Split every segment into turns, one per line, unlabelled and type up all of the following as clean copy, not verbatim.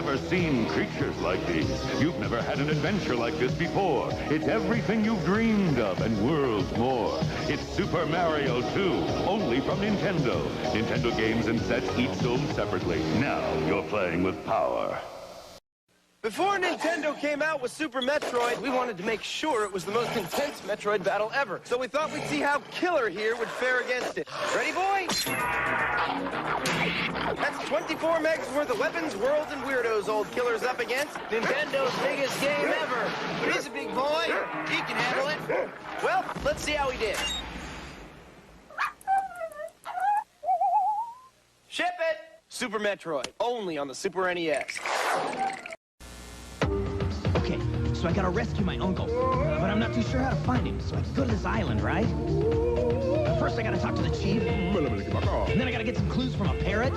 never seen creatures like these. You've never had an adventure like this before. It's everything you've dreamed of and worlds more. It's Super Mario 2, only from Nintendo. Nintendo games and sets each sold separately. Now you're playing with power.
Before Nintendo came out with Super Metroid, we wanted to make sure it was the most intense Metroid battle ever. So we thought we'd see how Killer here would fare against it. Ready, boy? That's 24 megs worth of weapons, worlds, and weirdos old Killer's up against. Nintendo's biggest game ever. But he's a big boy. He can handle it. Well, let's see how he did. Ship it! Super Metroid, only on the Super NES.
Okay, so I gotta rescue my uncle, but I'm not too sure how to find him, so I can go to this island, right? First I gotta talk to the chief, and then I gotta get some clues from a parrot,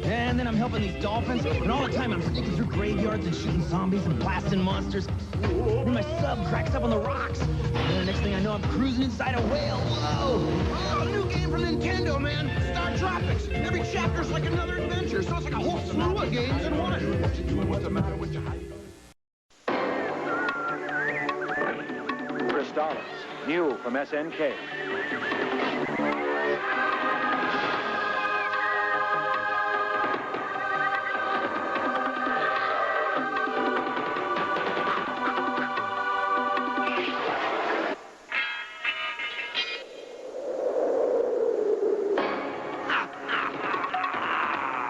and then I'm helping these dolphins, and all the time I'm sneaking through graveyards and shooting zombies and blasting monsters. Then my sub cracks up on the rocks, and then the next thing I know I'm cruising inside a whale. Whoa! Oh, new game from Nintendo, man! Star Tropics! Every chapter's like another adventure, so it's like a whole slew of games in one. What you doing? What's the matter with you?
$, new from SNK.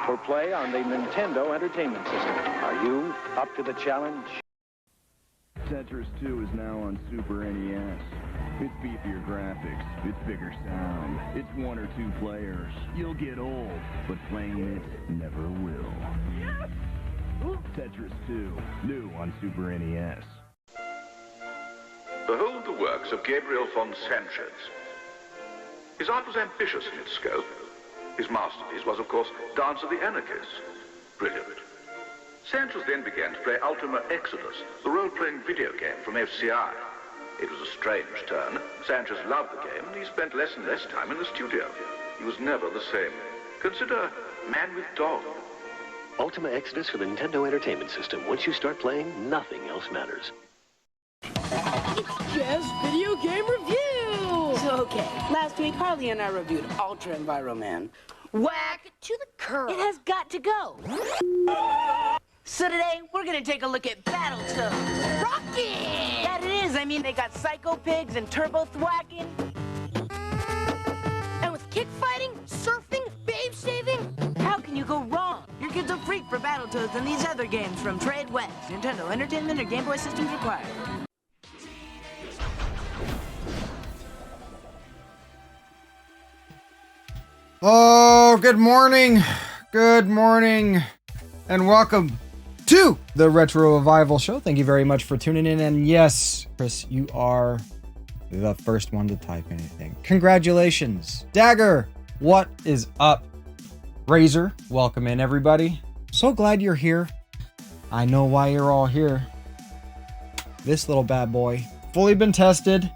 For play on the Nintendo Entertainment System. Are you up to the challenge?
Tetris 2 is now on Super NES. It's beefier graphics, it's bigger sound, it's 1 or 2 players. You'll get old, but playing it never will. Tetris 2, new on Super NES.
Behold the works of Gabriel von Sanchez. His art was ambitious in its scope. His masterpiece was, of course, Dance of the Anarchists. Brilliant. Sanchez then began to play Ultima Exodus, the role-playing video game from FCI. It was a strange turn. Sanchez loved the game, and he spent less and less time in the studio. He was never the same. Consider Man with Dog.
Ultima Exodus for the Nintendo Entertainment System. Once you start playing, nothing else matters.
It's just video game review! So, okay, last week Harley and I reviewed Ultra Enviroman. Whack to the curb. It has got to go. So today, we're gonna take a look at Battletoads. Rocket! That it is. I mean, they got Psycho Pigs and Turbo Thwacking. And with kick fighting, surfing, babe saving, how can you go wrong? Your kid's a freak for Battletoads and these other games from Trade West. Nintendo Entertainment or Game Boy systems required.
Oh, good morning, and welcome to the Retro Revival Show. Thank you very much for tuning in, and yes, Chris, you are the first one to type anything. Congratulations. Dagger, what is up? Razor, welcome in, everybody. So glad you're here. I know why you're all here. This little bad boy, fully been tested.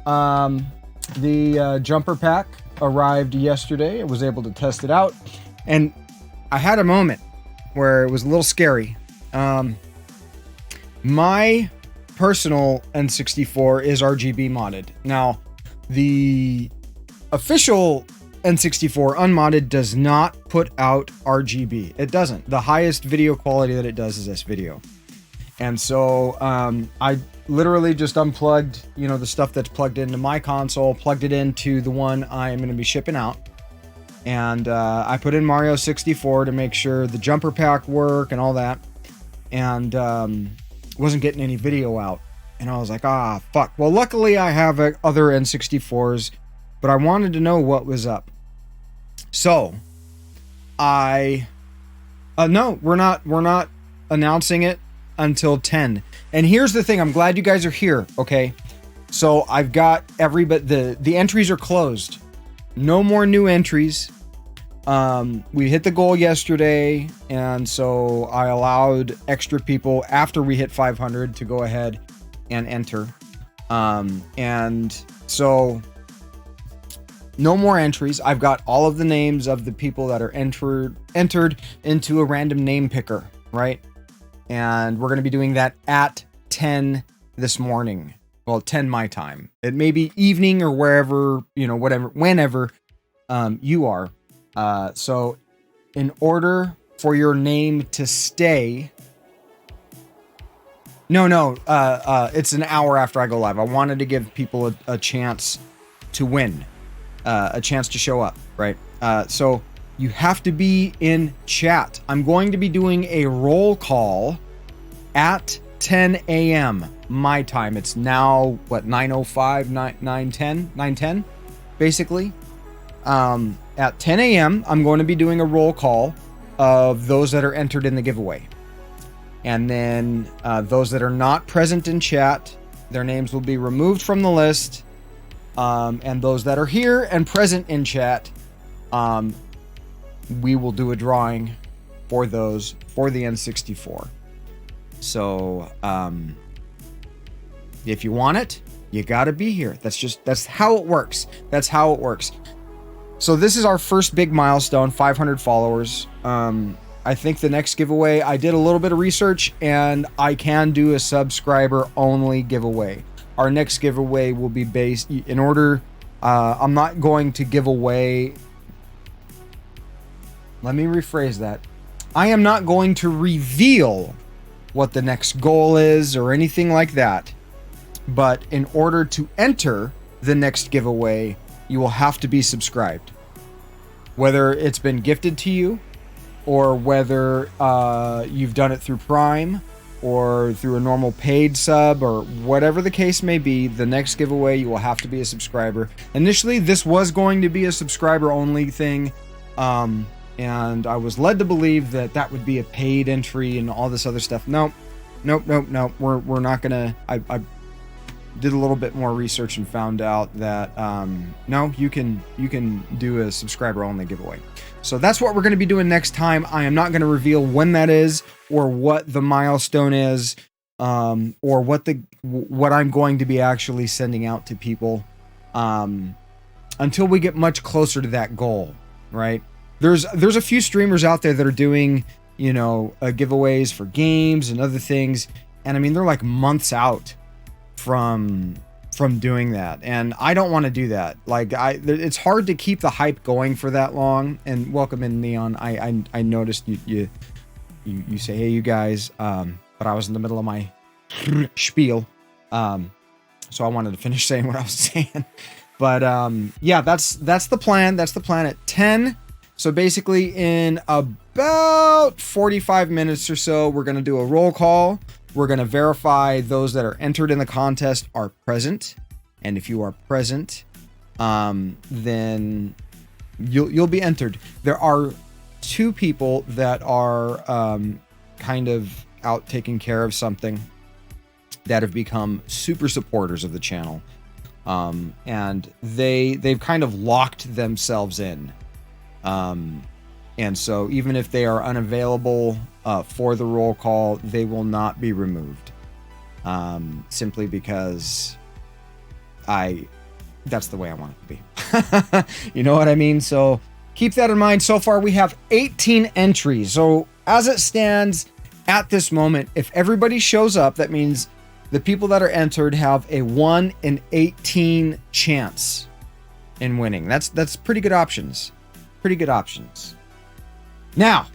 The jumper pack arrived yesterday. I was able to test it out, and I had a moment where it was a little scary. My personal N64 is RGB modded. Now, the official N64 unmodded does not put out RGB. It doesn't. The highest video quality that it does is this video. And so I literally just unplugged, the stuff that's plugged into my console, plugged it into the one I am going to be shipping out. And I put in Mario 64 to make sure the jumper pack worked and all that. And wasn't getting any video out. And I was like, fuck. Well, luckily I have other N64s, but I wanted to know what was up. So no, we're not announcing it until 10. And here's the thing, I'm glad you guys are here, okay? So I've got the entries are closed. No more new entries. We hit the goal yesterday, and so I allowed extra people after we hit 500 to go ahead and enter. And so no more entries. I've got all of the names of the people that are entered into a random name picker right? And we're going to be doing that at 10 this morning. Well, 10 my time. It may be evening or wherever, you know, whatever, whenever you are. So in order for your name to stay... No, it's an hour after I go live. I wanted to give people a chance to win, a chance to show up, right? So you have to be in chat. I'm going to be doing a roll call at 10 a.m. my time. It's now, what, 9:05, 9:10, basically. At 10 a.m., I'm going to be doing a roll call of those that are entered in the giveaway. And then those that are not present in chat, their names will be removed from the list. And those that are here and present in chat, we will do a drawing for those for the N64. So if you want it, you got to be here. That's how it works. That's how it works. So this is our first big milestone, 500 followers. I think the next giveaway, I did a little bit of research and I can do a subscriber only giveaway. Our next giveaway will be based in order. I'm not going to give away. Let me rephrase that. I am not going to reveal what the next goal is or anything like that. But in order to enter the next giveaway, you will have to be subscribed. Whether it's been gifted to you, or whether you've done it through Prime or through a normal paid sub, or whatever the case may be, the next giveaway you will have to be a subscriber. Initially, this was going to be a subscriber only thing, and I was led to believe that that would be a paid entry and all this other stuff. Nope. We're not gonna. I did a little bit more research and found out that no, you can do a subscriber only giveaway. So that's what we're going to be doing next time. I am not going to reveal when that is, or what the milestone is, or what I'm going to be actually sending out to people, until we get much closer to that goal. Right? There's a few streamers out there that are doing, you know, giveaways for games and other things, and I mean they're like months out from doing that, and I don't want to do that. Like, it's hard to keep the hype going for that long. And welcome in, Neon. I noticed you say, hey, you guys, but I was in the middle of my spiel, so I wanted to finish saying what I was saying. But yeah, that's the plan. That's the plan at 10. So basically, in about 45 minutes or so, we're gonna do a roll call. We're going to verify those that are entered in the contest are present. And if you are present, then you'll be entered. There are 2 people that are kind of out taking care of something that have become super supporters of the channel. And they've kind of locked themselves in. And so even if they are unavailable for the roll call, they will not be removed. Simply because that's the way I want it to be. You know what I mean? So keep that in mind. So far we have 18 entries. So as it stands at this moment, if everybody shows up, that means the people that are entered have a 1 in 18 chance in winning. That's pretty good options. Pretty good options. Now,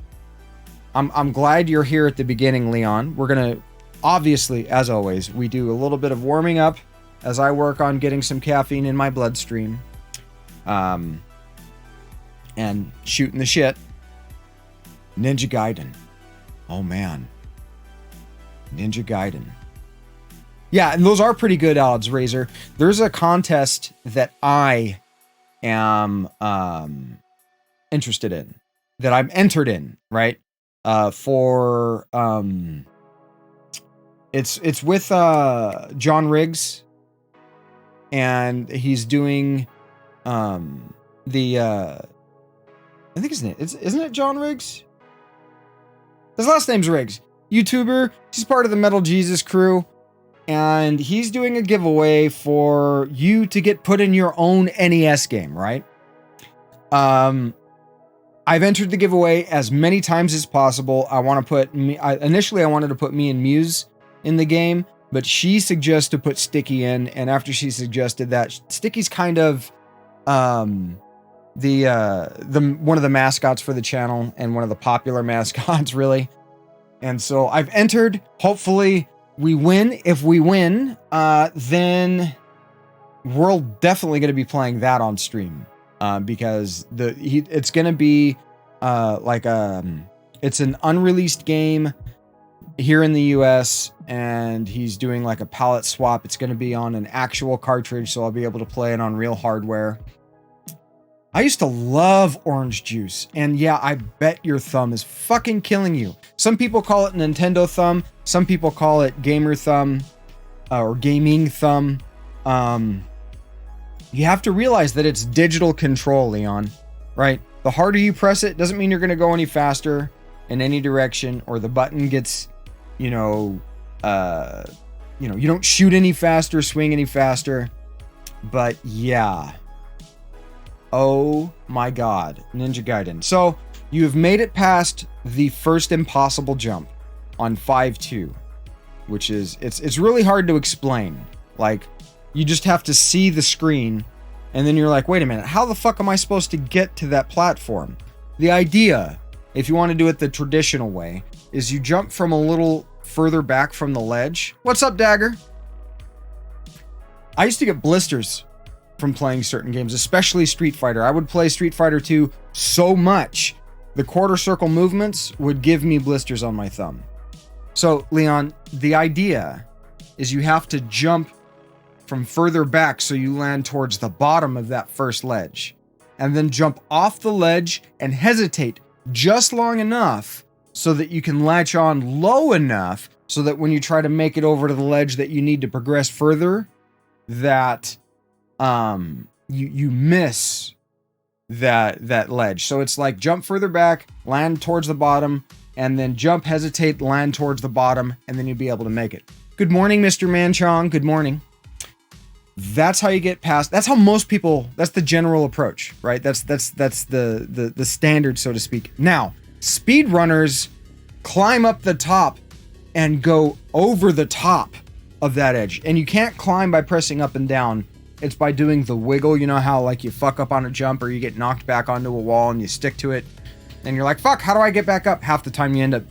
I'm glad you're here at the beginning, Leon. We're going to, obviously, as always, we do a little bit of warming up as I work on getting some caffeine in my bloodstream. And shooting the shit. Ninja Gaiden. Oh, man. Ninja Gaiden. Yeah, and those are pretty good odds, Razor. There's a contest that I am interested in, that I'm entered in, right? For it's with John Riggs, and he's doing I think isn't it John Riggs? His last name's Riggs. YouTuber. He's part of the Metal Jesus crew, and he's doing a giveaway for you to get put in your own NES game, right? I I've entered the giveaway as many times as possible. I want to put me. Initially, I wanted to put me and Muse in the game, but she suggested to put Sticky in, and after she suggested that, Sticky's kind of one of the mascots for the channel and one of the popular mascots, really. And so I've entered. Hopefully, we win. If we win, then we're definitely going to be playing that on stream. Because it's gonna be it's an unreleased game here in the US, and he's doing like a palette swap. It's gonna be on an actual cartridge, so I'll be able to play it on real hardware. I used to love orange juice, and yeah, I bet your thumb is fucking killing you. Some people call it Nintendo thumb, some people call it gamer thumb, or gaming thumb. You have to realize that it's digital control, Leon, right? The harder you press it doesn't mean you're going to go any faster in any direction, or the button gets, you don't shoot any faster, swing any faster. But yeah. Oh my God, Ninja Gaiden. So you have made it past the first impossible jump on 5-2, which is, it's really hard to explain. Like, you just have to see the screen, and then you're like, wait a minute, how the fuck am I supposed to get to that platform? The idea, if you want to do it the traditional way, is you jump from a little further back from the ledge. What's up, Dagger? I used to get blisters from playing certain games, especially Street Fighter. I would play Street Fighter 2 so much, the quarter circle movements would give me blisters on my thumb. So, Leon, the idea is you have to jump from further back so you land towards the bottom of that first ledge, and then jump off the ledge and hesitate just long enough so that you can latch on low enough so that when you try to make it over to the ledge that you need to progress further, that you miss that ledge. So it's like jump further back, land towards the bottom, and then jump, hesitate, land towards the bottom, and then you'll be able to make it. Good morning, Mr. Manchong. Good morning. That's how you get past. That's how most people. That's the general approach, right? That's the standard, so to speak. Now, speedrunners climb up the top and go over the top of that edge, and you can't climb by pressing up and down. It's by doing the wiggle. You know how like you fuck up on a jump or you get knocked back onto a wall and you stick to it, and you're like, "Fuck, how do I get back up?" Half the time you end up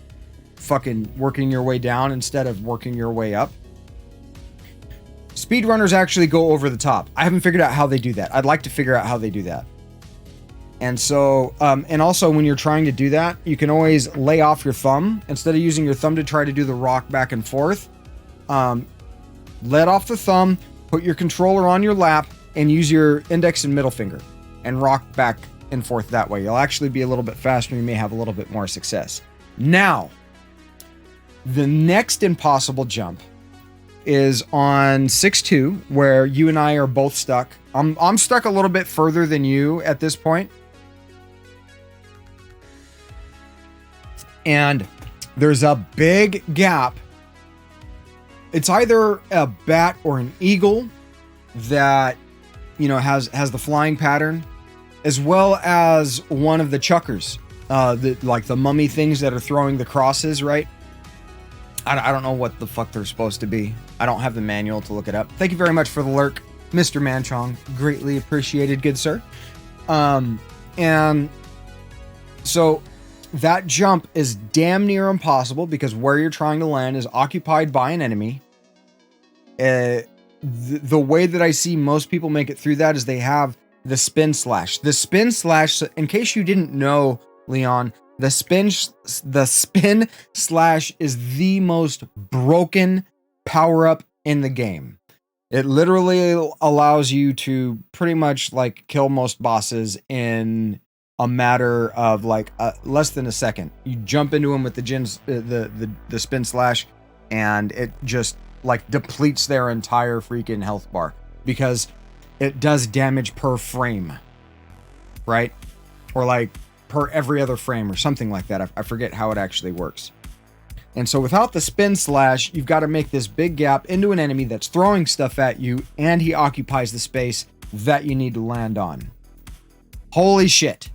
fucking working your way down instead of working your way up. Speedrunners actually go over the top. I haven't figured out how they do that. I'd like to figure out how they do that. And so, and also when you're trying to do that, you can always lay off your thumb. Instead of using your thumb to try to do the rock back and forth, let off the thumb, put your controller on your lap, and use your index and middle finger and rock back and forth that way. You'll actually be a little bit faster. You may have a little bit more success. Now, the next impossible jump is on 6-2, where you and I are both stuck. I'm stuck a little bit further than you at this point. And there's a big gap. It's either a bat or an eagle that, has the flying pattern, as well as one of the chuckers, like the mummy things that are throwing the crosses, right? I don't know what the fuck they're supposed to be. I don't have the manual to look it up. Thank you very much for the lurk, Mr. Manchong. Greatly appreciated, good sir. And so that jump is damn near impossible because where you're trying to land is occupied by an enemy. The way that I see most people make it through that is they have the spin slash. The spin slash, in case you didn't know, Leon, the spin slash is the most broken power-up in the game. It literally allows you to pretty much like kill most bosses in a matter of like less than a second. You jump into them with the spin slash, and it just like depletes their entire freaking health bar because it does damage per frame, right? Or like per every other frame or something like that. I forget how it actually works. And so without the spin slash, you've got to make this big gap into an enemy that's throwing stuff at you, and he occupies the space that you need to land on. Holy shit.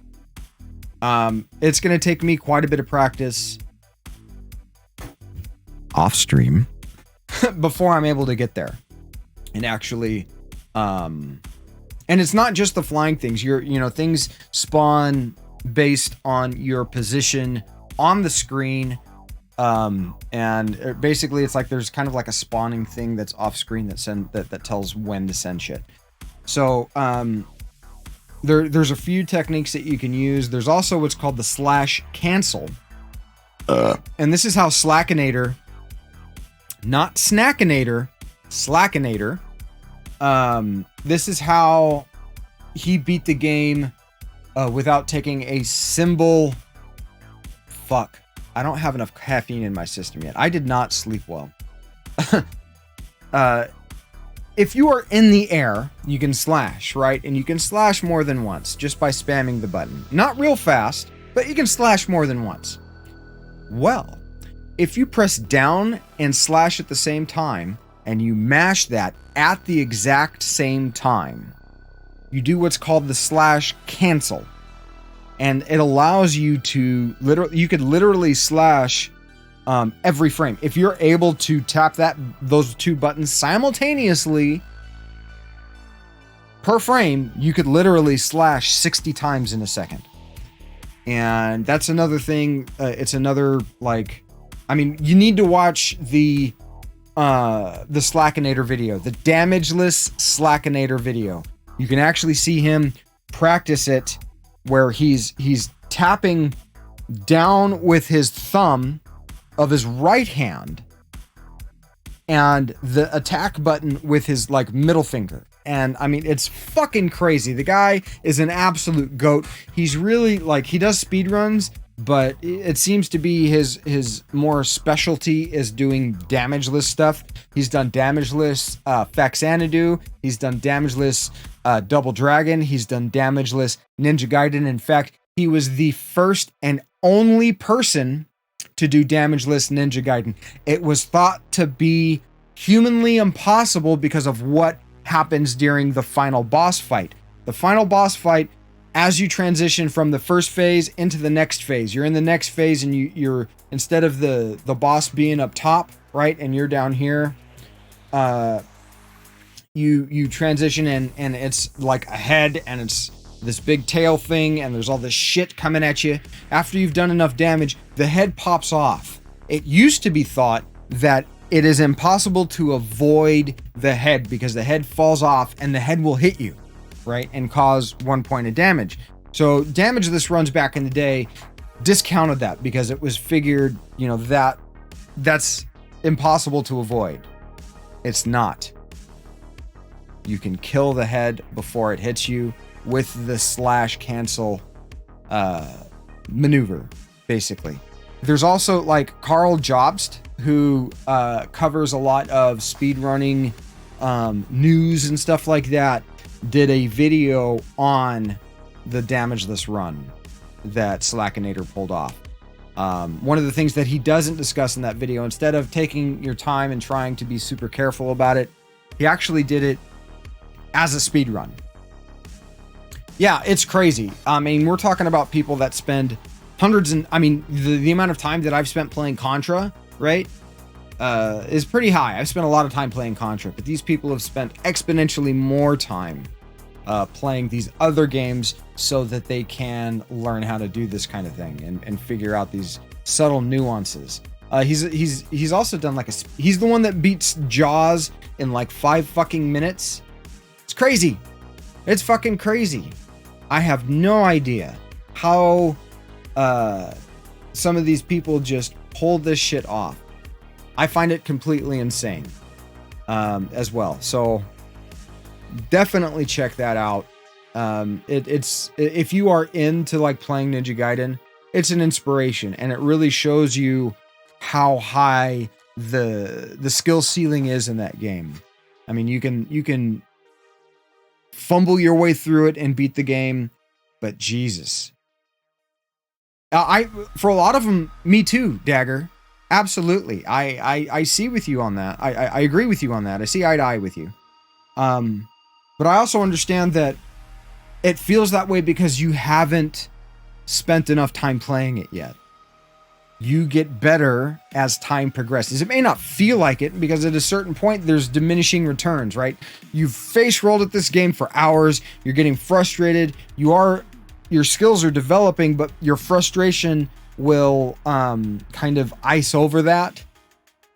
It's going to take me quite a bit of practice off stream before I'm able to get there and actually, and it's not just the flying things. Things spawn based on your position on the screen. And basically it's like there's kind of like a spawning thing that's off screen that tells when to send shit. So there's a few techniques that you can use. There's also what's called the /cancel. And this is how Slackinator, not Snackinator, Slackinator. This is how he beat the game without taking a single... Fuck. I don't have enough caffeine in my system yet. I did not sleep well. If you are in the air, you can slash, right? And you can slash more than once just by spamming the button. Not real fast, but you can slash more than once. Well, if you press down and slash at the same time, and you mash that at the exact same time, you do what's called the /cancel. And it allows you to you could literally slash every frame. If you're able to tap those two buttons simultaneously per frame, you could literally slash 60 times in a second. And that's another thing. It's another, you need to watch the Slackinator video, the damageless Slackinator video. You can actually see him practice it, where he's tapping down with his thumb of his right hand and the attack button with his middle finger. And I mean, it's fucking crazy. The guy is an absolute goat. He's really he does speed runs, but it seems to be his more specialty is doing damageless stuff. He's done damageless Faxanadu. He's done damageless Double Dragon. He's done damageless Ninja Gaiden. In fact, he was the first and only person to do damageless Ninja Gaiden. It was thought to be humanly impossible because of what happens during the final boss fight. The final boss fight, as you transition from the first phase into the next phase, you're in the next phase and you're instead of the boss being up top, right, and you're down here, you transition and it's like a head and it's this big tail thing and there's all this shit coming at you. After you've done enough damage, the head pops off. It used to be thought that it is impossible to avoid the head because the head falls off and the head will hit you, right, and cause 1 point of damage. So Damageless runs back in the day discounted that because it was figured, that's impossible to avoid. It's not. You can kill the head before it hits you with the /cancel maneuver, basically. There's also Carl Jobst, who covers a lot of speedrunning news and stuff like that, did a video on the damageless run that Slackinator pulled off. One of the things that he doesn't discuss in that video, instead of taking your time and trying to be super careful about it, he actually did it as a speed run. Yeah, it's crazy. I mean, we're talking about people that spend hundreds and the amount of time that I've spent playing Contra, right, is pretty high. I've spent a lot of time playing Contra, but these people have spent exponentially more time playing these other games so that they can learn how to do this kind of thing and figure out these subtle nuances. He's also done he's the one that beats Jaws in 5 fucking minutes. It's crazy. It's fucking crazy. I have no idea how some of these people just pull this shit off. I find it completely insane as well. So definitely check that out. It's if you are into playing Ninja Gaiden, it's an inspiration and it really shows you how high the skill ceiling is in that game. I mean, you can fumble your way through it and beat the game, but Jesus. For a lot of them, me too, Dagger. Absolutely. I see with you on that. I agree with you on that. I see eye to eye with you. But I also understand that it feels that way because you haven't spent enough time playing it yet. You get better as time progresses. It may not feel like it because at a certain point there's diminishing returns, right? You've face rolled at this game for hours. You're getting frustrated. Your skills are developing, but your frustration will kind of ice over that.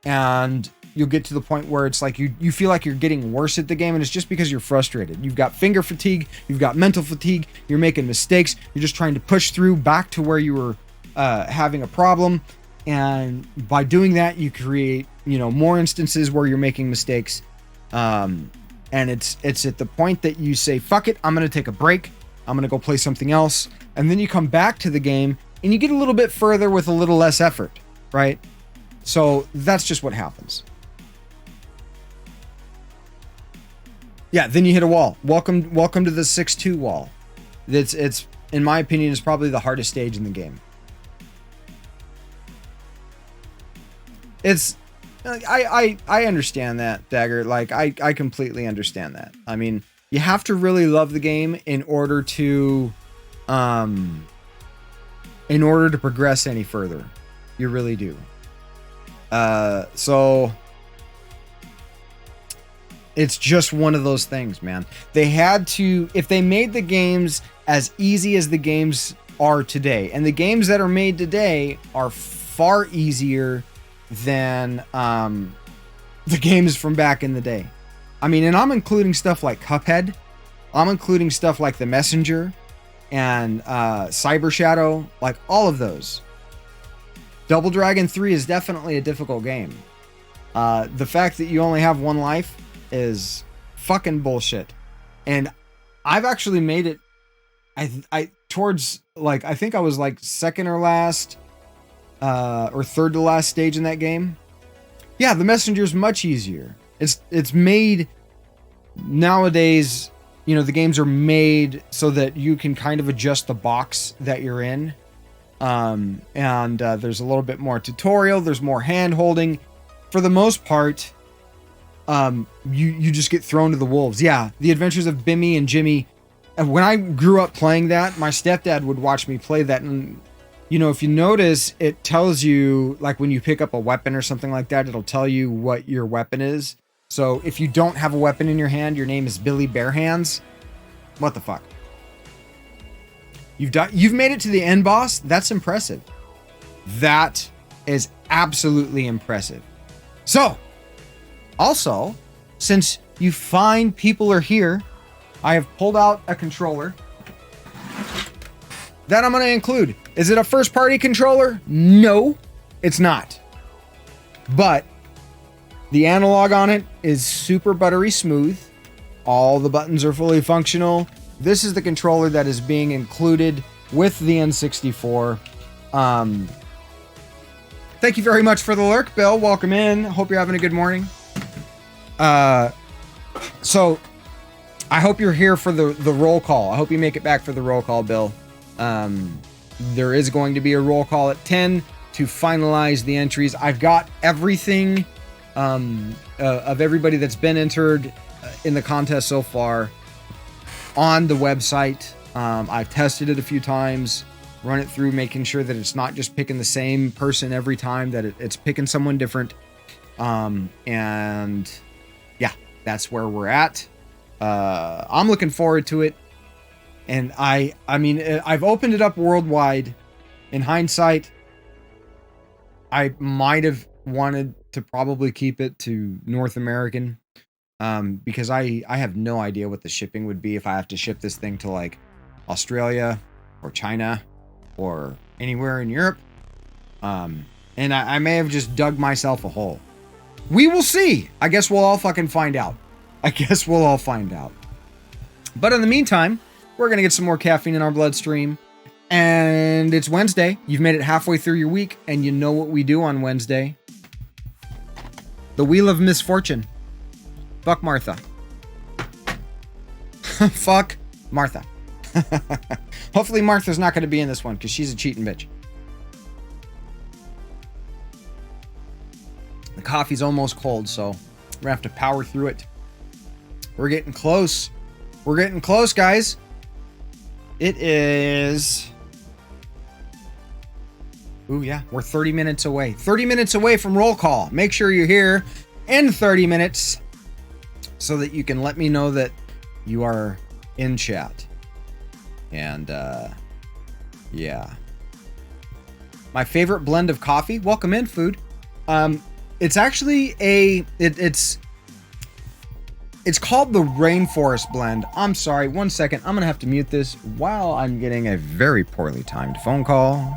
And you'll get to the point where it's like you feel like you're getting worse at the game, and it's just because you're frustrated. You've got finger fatigue. You've got mental fatigue. You're making mistakes. You're just trying to push through back to where you were having a problem, and by doing that you create more instances where you're making mistakes, and it's at the point that you say, fuck it, I'm gonna take a break, I'm gonna go play something else, and then you come back to the game and you get a little bit further with a little less effort, right? So that's just what happens. Yeah, then you hit a wall. Welcome to the 6-2 wall. It's in my opinion is probably the hardest stage in the game. It's I understand that, Dagger. Like I completely understand that. I mean, you have to really love the game in order to progress any further. You really do. So it's just one of those things, man. They had to, if they made the games as easy as the games are today, and the games that are made today are far easier than the games from back in the day. I mean, and I'm including stuff like Cuphead. I'm including stuff like The Messenger and Cyber Shadow, like all of those. Double Dragon 3 is definitely a difficult game. The fact that you only have one life is fucking bullshit. And I've actually made it I towards like I think I was like second or last or third to last stage in that game. Yeah, The Messenger is much easier. It's made nowadays, the games are made so that you can kind of adjust the box that you're in. And there's a little bit more tutorial, there's more hand holding. For the most part, you just get thrown to the wolves. Yeah, The Adventures of Bimmy and Jimmy. And when I grew up playing that, my stepdad would watch me play that, and if you notice, it tells you, like when you pick up a weapon or something like that, it'll tell you what your weapon is. So if you don't have a weapon in your hand, your name is Billy Barehands. What the fuck? You've made it to the end boss. That's impressive. That is absolutely impressive. So, also, since you fine people are here, I have pulled out a controller that I'm going to include. Is it a first-party controller? No, it's not. But the analog on it is super buttery smooth. All the buttons are fully functional. This is the controller that is being included with the N64. Thank you very much for the lurk, Bill. Welcome in. Hope you're having a good morning. So I hope you're here for the roll call. I hope you make it back for the roll call, Bill. There is going to be a roll call at 10 to finalize the entries. I've got everything of everybody that's been entered in the contest so far on the website. I've tested it a few times, run it through, making sure that it's not just picking the same person every time, that it's picking someone different. And yeah, that's where we're at. I'm looking forward to it. And I mean, I've opened it up worldwide. In hindsight, I might have wanted to probably keep it to North American, because I have no idea what the shipping would be if I have to ship this thing to like Australia or China or anywhere in Europe. And I may have just dug myself a hole. We will see. I guess we'll all fucking find out. But in the meantime, we're going to get some more caffeine in our bloodstream. And it's Wednesday. You've made it halfway through your week, and you know what we do on Wednesday. The Wheel of Misfortune. Fuck Martha. Fuck Martha. Hopefully Martha's not going to be in this one, because she's a cheating bitch. The coffee's almost cold, so we're going to have to power through it. We're getting close. We're getting close, guys. It is Ooh, yeah, we're 30 minutes away. 30 minutes away from roll call. Make sure you're here in 30 minutes so that you can let me know that you are in chat. And, yeah. My favorite blend of coffee. Welcome in, food. It's actually it's called the Rainforest Blend. I'm sorry, 1 second. I'm gonna have to mute this while I'm getting a very poorly timed phone call.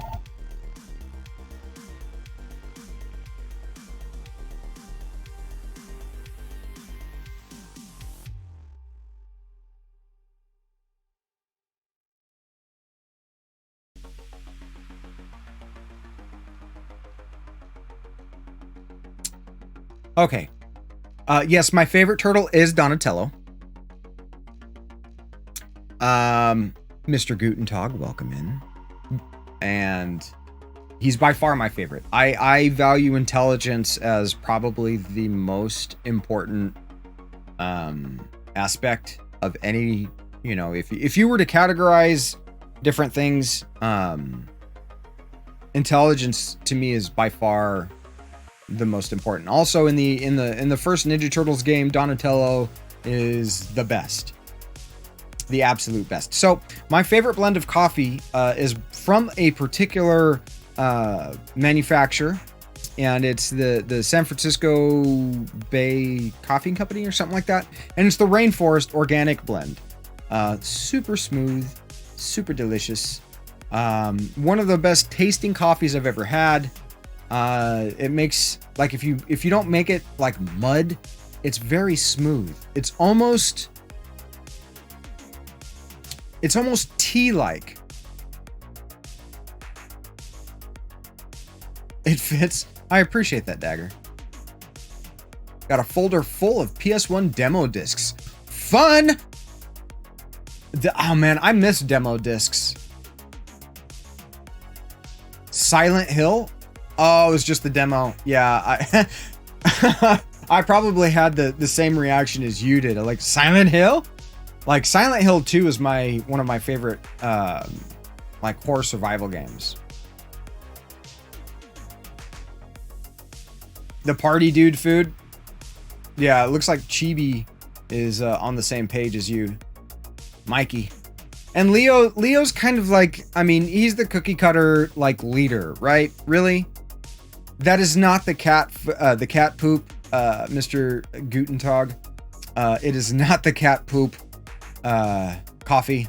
Okay. Yes, my favorite turtle is Donatello. Mr. Gutentag, welcome in. And he's by far my favorite. I value intelligence as probably the most important aspect of any, you know, if you were to categorize different things, intelligence to me is by far the most important. Also in the first Ninja Turtles game, Donatello is the best. The absolute best. So my favorite blend of coffee is from a particular manufacturer, and it's the San Francisco Bay Coffee Company or something like that. And it's the Rainforest Organic Blend. Super smooth, super delicious. One of the best tasting coffees I've ever had. It makes, like, if you don't make it like mud, it's very smooth. It's almost tea-like. It fits. I appreciate that, Dagger. Got a folder full of PS1 demo discs. Fun! Oh man, I miss demo discs. Silent Hill? Oh, it was just the demo. Yeah, I probably had the same reaction as you did. Like, Silent Hill? Like, Silent Hill 2 is one of my favorite like horror survival games. The party dude food? Yeah, it looks like Chibi is on the same page as you. Mikey. And Leo's kind of like, I mean, he's the cookie cutter like leader, right? Really? That is not the cat poop, Mr. Gutentag. It is not the cat poop coffee.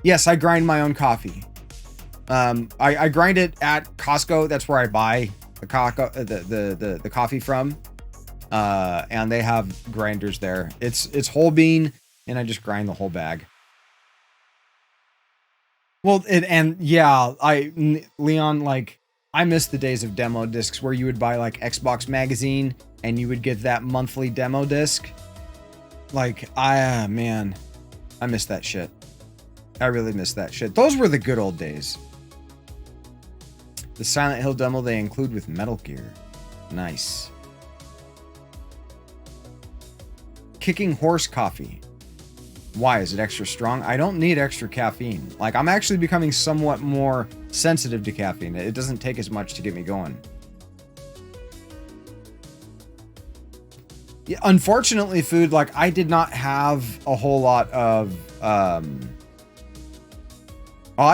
Yes, I grind my own coffee. I grind it at Costco. That's where I buy the coffee from. And they have grinders there. It's whole bean, and I just grind the whole bag. Well, Leon, like, I miss the days of demo discs where you would buy like Xbox Magazine and you would get that monthly demo disc. Like, man, I miss that shit. I really miss that shit. Those were the good old days. The Silent Hill demo they include with Metal Gear. Nice. Kicking horse coffee. Why? Is it extra strong? I don't need extra caffeine. Like, I'm actually becoming somewhat more sensitive to caffeine. It doesn't take as much to get me going. Yeah, unfortunately, food, like, I did not have a whole lot of, I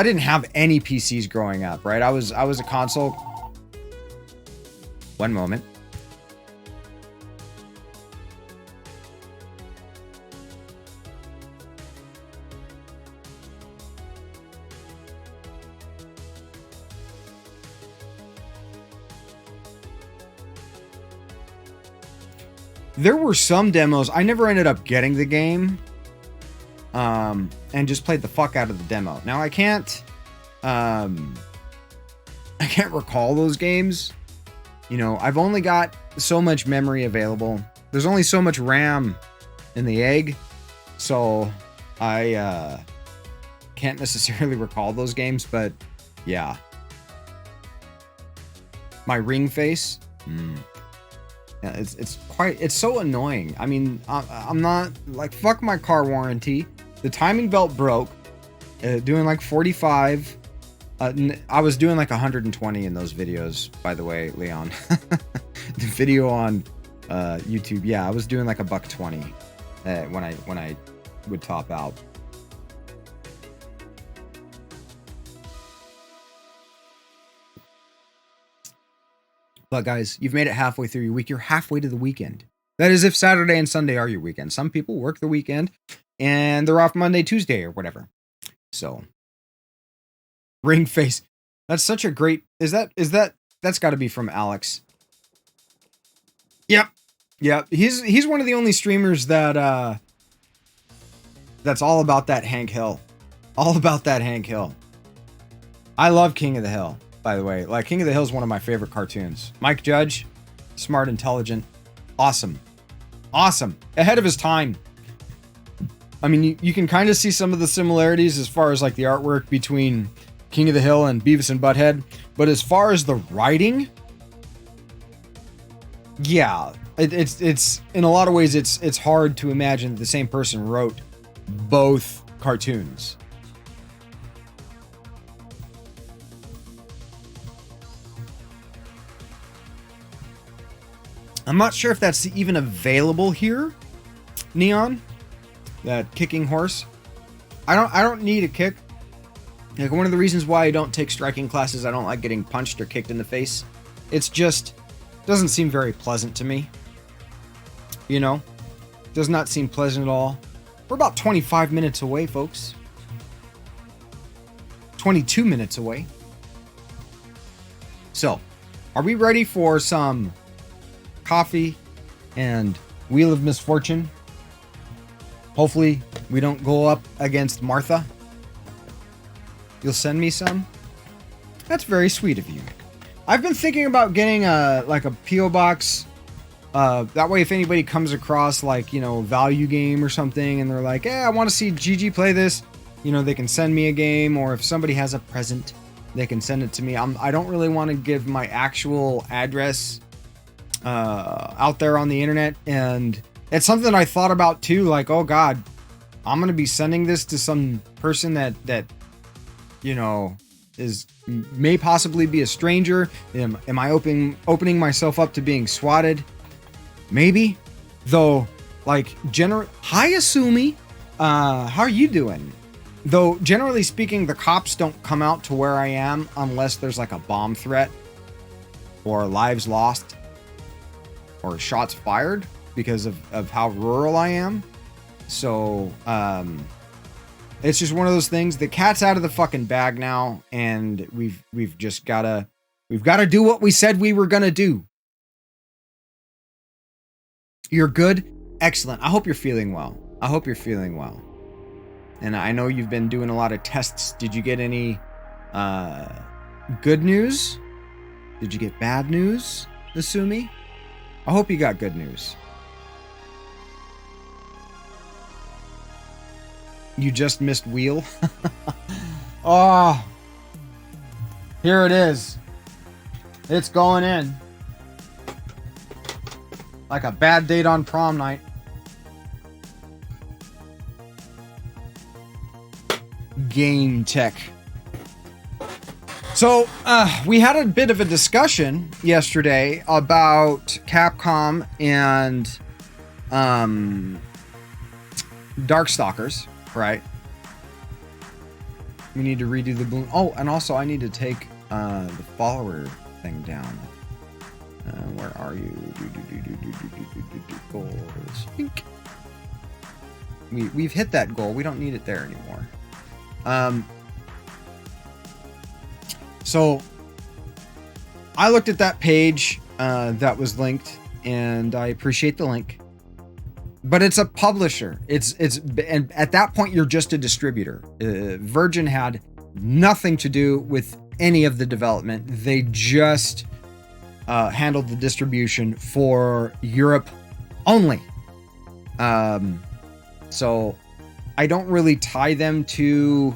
didn't have any PCs growing up, right? I was a console. One moment. There were some demos. I never ended up getting the game. And just played the fuck out of the demo. Now I can't recall those games. You know, I've only got so much memory available. There's only so much RAM in the egg. So I can't necessarily recall those games, but yeah. My ring face. Yeah, it's so annoying. I mean, I'm not, like, fuck my car warranty. The timing belt broke, doing like 45, I was doing like 120 in those videos, by the way, Leon. The video on YouTube, yeah, I was doing like $120 when I would top out. But guys, you've made it halfway through your week. You're halfway to the weekend. That is if Saturday and Sunday are your weekend. Some people work the weekend and they're off Monday, Tuesday, or whatever. So, ring face. That's such a great. That's got to be from Alex. Yep. He's one of the only streamers that that's all about that Hank Hill. All about that Hank Hill. I love King of the Hill, by the way. Like, King of the Hill is one of my favorite cartoons. Mike Judge, smart, intelligent, awesome. Ahead of his time. I mean, you can kind of see some of the similarities as far as like the artwork between King of the Hill and Beavis and Butthead. But as far as the writing, yeah, it's in a lot of ways it's hard to imagine the same person wrote both cartoons. I'm not sure if that's even available here, Neon. That kicking horse. I don't need a kick. Like, one of the reasons why I don't take striking classes, I don't like getting punched or kicked in the face. It's just doesn't seem very pleasant to me. You know? Does not seem pleasant at all. We're about 25 minutes away, folks. 22 minutes away. So, are we ready for some coffee and Wheel of Misfortune? Hopefully we don't go up against Martha. You'll send me some? That's very sweet of you. I've been thinking about getting a P.O. box. That way if anybody comes across like, you know, value game or something and they're like, hey, I want to see Gigi play this, you know, they can send me a game, or if somebody has a present, they can send it to me. I don't really want to give my actual address out there on the internet, and it's something I thought about too, like, oh god, I'm gonna be sending this to some person that you know may possibly be a stranger. Am I opening myself up to being swatted? Maybe. Though, like, hi Asumi, how are you doing? Though generally speaking, the cops don't come out to where I am unless there's like a bomb threat or lives lost or shots fired, because of how rural I am. So, it's just one of those things. The cat's out of the fucking bag now, and we've just gotta do what we said we were gonna do. You're good? Excellent. I hope you're feeling well. And I know you've been doing a lot of tests. Did you get any good news? Did you get bad news, Asumi? I hope you got good news. You just missed Wheel? Oh, here it is. It's going in. Like a bad date on prom night. Game Tech. So, we had a bit of a discussion yesterday about Capcom and Darkstalkers, right? We need to redo the balloon. Oh, and also I need to take the follower thing down. Where are you? Goals. We've hit that goal. We don't need it there anymore. So I looked at that page that was linked, and I appreciate the link. But it's a publisher. And at that point you're just a distributor. Virgin had nothing to do with any of the development. They just handled the distribution for Europe only. So I don't really tie them to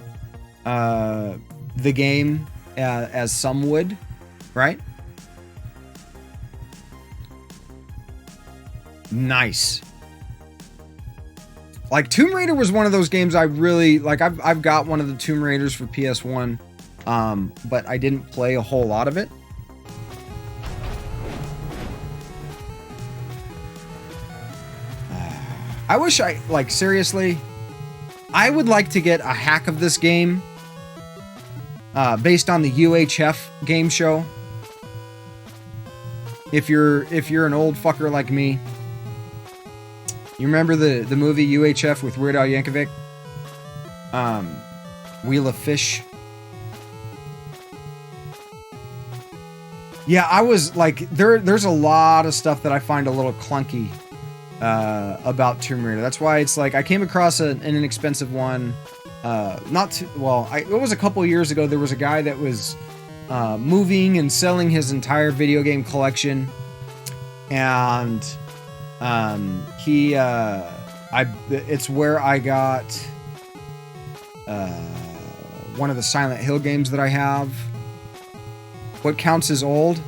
the game as some would, right? Nice. Like, Tomb Raider was one of those games I really like. I've got one of the Tomb Raiders for PS1. but I didn't play a whole lot of it. I wish seriously, I would like to get a hack of this game based on the UHF game show. If you're an old fucker like me, you remember the movie UHF with Weird Al Yankovic? Wheel of Fish. Yeah, I was like, there's a lot of stuff that I find a little clunky about Tomb Raider. That's why it's like I came across an inexpensive one. It was a couple years ago. There was a guy that was moving and selling his entire video game collection, and it's where I got one of the Silent Hill games that I have. What counts as old?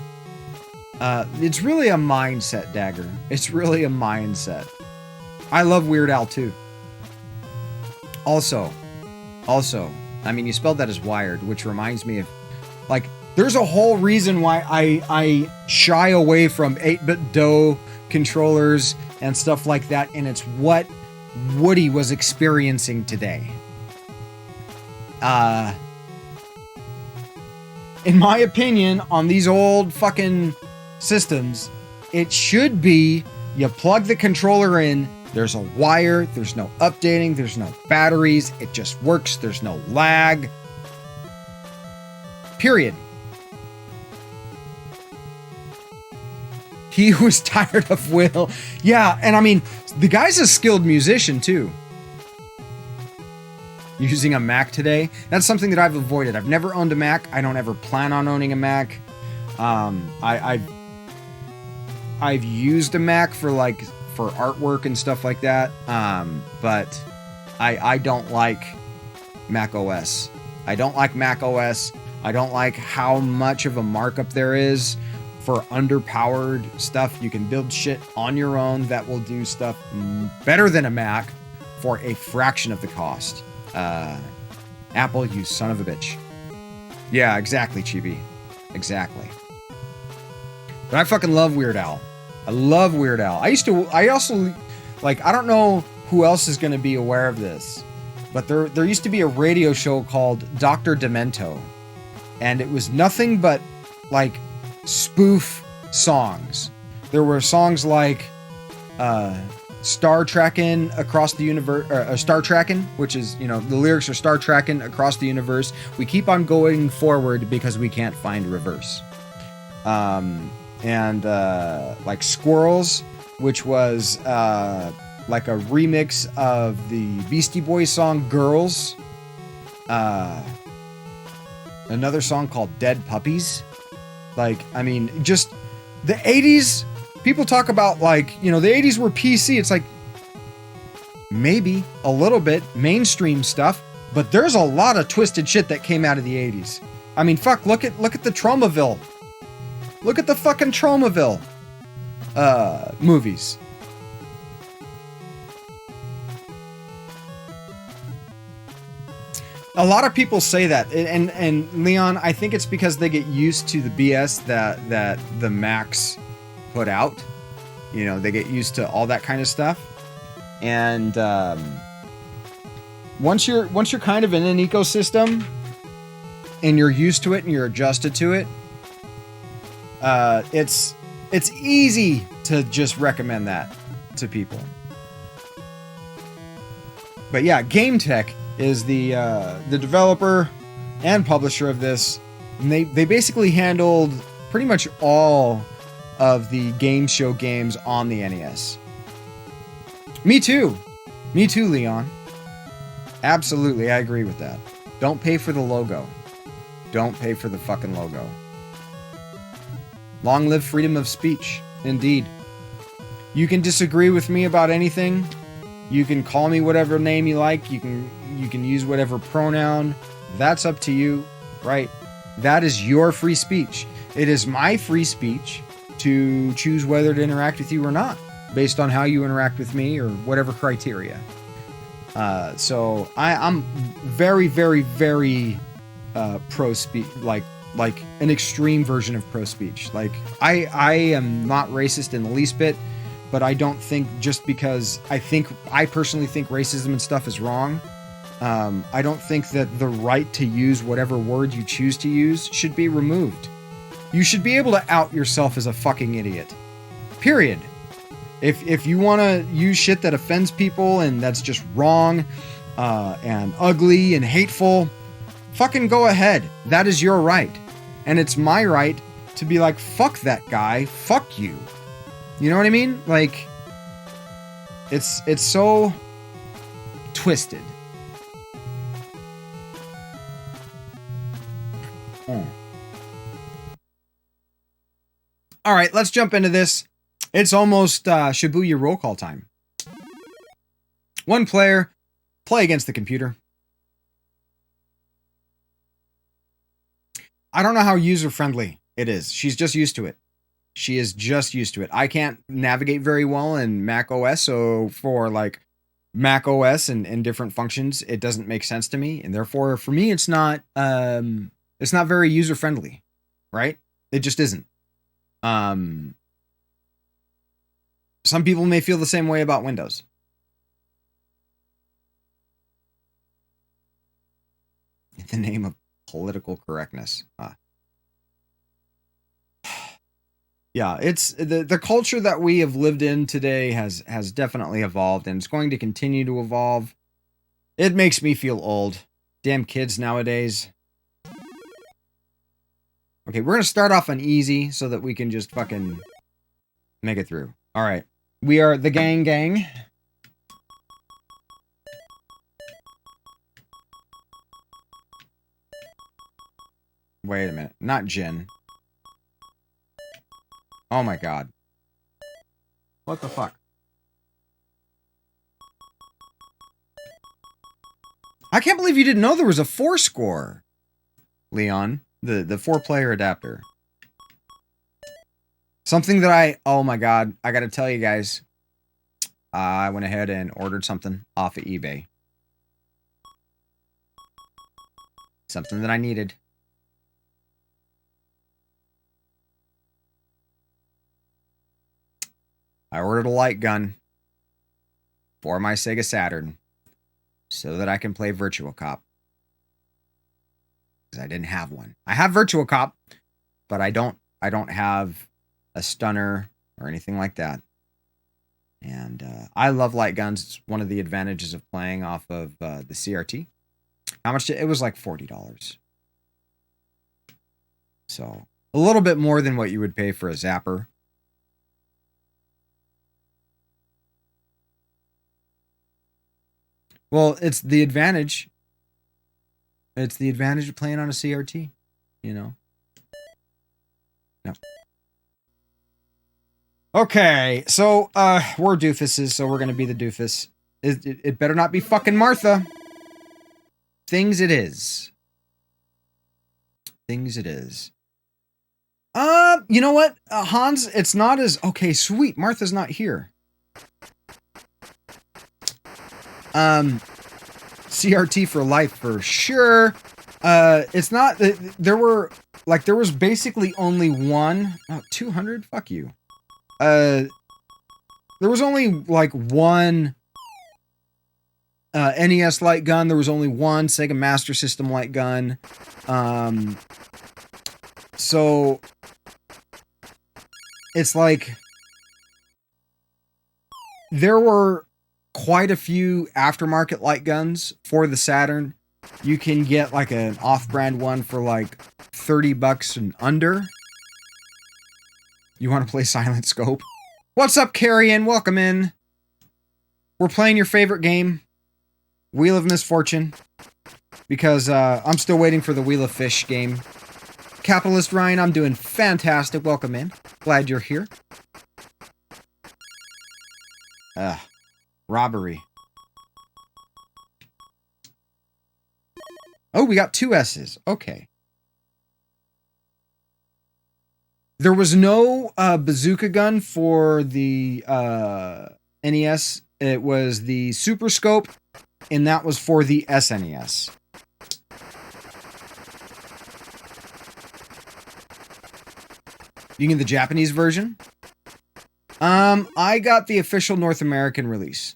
It's really a mindset, Dagger. It's really a mindset. I love Weird Al too. Also, I mean, you spelled that as wired, which reminds me of, like, there's a whole reason why I shy away from 8-bit DOE controllers and stuff like that, and it's what Woody was experiencing today. In my opinion, on these old fucking systems, it should be you plug the controller in, there's a wire, there's no updating, there's no batteries, it just works, there's no lag. Period. He was tired of Will. Yeah, and I mean, the guy's a skilled musician too. Using a Mac today, that's something that I've avoided. I've never owned a Mac. I don't ever plan on owning a Mac. I've used a Mac for artwork and stuff like that. But I don't like Mac OS. I don't like Mac OS. I don't like how much of a markup there is for underpowered stuff. You can build shit on your own that will do stuff better than a Mac for a fraction of the cost. Apple, you son of a bitch. Yeah, exactly, Chibi. Exactly. But I fucking love Weird Al. I love Weird Al. I also, like, I don't know who else is going to be aware of this, but there used to be a radio show called Dr. Demento, and it was nothing but, like, spoof songs. There were songs like, Star Trekkin' across the universe, Star Trekkin', which is, you know, the lyrics are Star Trekkin' across the universe. We keep on going forward because we can't find reverse. Like Squirrels, which was like a remix of the Beastie Boys song Girls. Another song called Dead Puppies. Like, I mean, just the 80s. People talk about, like, you know, the 80s were PC. It's like, maybe a little bit mainstream stuff, but there's a lot of twisted shit that came out of the 80s. I mean, fuck, look at the Tromaville. Look at the fucking Tromaville movies. A lot of people say that, and Leon, I think it's because they get used to the BS that the Macs put out. You know, they get used to all that kind of stuff, and once you're kind of in an ecosystem and you're used to it and you're adjusted to it, it's easy to just recommend that to people. But yeah, Game Tech is the developer and publisher of this, and they basically handled pretty much all of the game show games on the NES. Me too, Leon. Absolutely, I agree with that. Don't pay for the logo. Don't pay for the fucking logo. Long live freedom of speech, indeed. You can disagree with me about anything. You can call me whatever name you like. You can use whatever pronoun. That's up to you, right? That is your free speech. It is my free speech to choose whether to interact with you or not, based on how you interact with me or whatever criteria. So I'm very, very, very pro speech, like an extreme version of pro speech. Like I am not racist in the least bit, but I don't think just because I personally think racism and stuff is wrong. I don't think that the right to use whatever word you choose to use should be removed. You should be able to out yourself as a fucking idiot. Period. If you want to use shit that offends people and that's just wrong and ugly and hateful, fucking go ahead. That is your right. And it's my right to be like, fuck that guy, fuck you. You know what I mean? Like, it's so twisted. All right, let's jump into this. It's almost Shibuya roll call time. One player, play against the computer. I don't know how user-friendly it is. She's just used to it. She is just used to it. I can't navigate very well in Mac OS, so for like Mac OS and different functions, it doesn't make sense to me, and therefore for me it's not very user-friendly, right? It just isn't. Some people may feel the same way about Windows. In the name of political correctness. Yeah, it's the culture that we have lived in today has definitely evolved, and it's going to continue to evolve. It makes me feel old. Damn kids nowadays. Okay, we're going to start off on easy so that we can just fucking make it through. All right. We are the gang. Wait a minute. Not Jin. Oh my god. What the fuck? I can't believe you didn't know there was a 4 score. Leon. The 4-player adapter. Something that oh my god, I gotta tell you guys. I went ahead and ordered something off of eBay. Something that I needed. I ordered a light gun for my Sega Saturn so that I can play Virtua Cop. Because I didn't have one. I have Virtua Cop, but I don't have a stunner or anything like that. And I love light guns. It's one of the advantages of playing off of the CRT. How much? It was like $40. So a little bit more than what you would pay for a zapper. Well, it's the advantage. It's the advantage of playing on a CRT, you know. No. Okay, so we're doofuses, so we're gonna be the doofus. It better not be fucking Martha. Things it is. Things it is. You know what, Hans? It's not as okay. Sweet, Martha's not here. CRT for life for sure. It's not. There was basically only one. Oh, 200. Fuck you. There was only like one NES light gun. There was only one Sega Master System light gun. So it's like there were quite a few aftermarket light guns for the Saturn. You can get like an off-brand one for like $30 and under. You want to play Silent Scope? What's up, Carrion? Welcome in. We're playing your favorite game, Wheel of Misfortune, because I'm still waiting for the Wheel of Fish game. Capitalist Ryan, I'm doing fantastic. Welcome in. Glad you're here. Robbery. Oh, we got 2 S's. Okay. There was no bazooka gun for the NES. It was the Super Scope, and that was for the SNES. You get the Japanese version? I got the official North American release.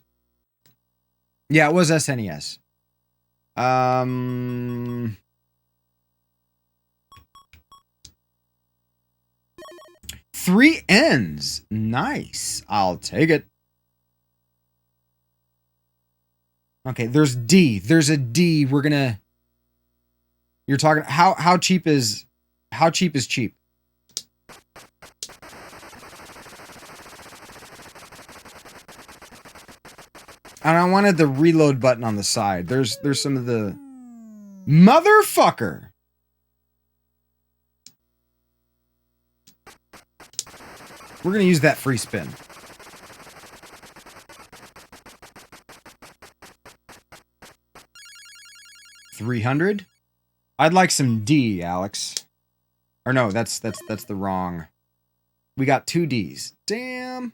Yeah, it was SNES. 3 ends. Nice. I'll take it. Okay, there's D. There's a D. We're gonna. You're talking how cheap is cheap? And I wanted the reload button on the side. There's some of the motherfucker. We're gonna use that free spin. $300. I'd like some D, Alex. Or no, that's the wrong. We got 2 Ds. Damn.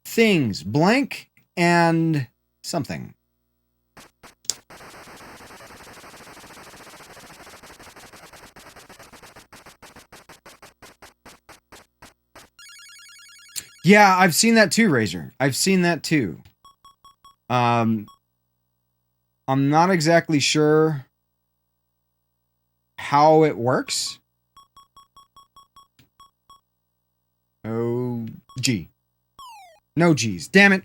Things, blank and something. Yeah, I've seen that too, Razor. I've seen that too. I'm not exactly sure how it works. Oh, G. No G's. Damn it.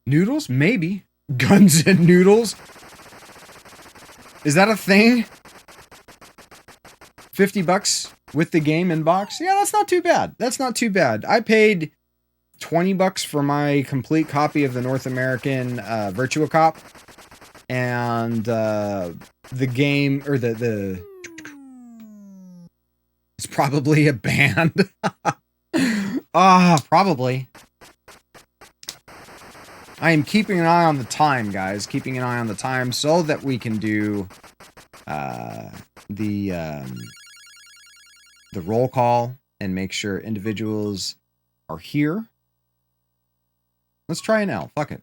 Noodles? Maybe. Guns and noodles? Is that a thing? $50 with the game in box? Yeah, that's not too bad. That's not too bad. I paid $20 for my complete copy of the North American Virtua Cop. And the game, or the it's probably a band. Probably. I am keeping an eye on the time, guys. Keeping an eye on the time so that we can do the roll call and make sure individuals are here. Let's try an L. Fuck it.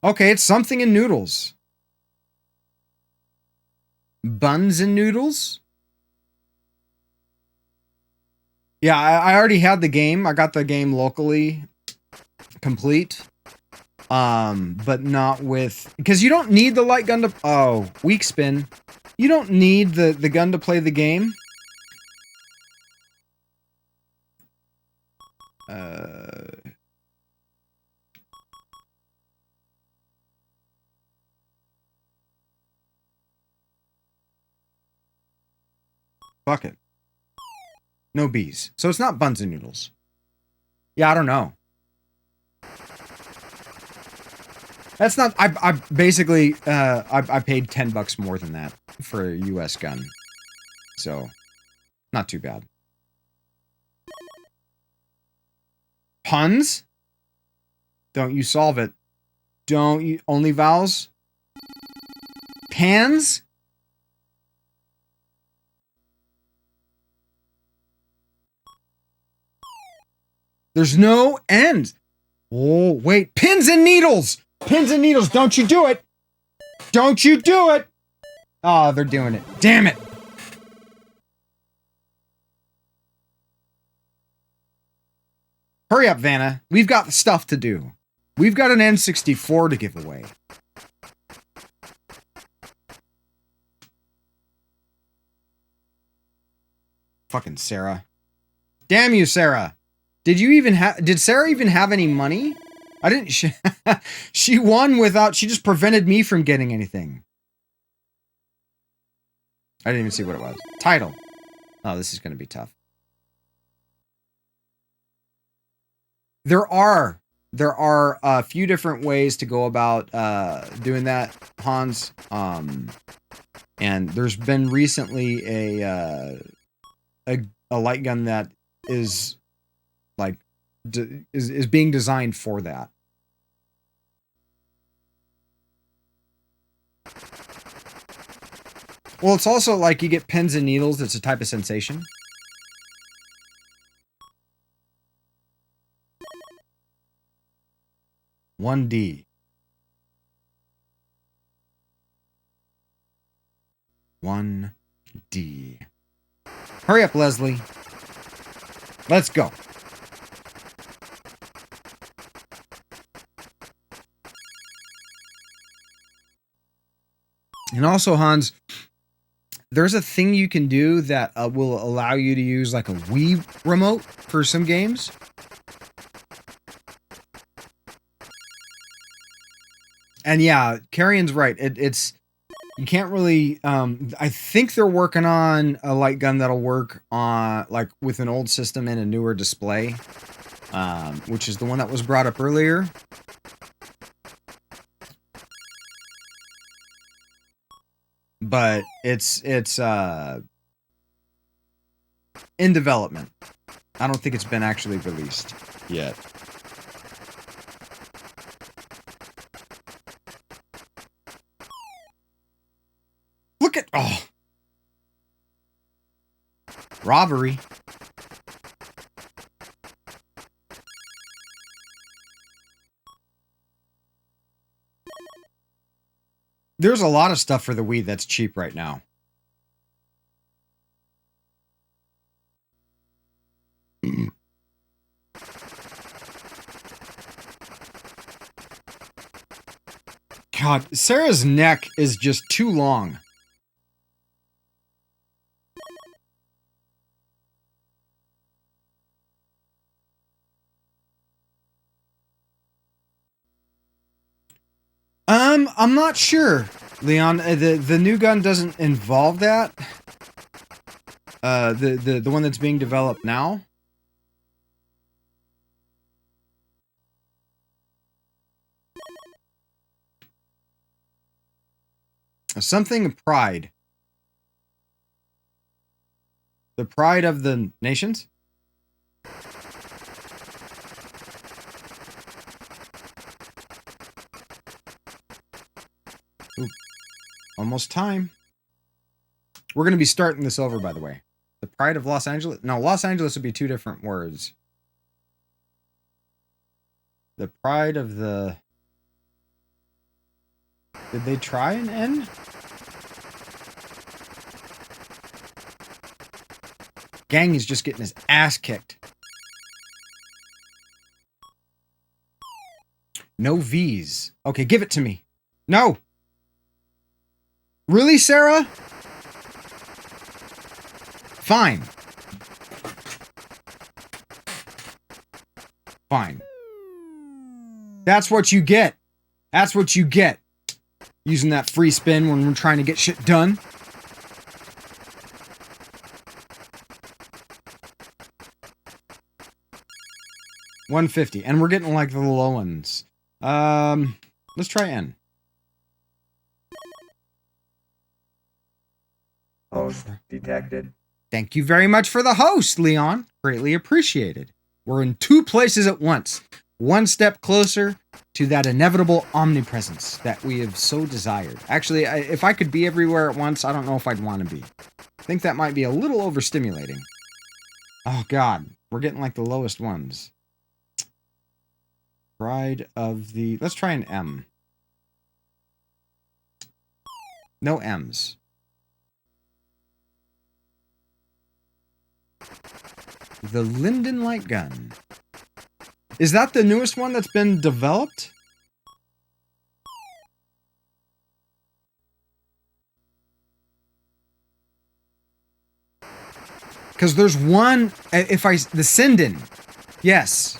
Okay, it's something in noodles. Buns and noodles? Yeah, I already had the game. I got the game locally complete. But not with... Because you don't need the light gun to... Oh, weak spin. You don't need the gun to play the game. Fuck it. No B's. So it's not buns and noodles. Yeah, I don't know. That's not... I basically... I paid $10 more than that for a US gun. So, not too bad. Puns? Don't you solve it. Don't you... Only vowels? Pans? There's no end. Oh, wait. Pins and needles. Pins and needles. Don't you do it. Don't you do it. Oh, they're doing it. Damn it. Hurry up, Vanna. We've got stuff to do. We've got an N64 to give away. Fucking Sarah. Damn you, Sarah. Did Sarah even have any money? I didn't... She won without... She just prevented me from getting anything. I didn't even see what it was. Title. Oh, this is going to be tough. There are a few different ways to go about doing that, Hans. And there's been recently a light gun that is like is being designed for that. Well, it's also like you get pins and needles. It's a type of sensation. One D. 1D. Hurry up, Leslie. Let's go. And also, Hans, there's a thing you can do that will allow you to use like a Wii remote for some games. And yeah, Carrion's right. It's you can't really. I think they're working on a light gun that'll work on like with an old system and a newer display, which is the one that was brought up earlier. But it's in development. I don't think it's been actually released yet. Look at robbery. There's a lot of stuff for the Wii that's cheap right now. God, Sarah's neck is just too long. I'm not sure, Leon. The new gun doesn't involve that. The one that's being developed now. Something pride. The pride of the nations? Ooh, almost time. We're going to be starting this over, by the way. The pride of Los Angeles? No, Los Angeles would be two different words. The pride of the... Did they try an N? Gang is just getting his ass kicked. No V's. Okay, give it to me. No! Really, Sarah? Fine. Fine. That's what you get. That's what you get. Using that free spin when we're trying to get shit done. $150. And we're getting like the low ones. Let's try N.
Host detected.
Thank you very much for the host, Leon. Greatly appreciated. We're in two places at once. One step closer to that inevitable omnipresence that we have so desired. Actually, if I could be everywhere at once, I don't know if I'd want to be. I think that might be a little overstimulating. Oh, God. We're getting like the lowest ones. Pride of the... Let's try an M. No M's. The Linden Light Gun. Is that the newest one that's been developed? Because there's one, the Sinden. Yes.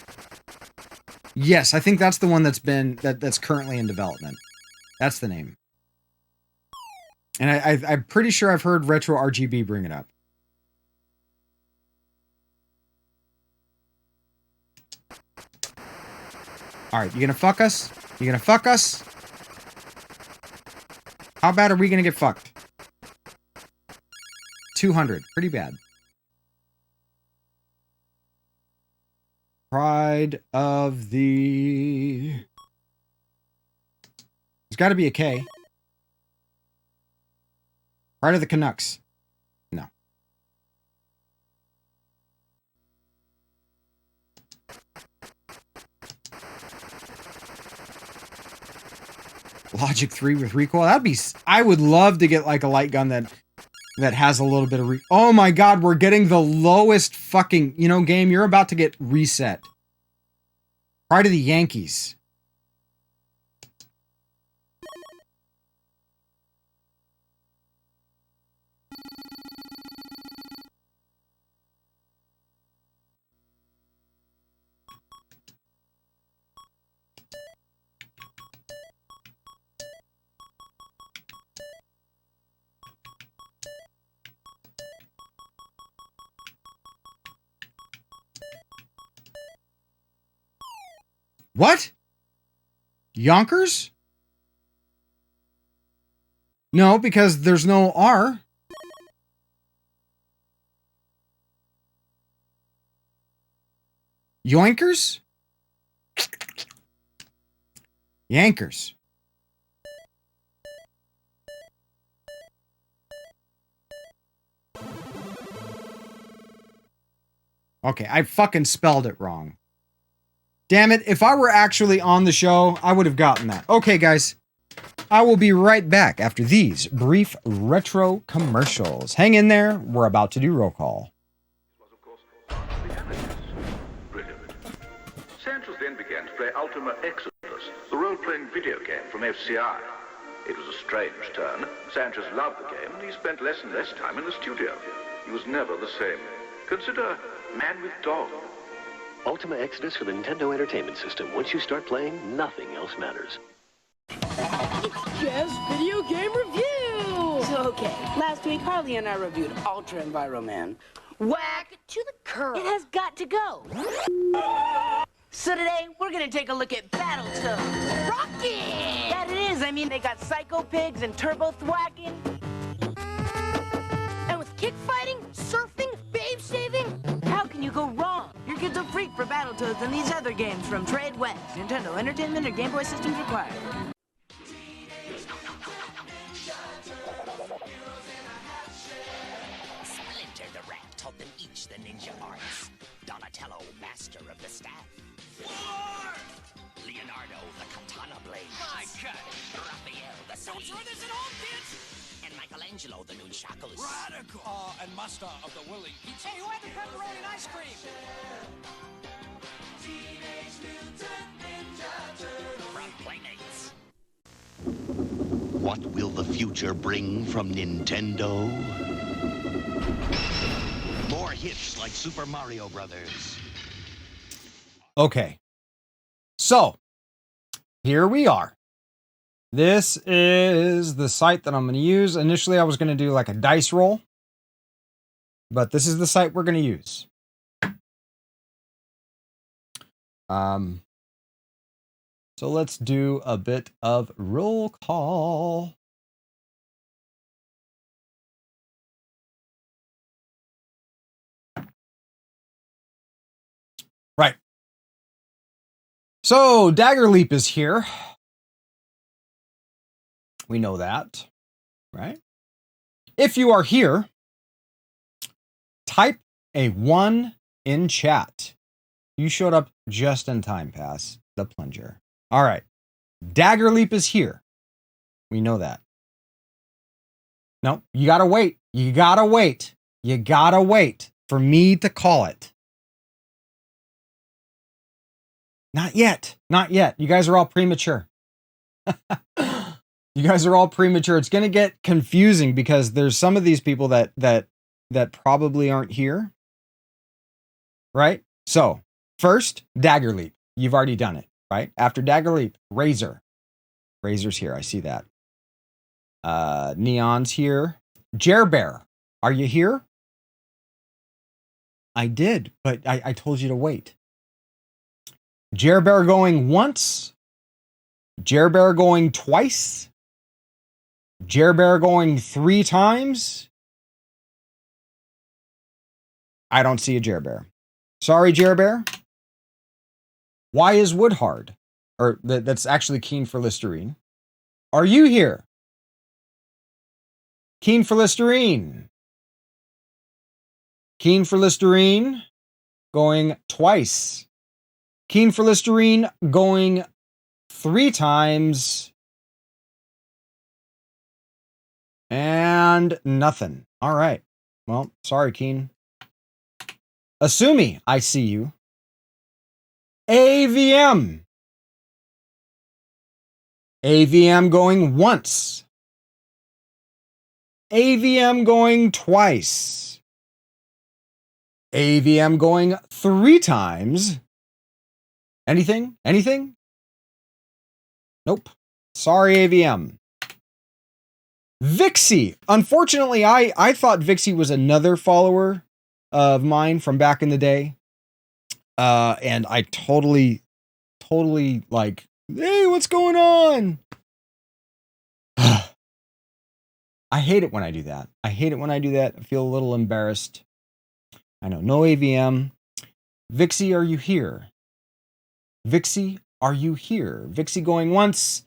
Yes, I think that's the one that's currently in development. That's the name. And I'm pretty sure I've heard Retro RGB bring it up. Alright, you gonna fuck us? You gonna fuck us? How bad are we gonna get fucked? 200. Pretty bad. Pride of the... There's gotta be a K. Pride of the Canucks. No. Logic 3 with recoil. That'd be... I would love to get like a light gun that that has a little bit of oh my god, we're getting the lowest fucking, you know, game, you're about to get reset. Pride of the Yankees. What? Yonkers? No, because there's no R. Yoinkers? Yankers. Okay, I fucking spelled it wrong. Damn it, if I were actually on the show, I would have gotten that. Okay, guys, I will be right back after these brief retro commercials. Hang in there, we're about to do roll call.
Brilliant. Sanchez then began to play Ultima Exodus, the role-playing video game from FCI. It was a strange turn. Sanchez loved the game, and he spent less and less time in the studio. He was never the same. Consider Man with Dog.
Ultima Exodus for the Nintendo Entertainment System. Once you start playing, nothing else matters.
It's just video game review! So, okay, last week Harley and I reviewed Ultra Enviro Man. Whack to the curb. It has got to go. So today, we're gonna take a look at Battletoads. Rocket! That it is, I mean, they got Psycho Pigs and Turbo Thwacking. And with kick fighting, surfing, babe saving, how can you go wrong? Your kid's a freak for Battletoads and these other games from Trade West. Nintendo Entertainment or Game Boy systems required.
Splinter the Rat taught them each the ninja arts. Donatello, master of the staff. War! Leonardo, the katana blade. My God! Raphael, the sword. Don't throw this at home, kids! And Michelangelo, the nunchakus.
Radical! And master of the willy.
Hey, who had the pepperoni and ice cream? Teenage Mutant Ninja Turtles. From Playmates.
What will the future bring from Nintendo? More hits like Super Mario Brothers.
Okay. So, here we are. This is the site that I'm going to use. Initially, I was going to do like a dice roll, but this is the site we're going to use. So let's do a bit of roll call. Right. So Dagger Leap is here. We know that, right? If you are here, type a 1 in chat. You showed up just in time, Pass the Plunger. All right. Dagger Leap is here. We know that. No, you gotta wait. You gotta wait. You gotta wait for me to call it. Not yet. Not yet. You guys are all premature. You guys are all premature. It's going to get confusing because there's some of these people that probably aren't here. Right? So, first, Dagger Leap. You've already done it, right? After Dagger Leap, Razor. Razor's here. I see that. Neon's here. Jerbear, are you here? I did, but I told you to wait. Jerbear going once. Jerbear going twice. Jerbear going 3 times. I don't see a Jerbear. Sorry, Jerbear. Why is Wood hard? Or that's actually Keen for Listerine. Are you here? Keen for Listerine. Keen for Listerine going twice. Keen for Listerine going 3 times. And nothing. All right. Well, sorry, Keen. Asumi, I see you. AVM. AVM going once. AVM going twice. AVM going 3 times. Anything? Anything? Nope. Sorry, AVM. Vixie. Unfortunately, I thought Vixie was another follower of mine from back in the day. And I totally like, hey, what's going on? I hate it when I do that. I hate it when I do that. I feel a little embarrassed. I know. No AVM. Vixie, are you here? Vixie, are you here? Vixie going once.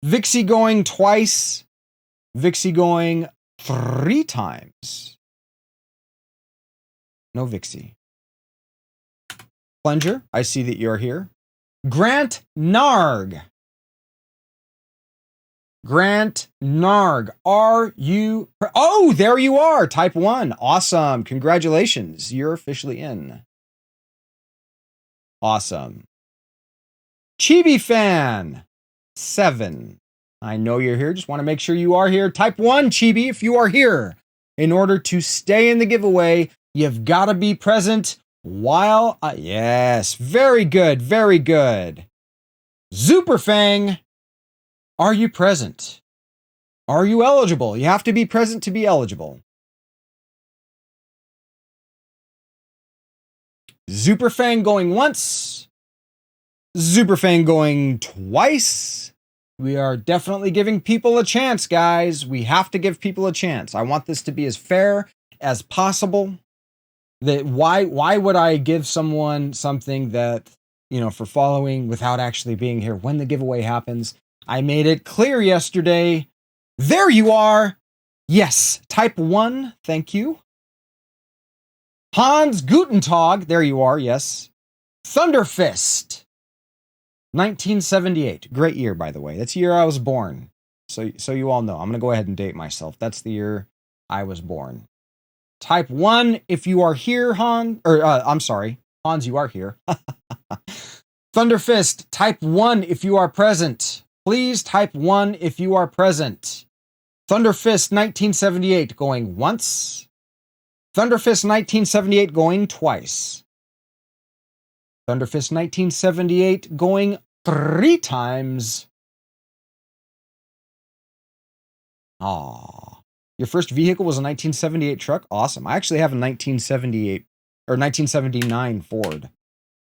Vixie going twice. Vixie going 3 times. No Vixie. Plunger, I see that you're here. Grant Narg. Grant Narg, are you... Oh, there you are, type 1. Awesome. Congratulations. You're officially in. Awesome. Chibi Fan 7. I know you're here. Just want to make sure you are here. Type 1, Chibi, if you are here. In order to stay in the giveaway, you've got to be present while... yes, very good, very good. Superfang, are you present? Are you eligible? You have to be present to be eligible. Superfang going once. Superfang going twice. We are definitely giving people a chance, guys. We have to give people a chance. I want this to be as fair as possible. That why would I give someone something that, you know, for following without actually being here when the giveaway happens? I made it clear yesterday. There you are. Yes, type 1. Thank you. Hans Gutentag. There you are. Yes. Thunderfist. 1978. Great year, by the way. That's the year I was born. So you all know. I'm going to go ahead and date myself. That's the year I was born. Type 1 if you are here, Han. Or, I'm sorry. Hans, you are here. Thunderfist, type 1 if you are present. Please type 1 if you are present. Thunderfist 1978 going once. Thunderfist 1978 going twice. Thunderfist 1978 going 3 times. Aww. Your first vehicle was a 1978 truck? Awesome. I actually have a 1978 or 1979 Ford.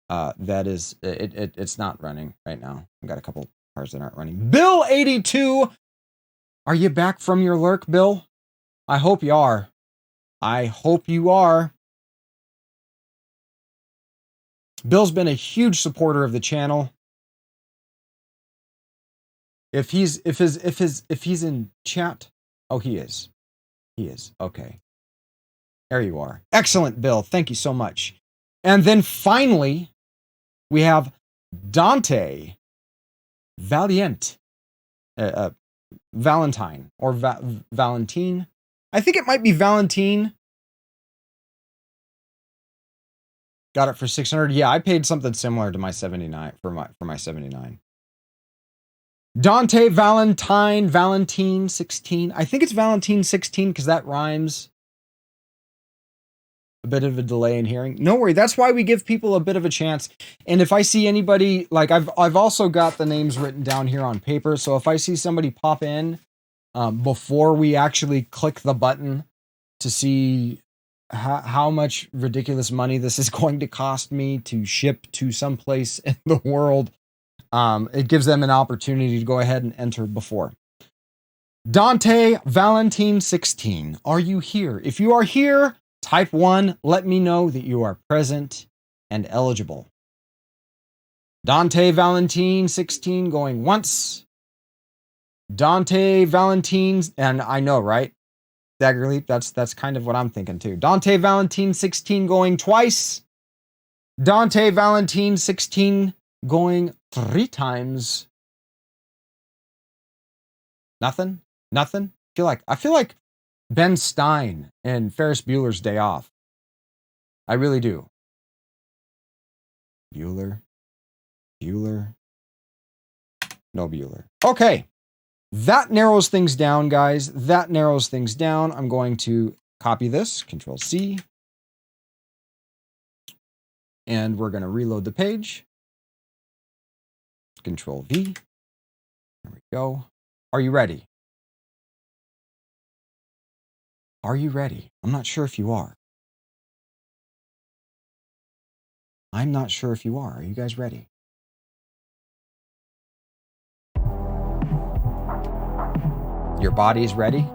That is, it's not running right now. I've got a couple cars that aren't running. Bill 82. Are you back from your lurk, Bill? I hope you are. I hope you are. Bill's been a huge supporter of the channel. If he's in chat, oh, he is. He is. Okay. There you are. Excellent, Bill. Thank you so much. And then finally, we have Dante Valiant. Valentine or Valentine. I think it might be Valentine. Got it for 600. Yeah, I paid something similar to my 79 for my 79. Dante Valentine 16. I think it's Valentine 16 because that rhymes. A bit of a delay in hearing. No worry, that's why we give people a bit of a chance. And if I see anybody, like I've also got the names written down here on paper. So if I see somebody pop in before we actually click the button to see how much ridiculous money this is going to cost me to ship to someplace in the world, it gives them an opportunity to go ahead and enter before. Dante Valentine 16, are you here? If you are here, type 1, let me know that you are present and eligible. Dante Valentine 16 going once. Dante Valentine, and I know, right? Dagger Leap, that's kind of what I'm thinking too. Dante Valentine 16 going twice. Dante Valentine 16 going 3 times. Nothing? I feel like Ben Stein in Ferris Bueller's Day Off. I really do. Bueller. No Bueller. Okay. That narrows things down, guys. That narrows things down. I'm going to copy this, Control C. And we're going to reload the page. Control V. There we go. Are you ready? Are you ready? I'm not sure if you are. I'm not sure if you are. Are you guys ready? Your body's ready?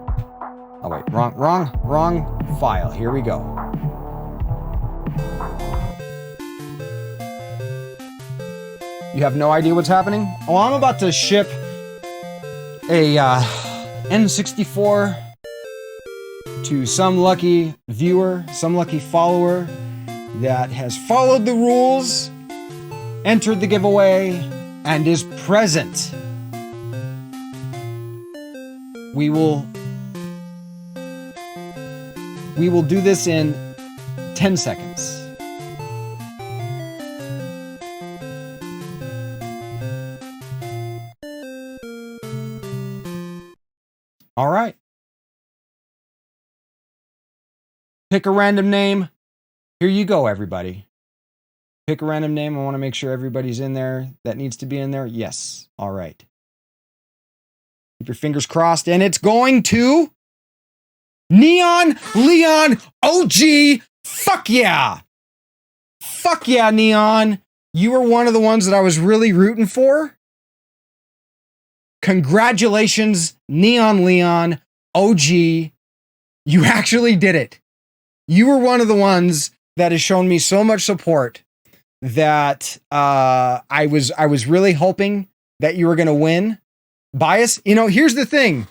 Oh wait, wrong file. Here we go. You have no idea what's happening? Oh, I'm about to ship a N64 to some lucky viewer, some lucky follower that has followed the rules, entered the giveaway, and is present. We will do this in 10 seconds. All right. Pick a random name. Here you go, everybody. Pick a random name. I want to make sure everybody's in there that needs to be in there. Yes. All right. Keep your fingers crossed. And it's going to Neon Leon OG. Fuck yeah. Fuck yeah, Neon. You were one of the ones that I was really rooting for. Congratulations, Neon Leon OG. You actually did it. You were one of the ones that has shown me so much support that I was really hoping that you were going to win. Bias, you know, here's the thing.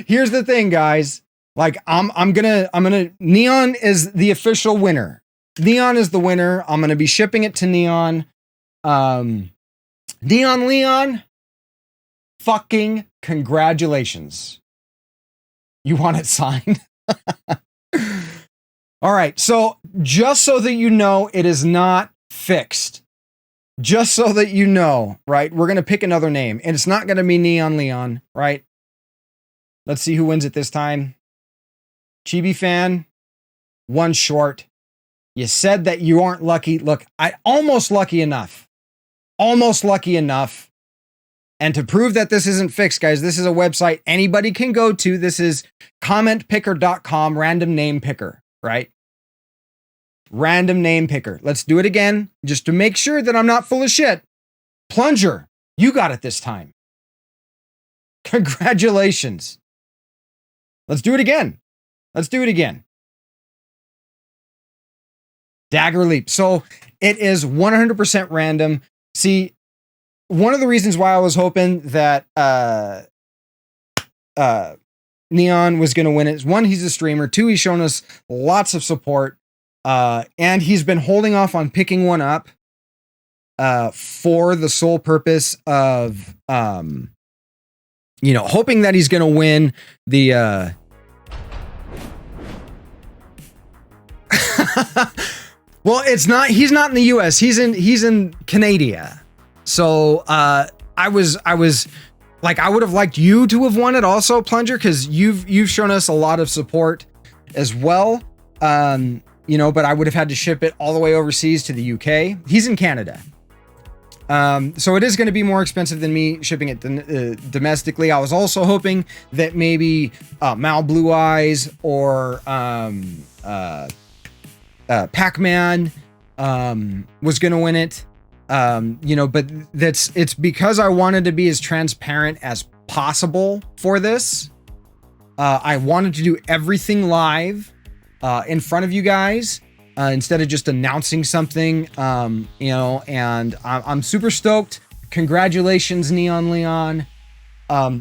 Here's the thing, guys. Like I'm gonna Neon is the official winner. Neon is the winner. I'm gonna be shipping it to Neon. Neon Leon, fucking congratulations. You want it signed? All right, so just so that you know, it is not fixed. Just so that you know, right? We're going to pick another name, and it's not going to be Neon Leon, right? Let's see who wins it this time. Chibi fan, one short. You said that you aren't lucky. Look, I almost lucky enough. Almost lucky enough. And to prove that this isn't fixed, guys, this is a website anybody can go to. This is commentpicker.com, random name picker, right? Random name picker. Let's do it again, just to make sure that I'm not full of shit. Plunger, you got it this time. Congratulations. Let's do it again. Let's do it again. Dagger Leap. So it is 100% random. See, one of the reasons why I was hoping that Neon was going to win it is, one, he's a streamer. Two, he's shown us lots of support. And he's been holding off on picking one up for the sole purpose of, hoping that he's going to win the... Well, he's not in the US. He's in Canada. So I was like, I would have liked you to have won it also, Plunger, because you've shown us a lot of support as well. But I would have had to ship it all the way overseas to the UK. He's in Canada. So it is going to be more expensive than me shipping it domestically. I was also hoping that maybe Mal Blue Eyes or Pac-Man was going to win it. But it's because I wanted to be as transparent as possible for this. I wanted to do everything live in front of you guys instead of just announcing something, and I'm super stoked. Congratulations, Neon Leon.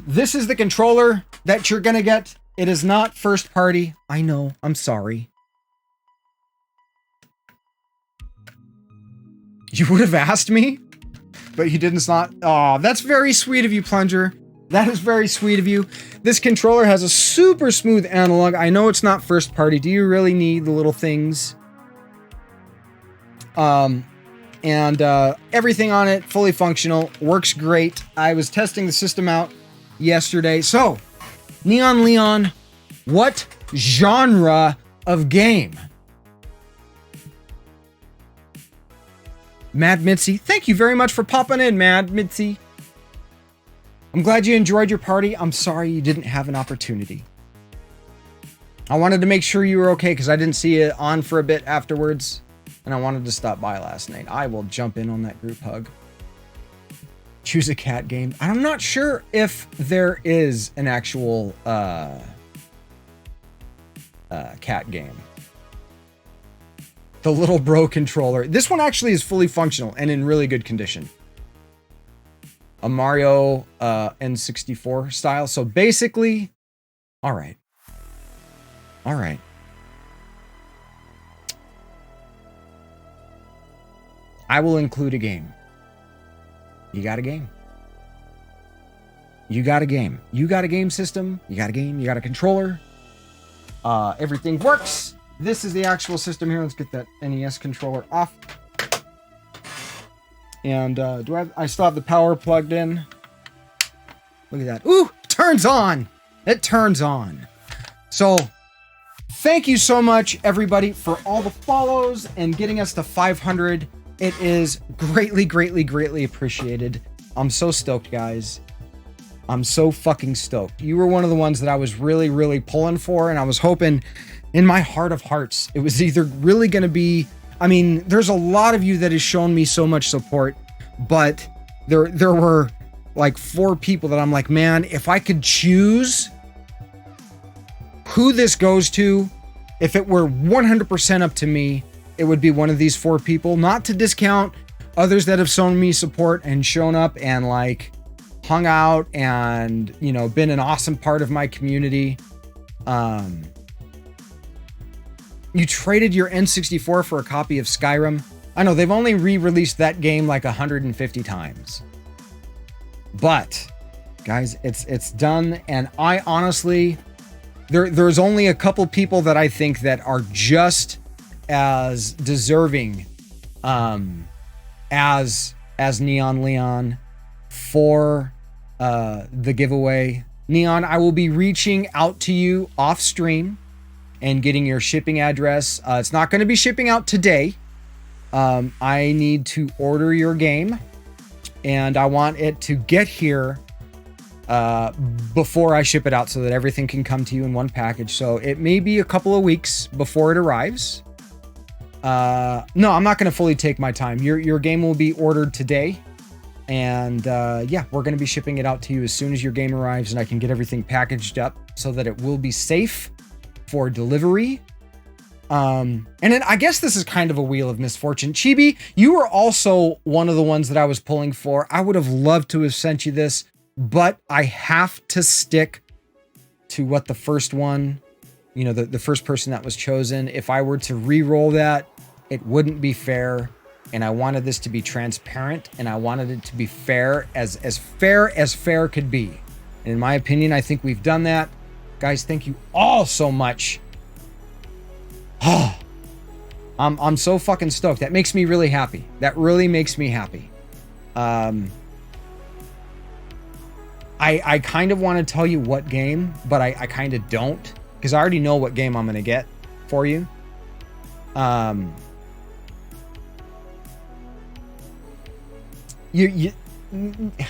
This is the controller that you're going to get. It is not first party. I know. I'm sorry. You would have asked me, but you didn't. Not. Oh, that's very sweet of you, Plunger. That is very sweet of you. This controller has a super smooth analog. I know it's not first party. Do you really need the little things? Everything on it, fully functional, works great. I was testing the system out yesterday. So, Neon Leon, what genre of game? Mad Mitzi, thank you very much for popping in, Mad Mitzi. I'm glad you enjoyed your party. I'm sorry you didn't have an opportunity. I wanted to make sure you were okay because I didn't see it on for a bit afterwards, and I wanted to stop by last night. I will jump in on that group hug. Choose a cat game. I'm not sure if there is an actual cat game. The little bro controller. This one actually is fully functional and in really good condition. A Mario N64 style. So basically, all right. I will include a game. You got a game. You got a game. You got a game system. You got a game. You got a controller. Everything works. This is the actual system here. Let's get that NES controller off. And I still have the power plugged in. Look at that. Ooh, it turns on. It turns on. So, thank you so much, everybody, for all the follows and getting us to 500. It is greatly, greatly, greatly appreciated. I'm so stoked, guys. I'm so fucking stoked. You were one of the ones that I was really, really pulling for, and I was hoping in my heart of hearts, it was either really going to be, I mean, there's a lot of you that has shown me so much support, but there were like 4 people that I'm like, man, if I could choose who this goes to, if it were 100% up to me, it would be one of these 4 people. Not to discount others that have shown me support and shown up and like hung out and, you know, been an awesome part of my community. You traded your N64 for a copy of Skyrim. I know they've only re-released that game like 150 times. But guys, it's done, and I honestly, there's only a couple people that I think that are just as deserving as Neon Leon for the giveaway. Neon, I will be reaching out to you off stream and getting your shipping address. It's not going to be shipping out today. I need to order your game, and I want it to get here before I ship it out so that everything can come to you in one package. So it may be a couple of weeks before it arrives. No, I'm not going to fully take my time. Your game will be ordered today. And yeah, we're going to be shipping it out to you as soon as your game arrives, and I can get everything packaged up so that it will be safe for delivery. And then I guess this is kind of a wheel of misfortune. Chibi, you were also one of the ones that I was pulling for. I would have loved to have sent you this, but I have to stick to what the first one, you know, the first person that was chosen. If I were to re-roll that, it wouldn't be fair. And I wanted this to be transparent, and I wanted it to be fair as fair could be. And in my opinion, I think we've done that. Guys, thank you all so much. I'm so fucking stoked. That makes me really happy. That really makes me happy. I kind of want to tell you what game, but I kind of don't, because I already know what game I'm going to get for you.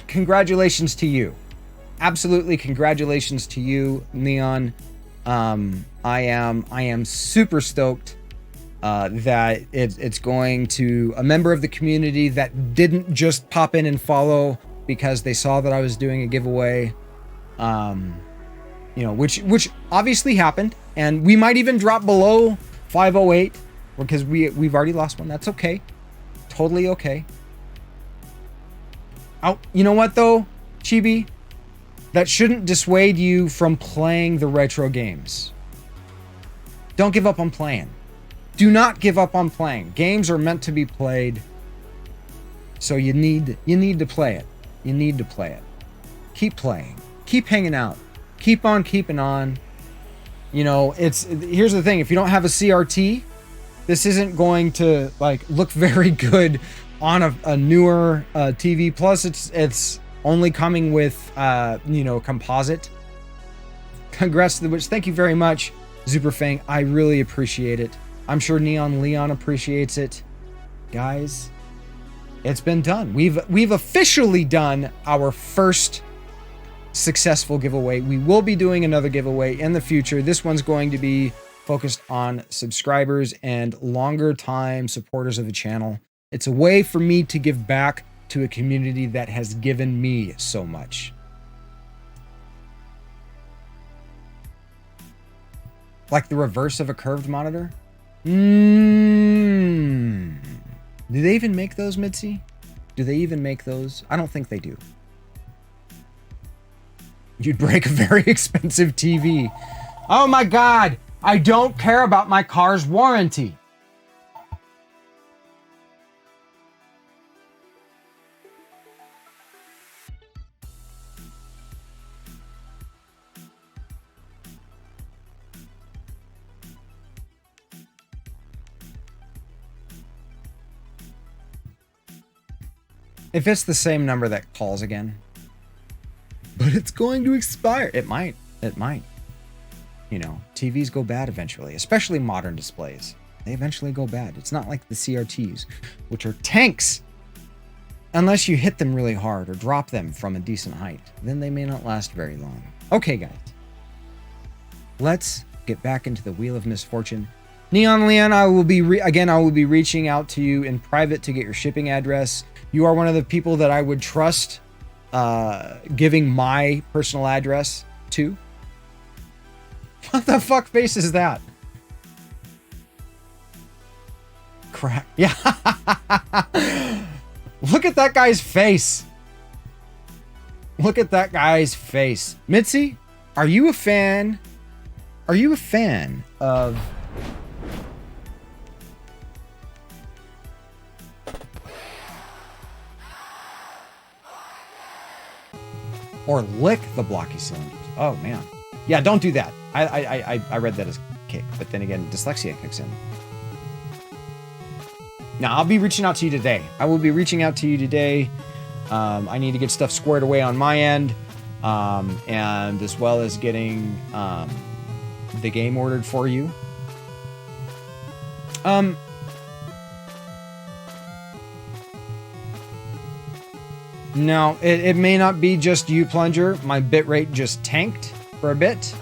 Congratulations to you. Absolutely, congratulations to you, Neon. I am super stoked that it's going to a member of the community that didn't just pop in and follow because they saw that I was doing a giveaway. You know, which obviously happened, and we might even drop below 508 because we've already lost one. That's okay, totally okay. Oh, you know what though, Chibi? That shouldn't dissuade you from playing the retro games. Don't give up on playing. Do not give up on playing. Games are meant to be played. So you need to play it. You need to play it. keep playing, keep hanging out, keep on keeping on. You know, here's the thing. If you don't have a CRT, this isn't going to like look very good on a newer TV. Plus it's only coming with, you know, composite. Congrats to the witch. Thank you very much, Superfang. I really appreciate it. I'm sure Neon Leon appreciates it. Guys, it's been done. We've officially done our first successful giveaway. We will be doing another giveaway in the future. This one's going to be focused on subscribers and longer time supporters of the channel. It's a way for me to give back to a community that has given me so much. Like the reverse of a curved monitor? Do they even make those, Mitzi? Do they even make those? I don't think they do. You'd break a very expensive TV. Oh my God, I don't care about my car's warranty. If it's the same number that calls again, but it's going to expire. It might. It might. You know, TVs go bad eventually, especially modern displays. They eventually go bad. It's not like the CRTs, which are tanks. Unless you hit them really hard or drop them from a decent height, then they may not last very long. Okay, guys. Let's get back into the Wheel of Misfortune. Neon Leon, I will be reaching out to you in private to get your shipping address. You are one of the people that I would trust giving my personal address to. What the fuck face is that? Crap. Yeah. Look at that guy's face. Look at that guy's face. Mitzi, are you a fan? Are you a fan of... or lick the blocky cylinders? Oh man. Yeah, don't do that. I read that as kick, but then again, dyslexia kicks in. Now, I'll be reaching out to you today. I will be reaching out to you today. I need to get stuff squared away on my end, and as well as getting the game ordered for you. No, it may not be just you, Plunger. My bitrate just tanked for a bit.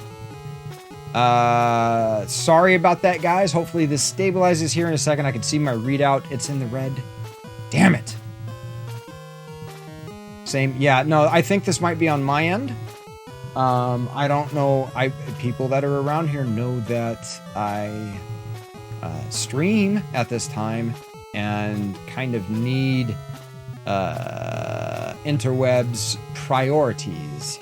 Sorry about that, guys. Hopefully this stabilizes here in a second. I can see my readout. It's in the red. Damn it. Same. Yeah, no, I think this might be on my end. I don't know. People that are around here know that I stream at this time and kind of need interwebs priorities.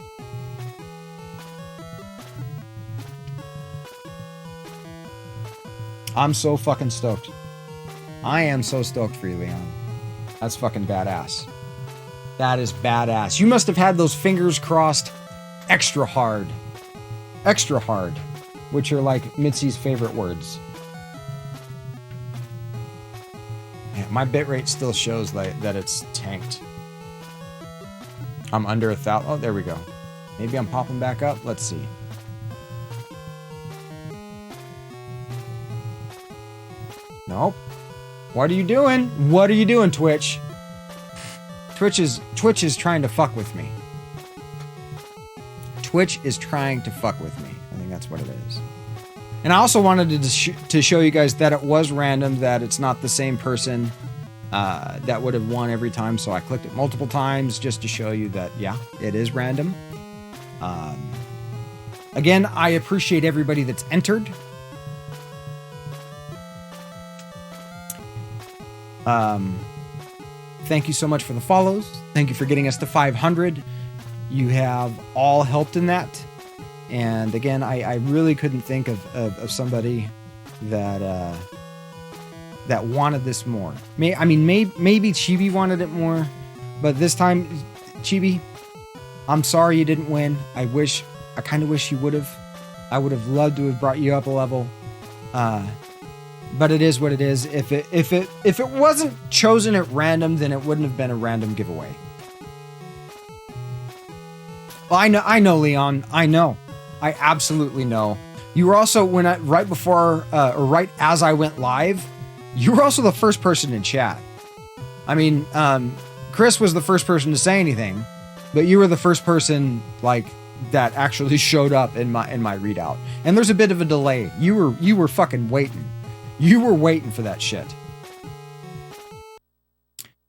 I'm so fucking stoked. I am so stoked for you, Leon. That's fucking badass. That is badass. You must have had those fingers crossed extra hard. Extra hard. Which are like Mitzi's favorite words. Yeah, my bitrate still shows that it's tanked. I'm under 1,000. Oh, there we go. Maybe I'm popping back up. Let's see. Nope. What are you doing? What are you doing, Twitch? Twitch is trying to fuck with me. Twitch is trying to fuck with me. I think that's what it is. And I also wanted to show you guys that it was random, that it's not the same person that would have won every time. So I clicked it multiple times just to show you that, yeah, it is random. Again, I appreciate everybody that's entered. Thank you so much for the follows. Thank you for getting us to 500. You have all helped in that. And again, I really couldn't think of somebody that that wanted this more. Maybe Chibi wanted it more, but this time, Chibi, I'm sorry you didn't win. I kind of wish you would have. I would have loved to have brought you up a level. But it is what it is. If it wasn't chosen at random, then it wouldn't have been a random giveaway. Well, I know, Leon. I know. I absolutely know. You were also, right before, or right as I went live, you were also the first person in chat. I mean, Chris was the first person to say anything, but you were the first person, like, that actually showed up in my readout. And there's a bit of a delay. You were fucking waiting. You were waiting for that shit.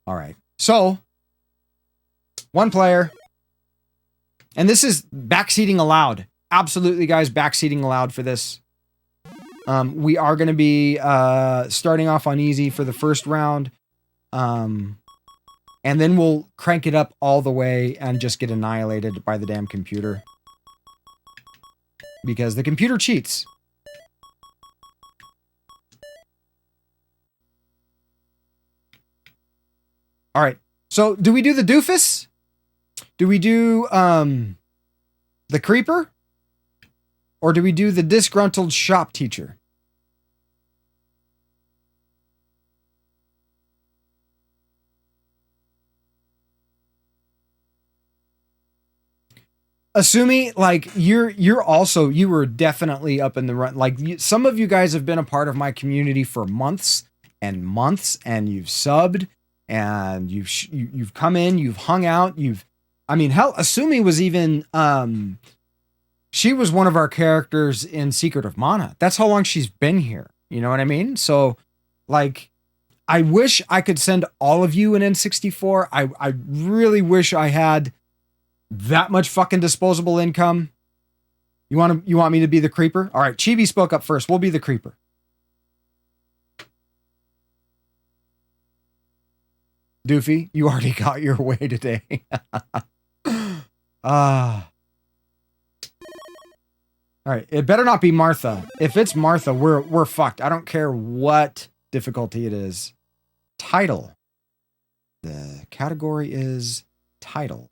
All right. So, one player. And this is backseating allowed. Absolutely, guys, backseating allowed for this. We are going to be starting off on easy for the first round. And then we'll crank it up all the way and just get annihilated by the damn computer. Because the computer cheats. All right. So, do we do the doofus? Do we do the creeper? Or do we do the disgruntled shop teacher? Assuming, like, you were definitely up in the run. Like, some of you guys have been a part of my community for months and months, and you've subbed, and you've come in, you've hung out, I mean, hell, Asumi was even, she was one of our characters in Secret of Mana. That's how long she's been here. You know what I mean? So, like, I wish I could send all of you an N64. I really wish I had that much fucking disposable income. You want me to be the creeper? All right, Chibi spoke up first. We'll be the creeper. Doofy, you already got your way today. All right, it better not be Martha. If it's Martha, we're fucked. I don't care what difficulty it is. Title. The category is title.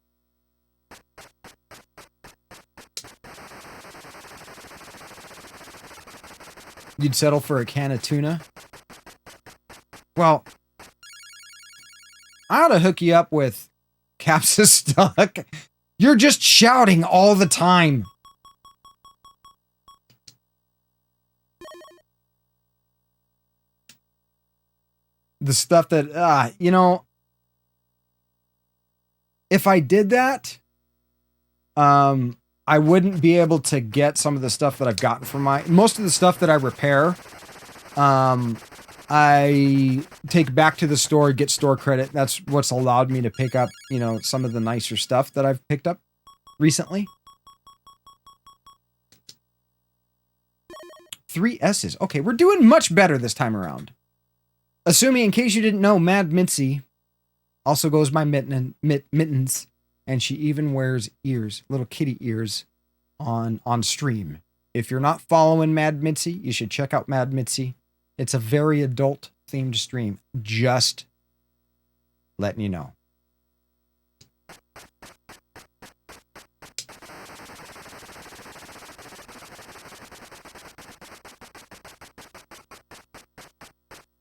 You'd settle for a can of tuna? Well, I ought to hook you up with Caps is Stuck. You're just shouting all the time. The stuff that, you know, if I did that, I wouldn't be able to get some of the stuff that I've gotten from most of the stuff that I repair, I take back to the store, get store credit. That's what's allowed me to pick up, you know, some of the nicer stuff that I've picked up recently. 3 S's. Okay, we're doing much better this time around. Assuming, in case you didn't know, Mad Mitzi also goes by Mittens, and she even wears ears, little kitty ears, on stream. If you're not following Mad Mitzi, you should check out Mad Mitzi. It's a very adult-themed stream. Just letting you know.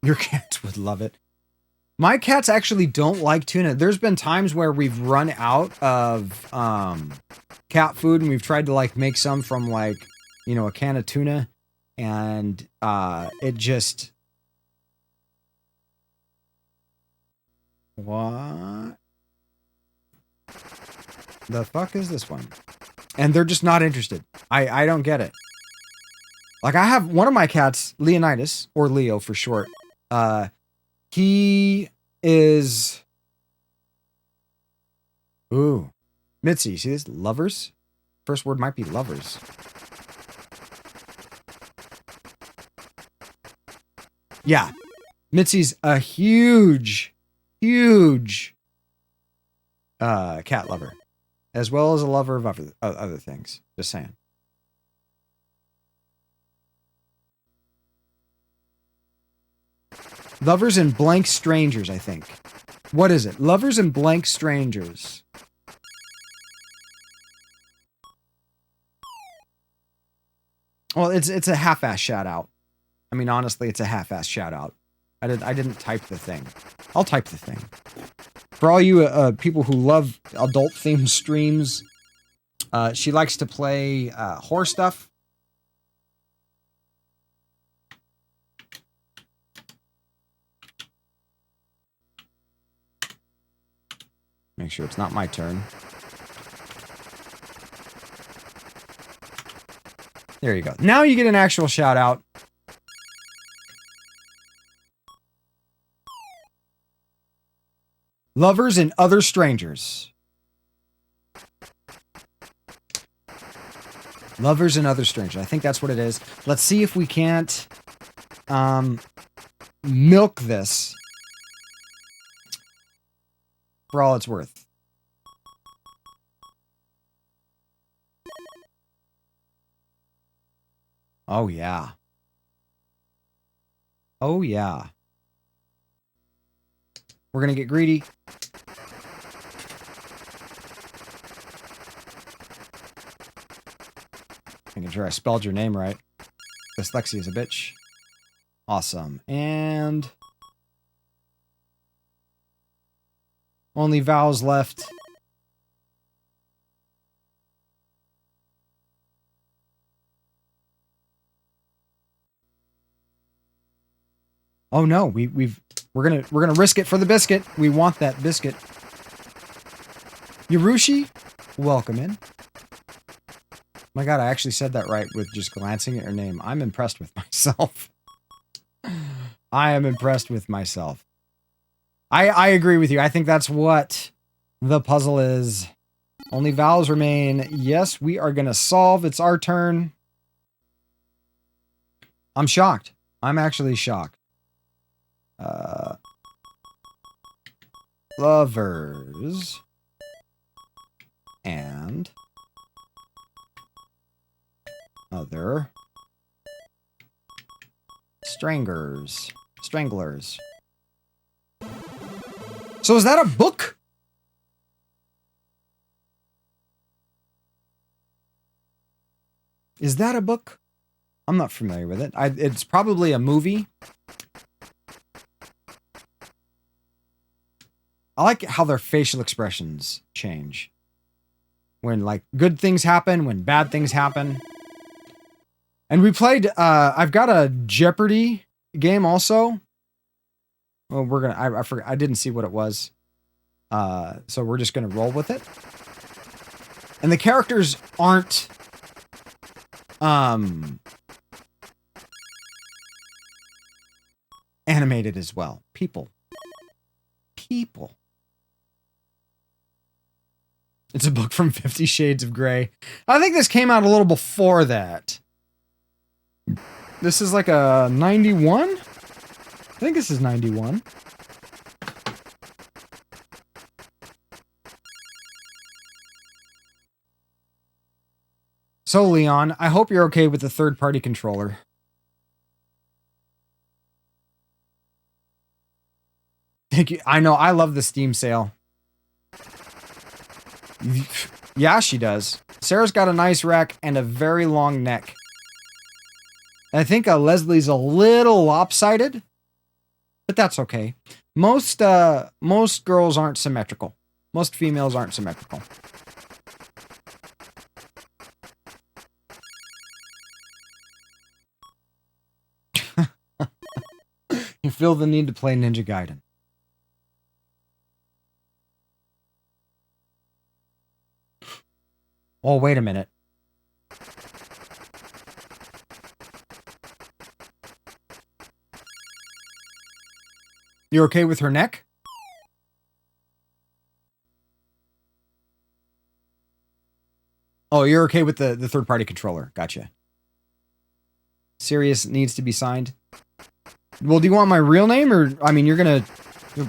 Your cats would love it. My cats actually don't like tuna. There's been times where we've run out of cat food and we've tried to like make some from like, you know, a can of tuna, and it just... What the fuck is this one? And they're just not interested. I don't get it. Like, I have one of my cats, Leonidas, or Leo for short. He is... Ooh. Mitzi, see this? Lovers? First word might be lovers. Yeah. Mitzi's a huge cat lover. As well as a lover of other things. Just saying. Lovers and Blank Strangers, I think. What is it? Lovers and Blank Strangers. Well, it's a half-ass shout-out. I mean, honestly, it's a half-ass shout-out. I didn't type the thing. I'll type the thing. For all you people who love adult-themed streams, she likes to play horror stuff. Make sure it's not my turn. There you go. Now you get an actual shout out. Lovers and other strangers. Lovers and other strangers. I think that's what it is. Let's see if we can't milk this for all it's worth. Oh, yeah. Oh, yeah. We're going to get greedy. Making sure I spelled your name right. Dyslexia is a bitch. Awesome. And only vowels left. Oh no, we're gonna risk it for the biscuit. We want that biscuit. Yarushi, welcome in. My God, I actually said that right with just glancing at your name. I'm impressed with myself. I am impressed with myself. I agree with you. I think that's what the puzzle is. Only vowels remain. Yes, we are gonna solve. It's our turn. I'm shocked. I'm actually shocked. Lovers and other stranglers. So is that a book? Is that a book? I'm not familiar with it. It's probably a movie. I like how their facial expressions change. When, like, good things happen, when bad things happen. And we played, I've got a Jeopardy game also. Well, we're gonna, I forgot, I didn't see what it was. So we're just gonna roll with it. And the characters aren't, animated as well. People. It's a book from 50 Shades of Grey. I think this came out a little before that. This is like a 91? I think this is 91. So, Leon, I hope you're okay with the third-party controller. Thank you. I know, I love the Steam sale. Yeah, she does. Sarah's got a nice rack and a very long neck. I think Leslie's a little lopsided, but that's okay. Most girls aren't symmetrical. Most females aren't symmetrical. You feel the need to play Ninja Gaiden. Oh, wait a minute. You're okay with her neck? Oh, you're okay with the third-party controller. Gotcha. Sirius needs to be signed. Well, do you want my real name? Or, I mean, you're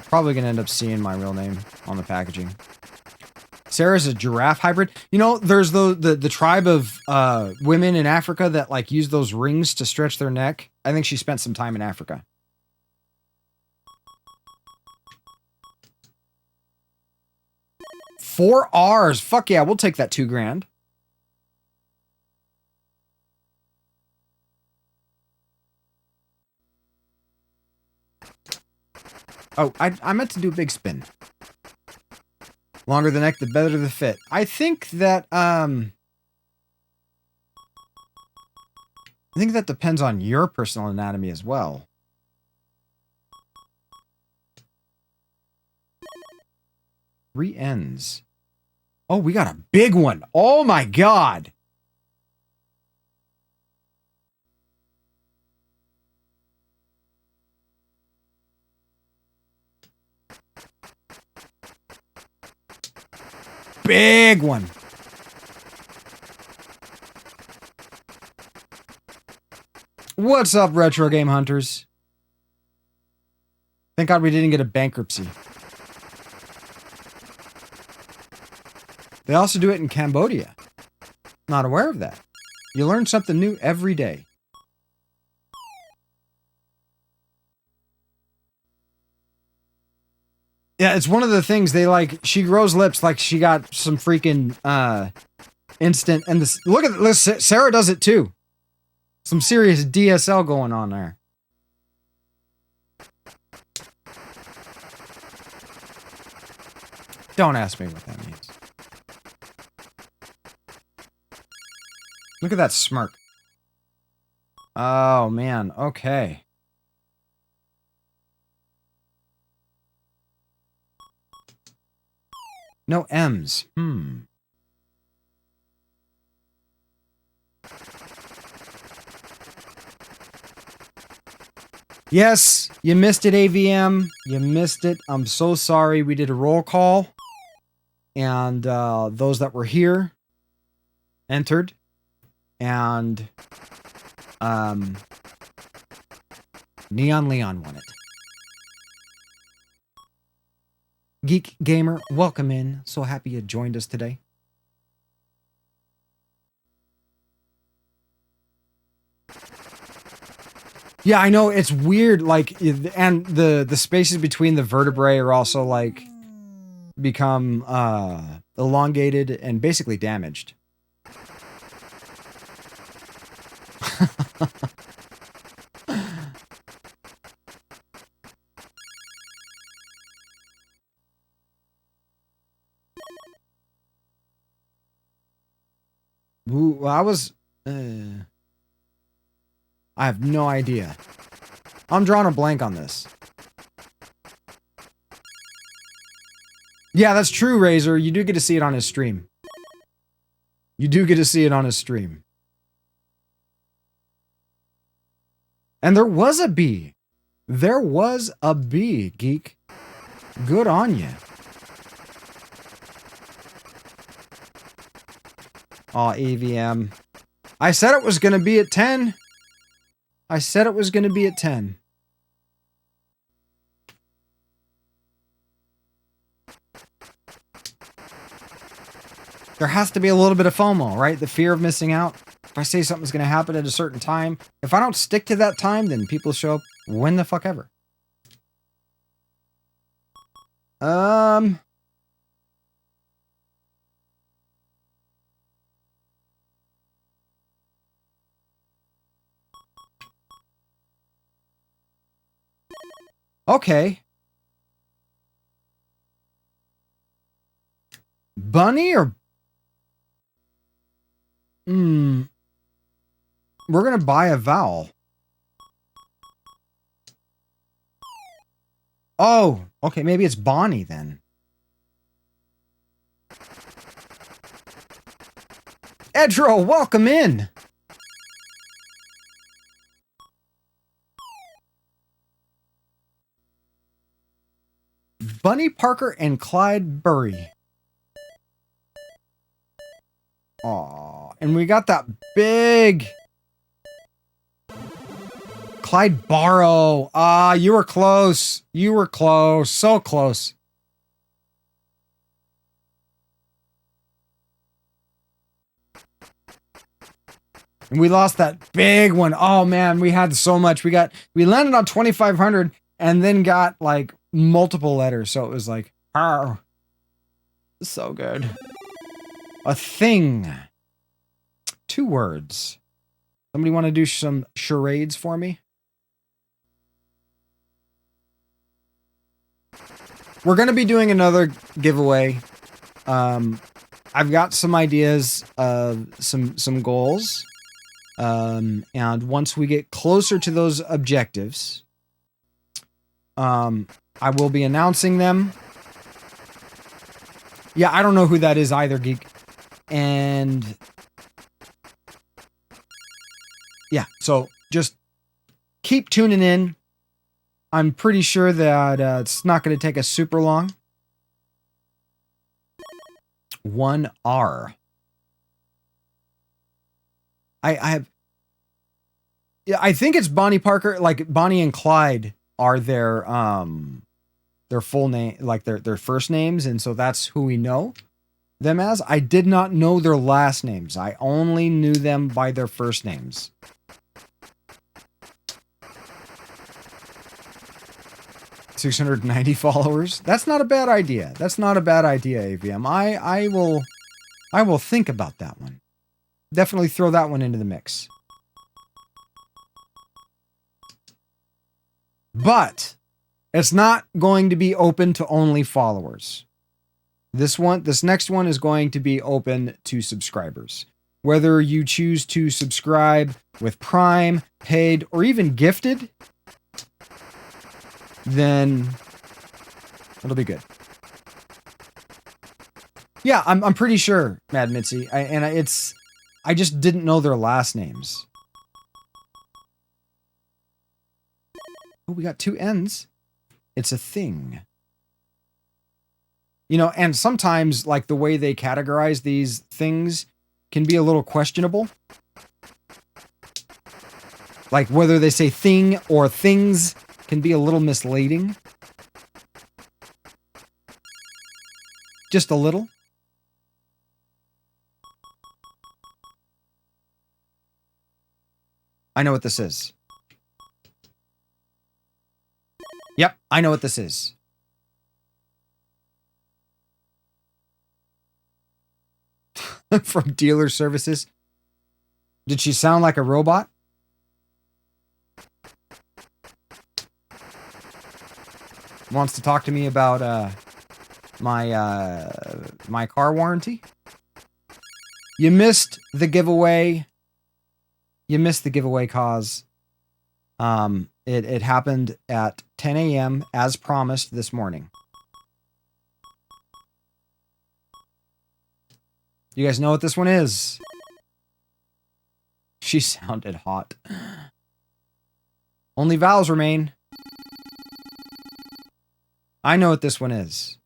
probably gonna end up seeing my real name on the packaging. Sarah's a giraffe hybrid. You know, there's the tribe of women in Africa that like use those rings to stretch their neck. I think she spent some time in Africa. Four R's. Fuck yeah, we'll take that $2,000. Oh, I meant to do a big spin. Longer the neck, the better the fit. I think that depends on your personal anatomy as well. Three ends. Oh, we got a big one. Oh my god. Big one. What's up, retro game hunters? Thank God we didn't get a bankruptcy. They also do it in Cambodia. Not aware of that. You learn something new every day. Yeah, it's one of the things they like. She grows lips like she got some freaking instant. And this, look at this. Sarah does it too. Some serious DSL going on there. Don't ask me what that means. Look at that smirk. Oh man, okay. No M's. Yes, you missed it, AVM. You missed it. I'm so sorry. We did a roll call. And those that were here entered. And Neon Leon won it. Geek Gamer, welcome in. So happy you joined us today. Yeah, I know, it's weird, like, and the spaces between the vertebrae are also, like, become, elongated and basically damaged. Ooh, I was, I have no idea. I'm drawing a blank on this. Yeah, that's true, Razor. You do get to see it on his stream. You do get to see it on his stream. And there was a B. There was a B, Geek. Good on you. Aw, EVM. I said it was going to be at 10. I said it was going to be at 10. There has to be a little bit of FOMO, right? The fear of missing out. If I say something's going to happen at a certain time, if I don't stick to that time, then people show up when the fuck ever. Okay. Bunny or... We're gonna buy a vowel. Oh, okay, maybe it's Bonnie then. Edro, welcome in! Bunny Parker and Clyde Burry. Aw, and we got that big Clyde Barrow. Ah, you were close. You were close. So close. And we lost that big one. Oh man, we had so much. We landed on 2,500 and then got like multiple letters. So it was like, oh, so good. A thing. 2 words. Somebody want to do some charades for me? we're going to be doing another giveaway. I've got some ideas of some goals. And once we get closer to those objectives, I will be announcing them. Yeah, I don't know who that is either, Geek. And yeah, so just keep tuning in. I'm pretty sure that it's not going to take us super long. 1R. I think it's Bonnie Parker, like Bonnie and Clyde are their full name, like their first names, and so that's who we know them as. I did not know their last names. I only knew them by their first names. $690 followers. That's not a bad idea. That's not a bad idea, AVM. I will think about that one. Definitely throw that one into the mix. But it's not going to be open to only followers. This next one is going to be open to subscribers. Whether you choose to subscribe with Prime, paid, or even gifted, then it'll be good. Yeah, I'm pretty sure, Mad Mitzi. I just didn't know their last names. Oh, we got 2 N's. It's a thing. You know, and sometimes, like, the way they categorize these things can be a little questionable. Like, whether they say thing or things can be a little misleading. Just a little. I know what this is. Yep, I know what this is. From dealer services. Did she sound like a robot? Wants to talk to me about my car warranty? You missed the giveaway. You missed the giveaway, cause it happened at 10 a.m. as promised this morning. You guys know what this one is? She sounded hot. Only vowels remain. I know what this one is.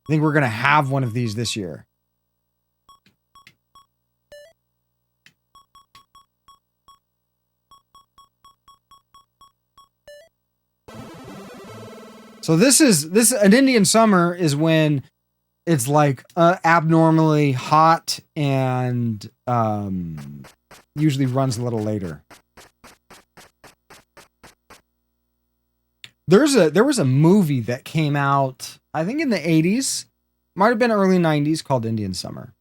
I think we're going to have one of these this year. So an Indian summer is when it's like abnormally hot and usually runs a little later. There was a movie that came out, I think in the 80s, might have been early 90s, called Indian Summer.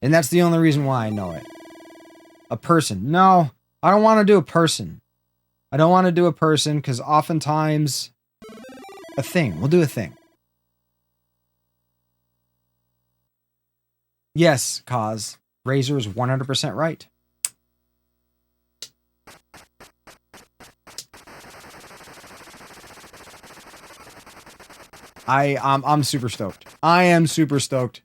And that's the only reason why I know it. A person. No, I don't want to do a person. I don't want to do a person because oftentimes a thing. We'll do a thing. Yes, cause Razor is 100% right. I'm super stoked. I am super stoked.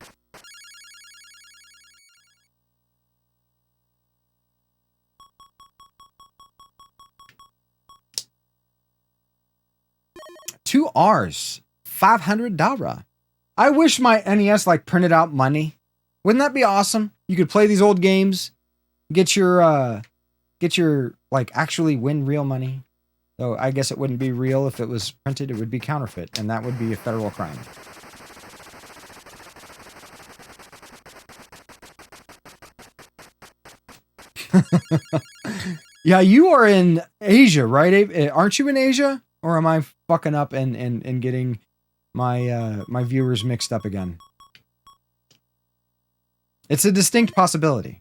Two R's, $500. I wish my NES like printed out money. Wouldn't that be awesome? You could play these old games, get your like actually win real money. Though I guess it wouldn't be real if it was printed. It would be counterfeit, and that would be a federal crime. Yeah, you are in Asia, right, Abe? Aren't you in Asia? Or am I fucking up and getting my my viewers mixed up again? It's a distinct possibility.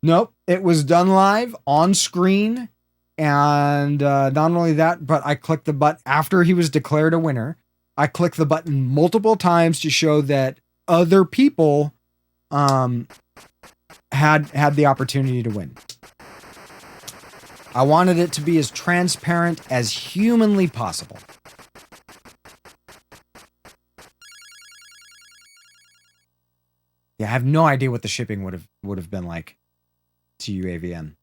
Nope, it was done live on screen. And not only that, but I clicked the button after he was declared a winner. I clicked the button multiple times to show that other people had the opportunity to win. I wanted it to be as transparent as humanly possible. Yeah, I have no idea what the shipping would have been like to you, AVN.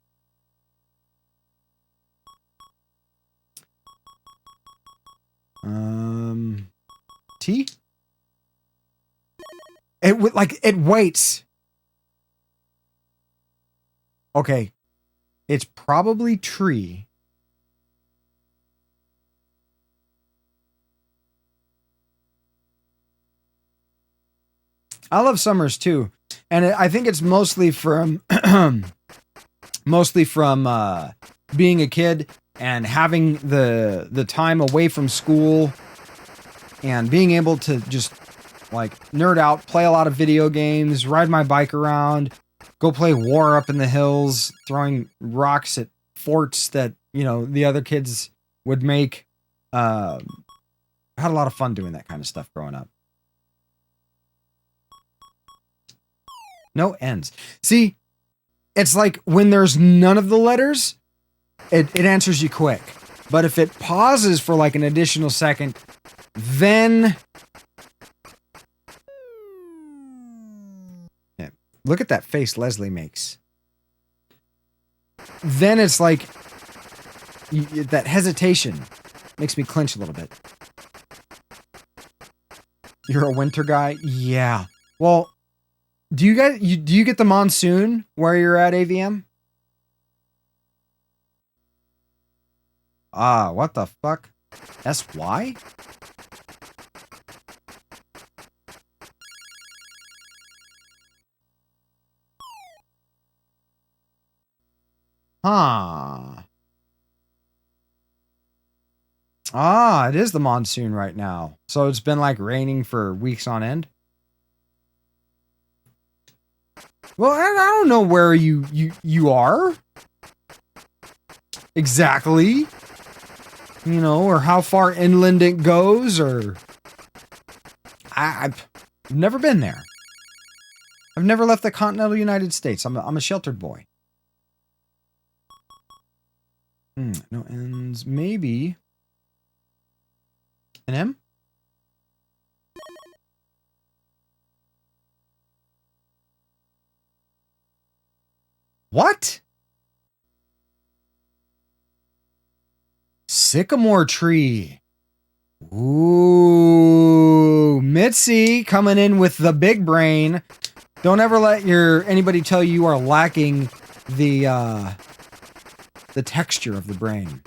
T? It waits. Okay. It's probably tree. I love summers too. And I think it's mostly from being a kid and having the time away from school and being able to just like nerd out, play a lot of video games, ride my bike around, go play war up in the hills, throwing rocks at forts that, you know, the other kids would make. I had a lot of fun doing that kind of stuff growing up. No ends. See, it's like when there's none of the letters, it answers you quick. But if it pauses for like an additional second, then... Yeah, look at that face Leslie makes. Then it's like... that hesitation makes me clench a little bit. You're a winter guy? Yeah. Well... Do you get the monsoon where you're at, AVM? Ah, what the fuck? SY? Huh. Ah, it is the monsoon right now. So it's been like raining for weeks on end. Well, I don't know where you are. Exactly. You know, or how far inland it goes, or... I've never been there. I've never left the continental United States. I'm a sheltered boy. No ends. Maybe... An M? What? Sycamore tree. Ooh, Mitzi coming in with the big brain. Don't ever let anybody tell you are lacking the texture of the brain.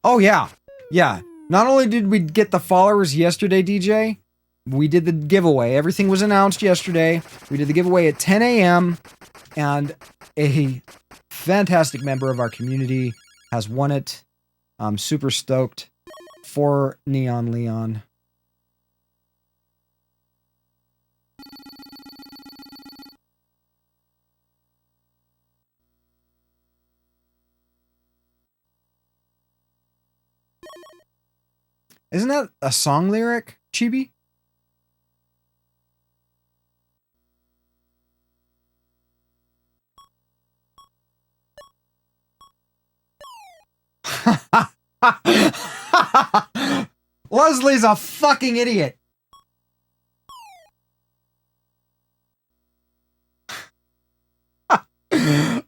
Oh yeah. Yeah. Not only did we get the followers yesterday, DJ, we did the giveaway. Everything was announced yesterday. We did the giveaway at 10 a.m. and a fantastic member of our community has won it. I'm super stoked for Neon Leon. Isn't that a song lyric, Chibi? Leslie's a fucking idiot.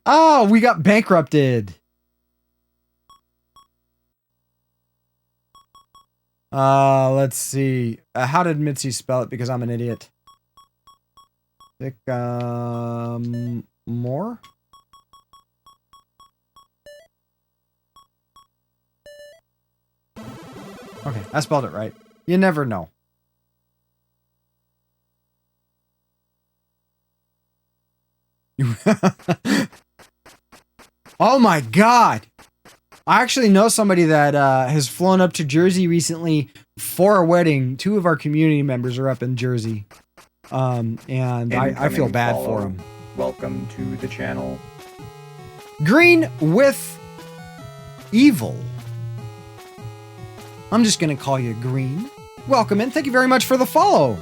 Oh, we got bankrupted. Let's see. How did Mitzi spell it? Because I'm an idiot. More? Okay, I spelled it right. You never know. Oh my god! I actually know somebody that has flown up to Jersey recently for a wedding. 2 of our community members are up in Jersey. And I feel bad for them.
Welcome to the channel.
Green with evil. I'm just going to call you Green. Welcome in. Thank you very much for the follow.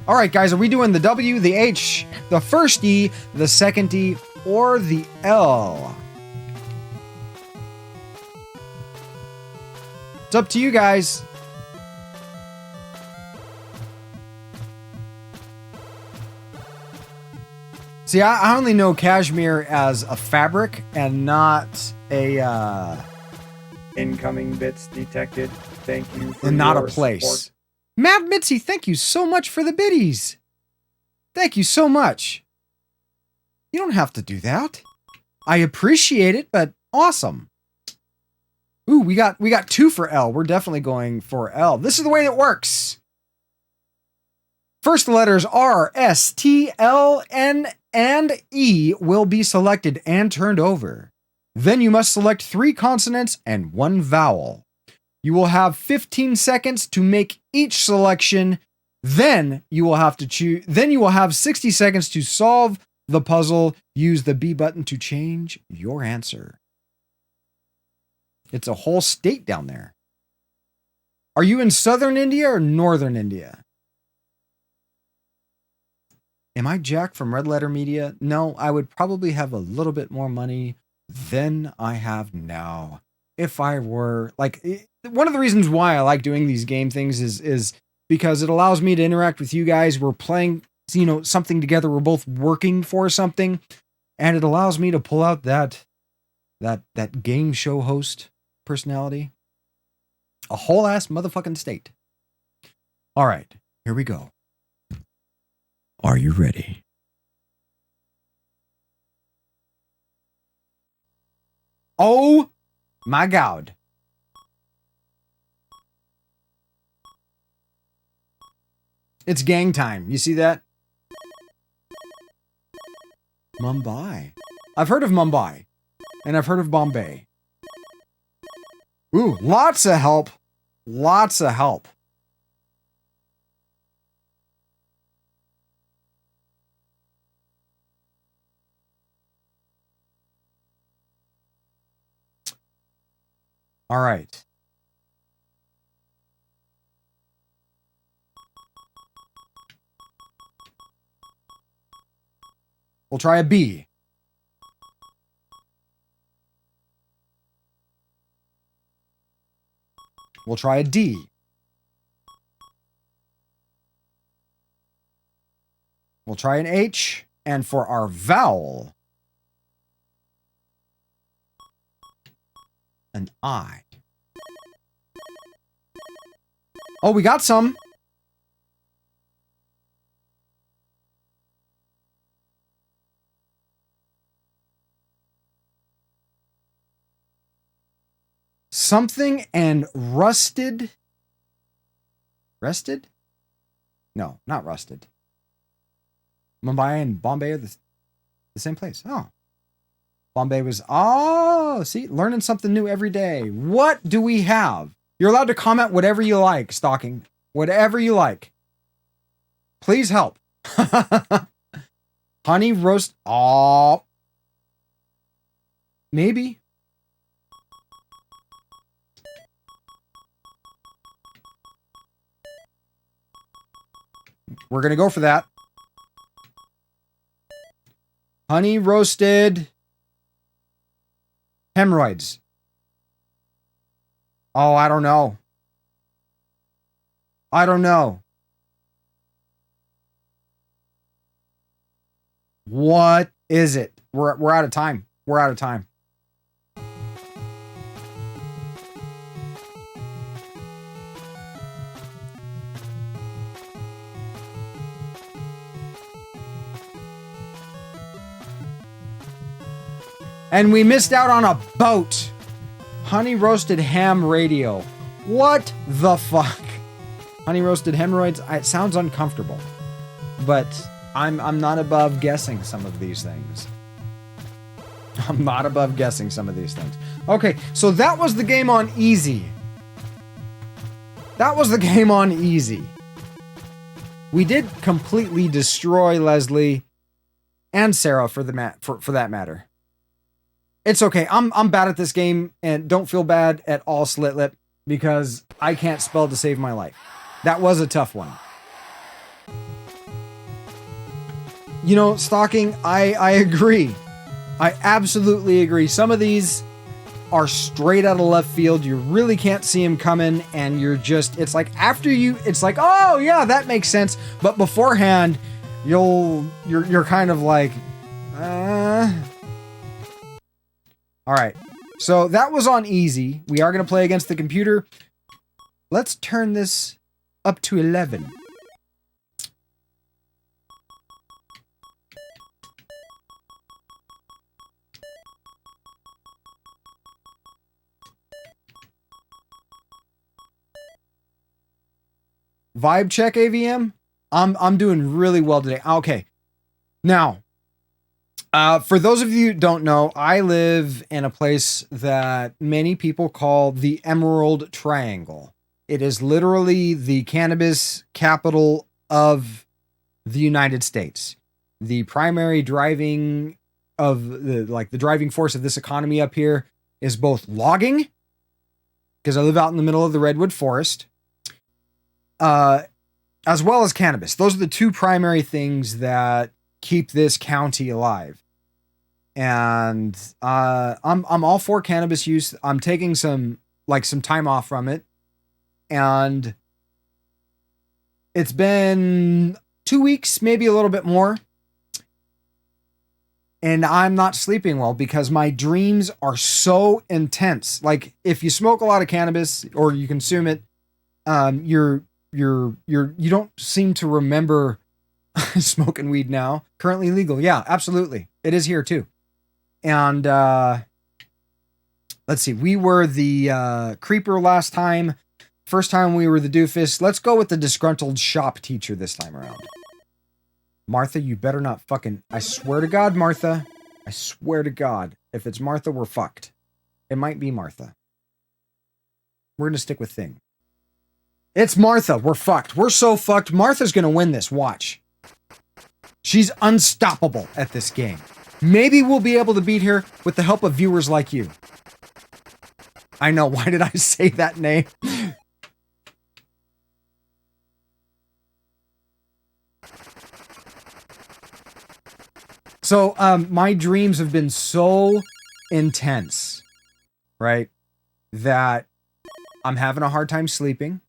All right, guys, are we doing the W, the H, the first E, the second E, or the L? It's up to you guys. See, I only know cashmere as a fabric and not a
Incoming bits detected. Thank you for
and not a
your
place.
support.
Matt Mitzi, thank you so much for the biddies. Thank you so much. You don't have to do that. I appreciate it, but awesome. Ooh, we got 2 for L. We're definitely going for L. This is the way it works. First letters R, S, T, L, N, and E will be selected and turned over. Then you must select 3 consonants and 1 vowel. You will have 15 seconds to make each selection. Then you will have 60 seconds to solve the puzzle. Use the B button to change your answer. It's a whole state down there. Are you in southern India or northern India? Am I Jack from Red Letter Media? No, I would probably have a little bit more money than I have now. If I were like, one of the reasons why I like doing these game things is because it allows me to interact with you guys. We're playing, something together. We're both working for something, and it allows me to pull out that game show host personality. A whole ass motherfucking state. All right, here we go. Are you ready? Oh my God. It's gang time. You see that? Mumbai. I've heard of Mumbai. And I've heard of Bombay. Ooh, lots of help. Lots of help. All right. We'll try a B. We'll try a D. We'll try an H. And for our vowel, an I. Oh, we got some. Something and rusted. Rested? No, not rusted. Mumbai and Bombay are the same place. Oh. Bombay was... Oh, see? Learning something new every day. What do we have? You're allowed to comment whatever you like, Stalking. Whatever you like. Please help. Honey roast... Oh. Maybe. We're going to go for that. Honey roasted hemorrhoids. Oh, I don't know. I don't know. What is it? We're out of time. We're out of time. And we missed out on a boat. Honey roasted ham radio. What the fuck? Honey roasted hemorrhoids. It sounds uncomfortable, but I'm not above guessing some of these things. I'm not above guessing some of these things. Okay, so that was the game on easy. That was the game on easy. We did completely destroy Leslie and Sarah for that matter. It's okay. I'm bad at this game, and don't feel bad at all, Slit Lip, because I can't spell to save my life. That was a tough one. You know, Stalking, I agree. I absolutely agree. Some of these are straight out of left field. You really can't see them coming, and you're just, it's like after you, it's like, oh yeah, that makes sense. But beforehand, you're kind of like, all right. So that was on easy. We are going to play against the computer. Let's turn this up to 11. Vibe check, AVM. I'm doing really well today. Okay. Now, for those of you who don't know, I live in a place that many people call the Emerald Triangle. It is literally the cannabis capital of the United States. The primary driving the driving force of this economy up here is both logging, because I live out in the middle of the redwood forest, as well as cannabis. Those are the two primary things that keep this county alive. And I'm all for cannabis use. I'm taking some time off from it. And it's been 2 weeks, maybe a little bit more. And I'm not sleeping well because my dreams are so intense. Like, if you smoke a lot of cannabis or you consume it, you don't seem to remember smoking weed now. Currently legal. Yeah, absolutely. It is here too. And let's see. We were the creeper last time. First time we were the doofus. Let's go with the disgruntled shop teacher this time around. Martha, you better not fucking... I swear to God, Martha. I swear to God. If it's Martha, we're fucked. It might be Martha. We're going to stick with Thing. It's Martha. We're fucked. We're so fucked. Martha's going to win this. Watch. She's unstoppable at this game. Maybe we'll be able to beat her with the help of viewers like you. I know. Why did I say that name? So, my dreams have been so intense, right, that I'm having a hard time sleeping.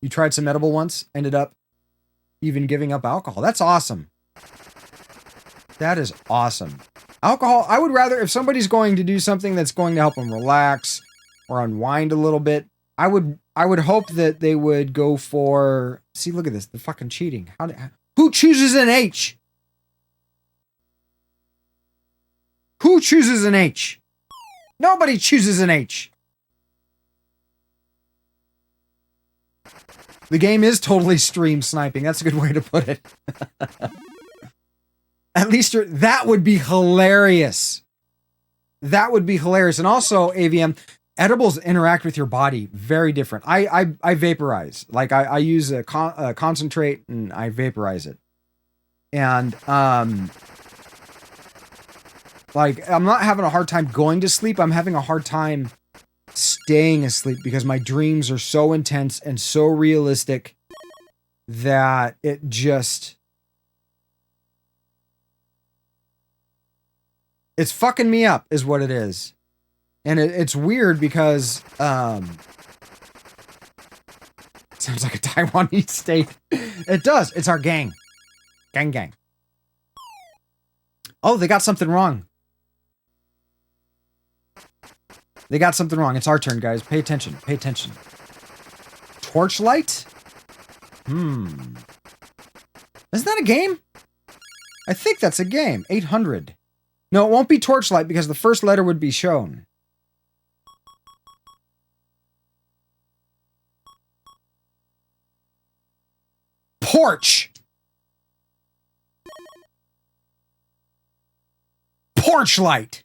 You tried some edible once, ended up even giving up alcohol. That's awesome. That is awesome. Alcohol, I would rather, if somebody's going to do something that's going to help them relax or unwind a little bit, I would hope that they would go for... See, look at this. The fucking cheating. Who chooses an H? Who chooses an H? Nobody chooses an H. The game is totally stream sniping. That's a good way to put it. At least that would be hilarious. That would be hilarious. And also, AVM... edibles interact with your body very different. I vaporize. Like, I use a concentrate and I vaporize it. And, like, I'm not having a hard time going to sleep. I'm having a hard time staying asleep because my dreams are so intense and so realistic that it just... It's fucking me up, is what it is. And it's weird because, it sounds like a Taiwanese state. It does. It's our gang. Gang. Oh, they got something wrong. They got something wrong. It's our turn, guys. Pay attention. Pay attention. Torchlight? Isn't that a game? I think that's a game. 800. No, it won't be Torchlight because the first letter would be shown. Porch. Torchlight.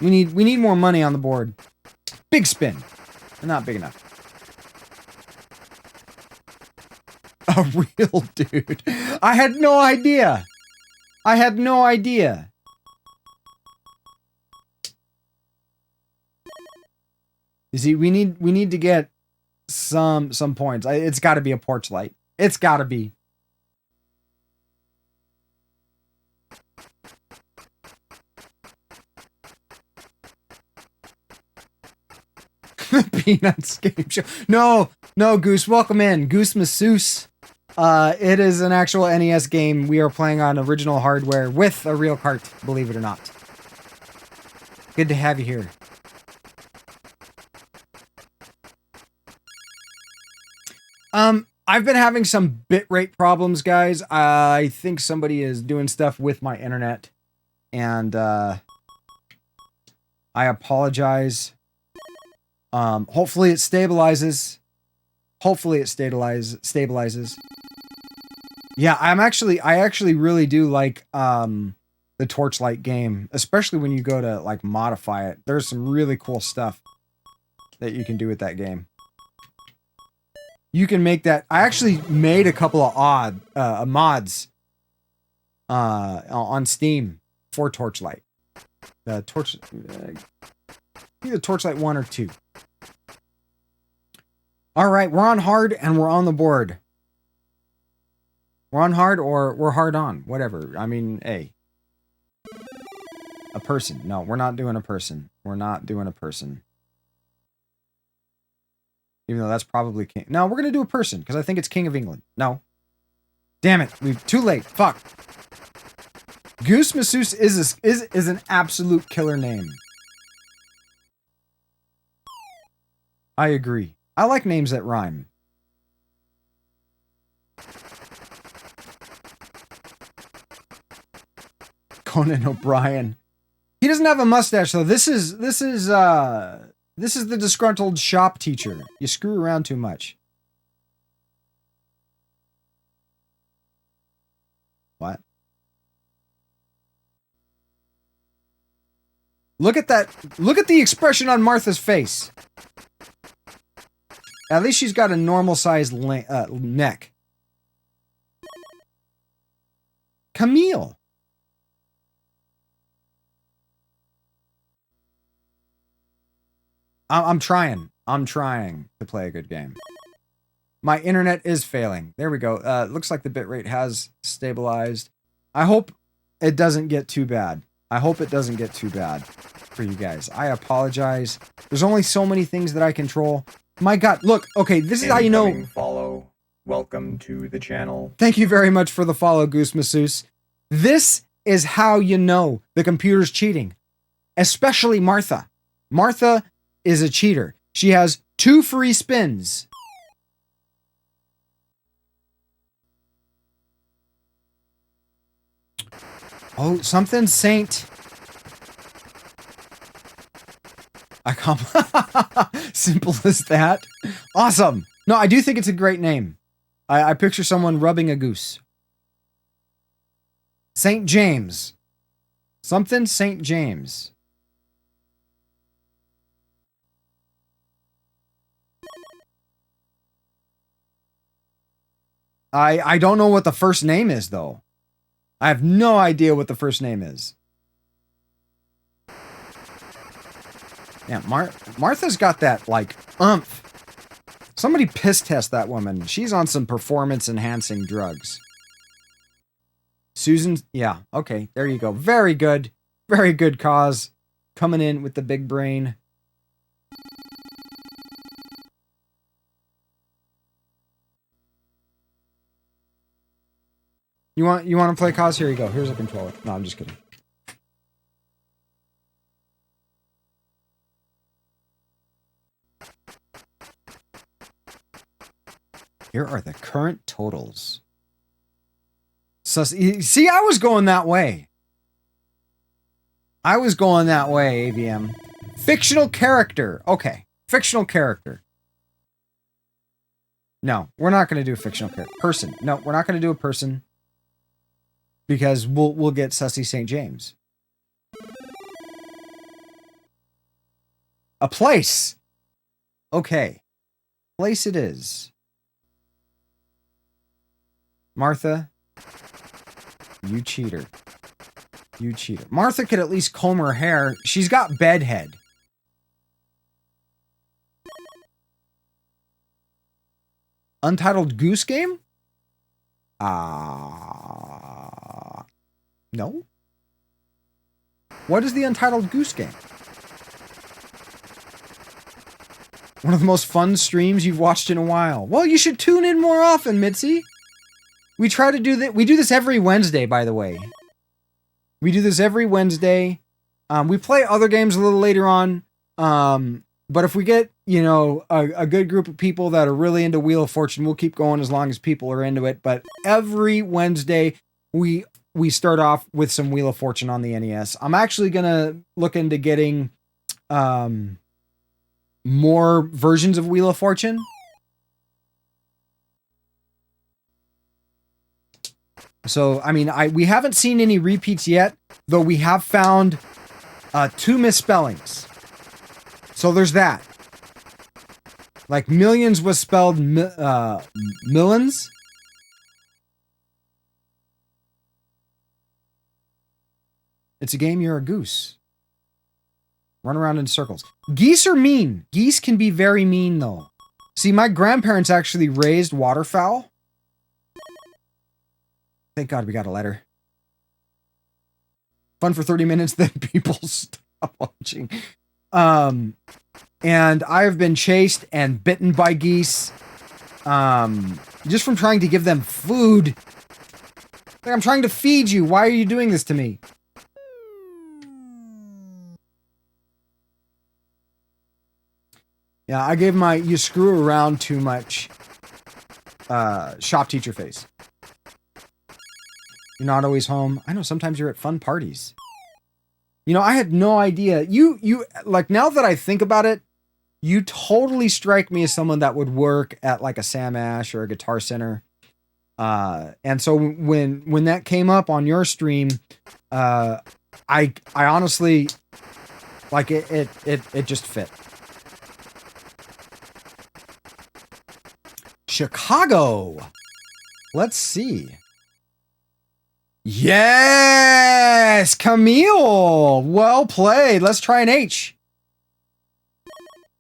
We need more money on the board. Big spin. Not big enough. A real dude. I had no idea. I had no idea. You see, we need to get some points. It's got to be a porch light. It's got to be. Peanuts game show. No, Goose, welcome in. Goose Masseuse. It is an actual NES game. We are playing on original hardware with a real cart, believe it or not. Good to have you here. I've been having some bitrate problems, guys. I think somebody is doing stuff with my internet. And, I apologize. Hopefully it stabilizes. Hopefully it stabilizes. Yeah, I actually really do like, the Torchlight game, especially when you go to, like, modify it. There's some really cool stuff that you can do with that game. You can make that. I actually made a couple of mods on Steam for Torchlight. Either Torchlight 1 or 2. All right, we're on hard and we're on the board. We're on hard or we're hard on, whatever. I mean, hey. A person. No, we're not doing a person. We're not doing a person. Even though that's probably king. No, we're going to do a person, because I think it's King of England. No. Damn it. Too late. Fuck. Goose Masseuse is an absolute killer name. I agree. I like names that rhyme. Conan O'Brien. He doesn't have a mustache, though. This is the disgruntled shop teacher. You screw around too much. What? Look at that. Look at the expression on Martha's face. At least she's got a normal-sized neck. Camille. I'm trying. I'm trying to play a good game. My internet is failing. There we go. Looks like the bitrate has stabilized. I hope it doesn't get too bad. I hope it doesn't get too bad for you guys. I apologize. There's only so many things that I control. My God, look. Okay, this is how you know.
Follow. Welcome to the channel.
Thank you very much for the follow, Goose Masseuse. This is how you know the computer's cheating. Especially Martha. Martha is a cheater. She has 2 free spins. Oh, something Saint. I can't. Simple as that. Awesome. No, I do think it's a great name. I picture someone rubbing a goose. St. James. Something St. James. I don't know what the first name is, though. I have no idea what the first name is. Yeah, Martha's got that, like, umph. Somebody piss test that woman. She's on some performance-enhancing drugs. Susan, yeah, okay, there you go. Very good. Very good cause. Coming in with the big brain. You want to play cause? Here you go. Here's a controller. No, I'm just kidding. Here are the current totals. So, see, I was going that way. I was going that way, AVM. Fictional character. Okay. Fictional character. No, we're not going to do a fictional character. Person. No, we're not going to do a person. because we'll get Sussy St. James. A place. Okay. Place it is. Martha, you cheater. You cheater. Martha could at least comb her hair. She's got bedhead. Untitled Goose Game? No. What is the Untitled Goose Game? One of the most fun streams you've watched in a while. Well, you should tune in more often, Mitzi. We try to do that. We do this every Wednesday, by the way. We do this every Wednesday. We play other games a little later on. But if we get, you know, a good group of people that are really into Wheel of Fortune, we'll keep going as long as people are into it. But every Wednesday, we start off with some Wheel of Fortune on the NES. I'm actually going to look into getting more versions of Wheel of Fortune. So, I mean, we haven't seen any repeats yet, though we have found 2 misspellings. So there's that. Like millions was spelled millions. It's a game, you're a goose. Run around in circles. Geese are mean. Geese can be very mean, though. See, my grandparents actually raised waterfowl. Thank God we got a letter. Fun for 30 minutes, then people stop watching. And I've been chased and bitten by geese. Just from trying to give them food. Like, I'm trying to feed you. Why are you doing this to me? Yeah, I gave my you screw around too much shop teacher face. You're not always home. I know sometimes you're at fun parties. You know, I had no idea. You like, now that I think about it, you totally strike me as someone that would work at like a Sam Ash or a Guitar Center. And so when that came up on your stream, I honestly, like, it just fit. Chicago. Let's see. Yes, Camille. Well played. Let's try an H.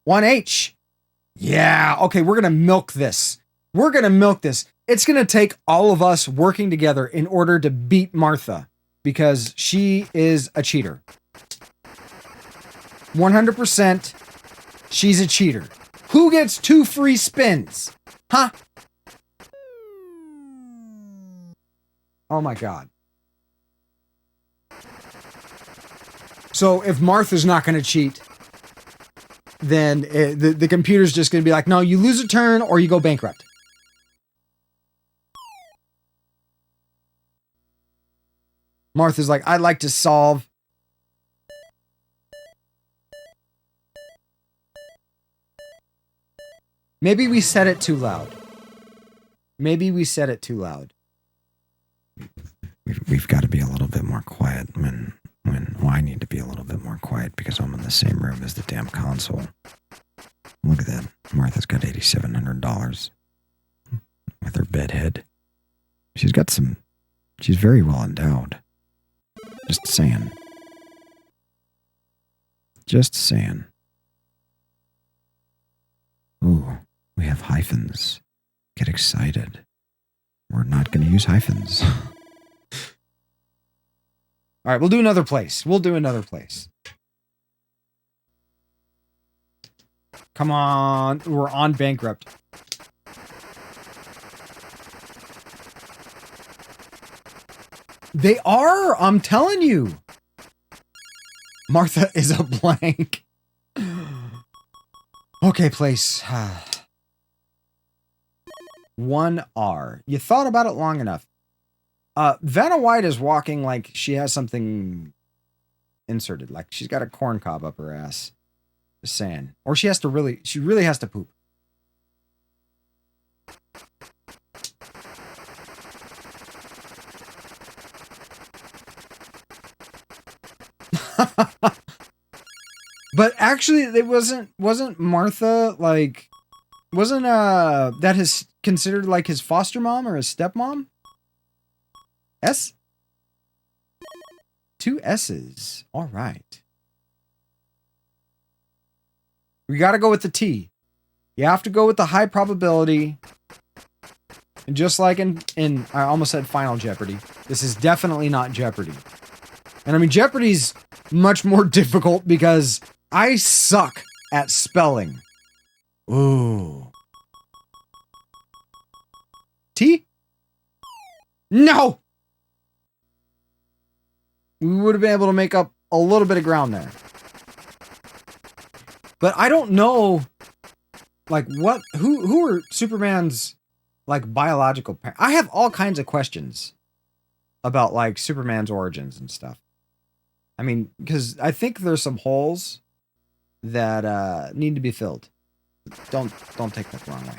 1H. Yeah. Okay, we're going to milk this. We're going to milk this. It's going to take all of us working together in order to beat Martha because she is a cheater. 100%. She's a cheater. Who gets 2 free spins? Huh? Oh my God. So if Martha's not going to cheat, then the computer's just going to be like, no, you lose a turn or you go bankrupt. Martha's like, I'd like to solve. Maybe we said it too loud. Maybe we said it too loud. We've got to be a little bit more quiet when well, I need to be a little bit more quiet because I'm in the same room as the damn console. Look at that. Martha's got $8,700 with her bedhead. She's very well endowed. Just saying. Just saying. Ooh, we have hyphens. Get excited. We're not going to use hyphens. All right, we'll do another place. We'll do another place. Come on. We're on bankrupt. They are. I'm telling you. Martha is a blank. Okay, place. 1R. You thought about it long enough. Vanna White is walking like she has something inserted. Like she's got a corn cob up her ass. Just saying. Or she really has to poop. But actually, it wasn't Martha like, wasn't that his considered like his foster mom or his stepmom? S? 2 S's. All right. We got to go with the T. You have to go with the high probability. And just like in I almost said Final Jeopardy. This is definitely not Jeopardy. And I mean, Jeopardy's much more difficult because I suck at spelling. Ooh. T? No! We would have been able to make up a little bit of ground there. But I don't know, like, what, who are Superman's, like, biological parents? I have all kinds of questions about, like, Superman's origins and stuff. I mean, because I think there's some holes that need to be filled. Don't take that the wrong way.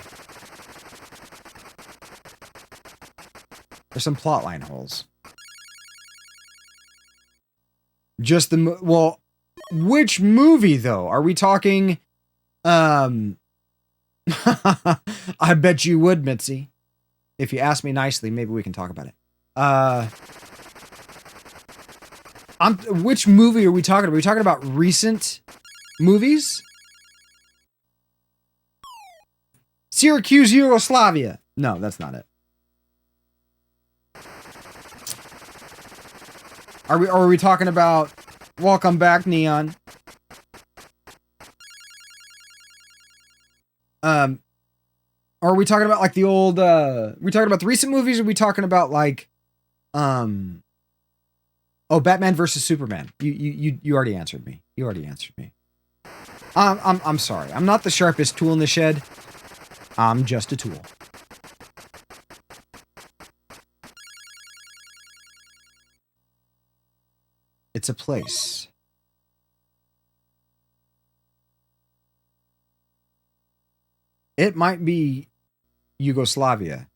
There's some plotline holes. Just the well, which movie though? Are we talking? I bet you would, Mitzi. If you ask me nicely, maybe we can talk about it. Which movie are we talking about? Are we talking about recent movies? Syracuse, Yugoslavia. No, that's not it. Are we talking about Welcome Back, Neon? Or are we talking about like the old we talking about the recent movies, or are we talking about like oh, Batman versus Superman? You already answered me. You already answered me. I'm sorry. I'm not the sharpest tool in the shed. I'm just a tool. It's a place. It might be Yugoslavia.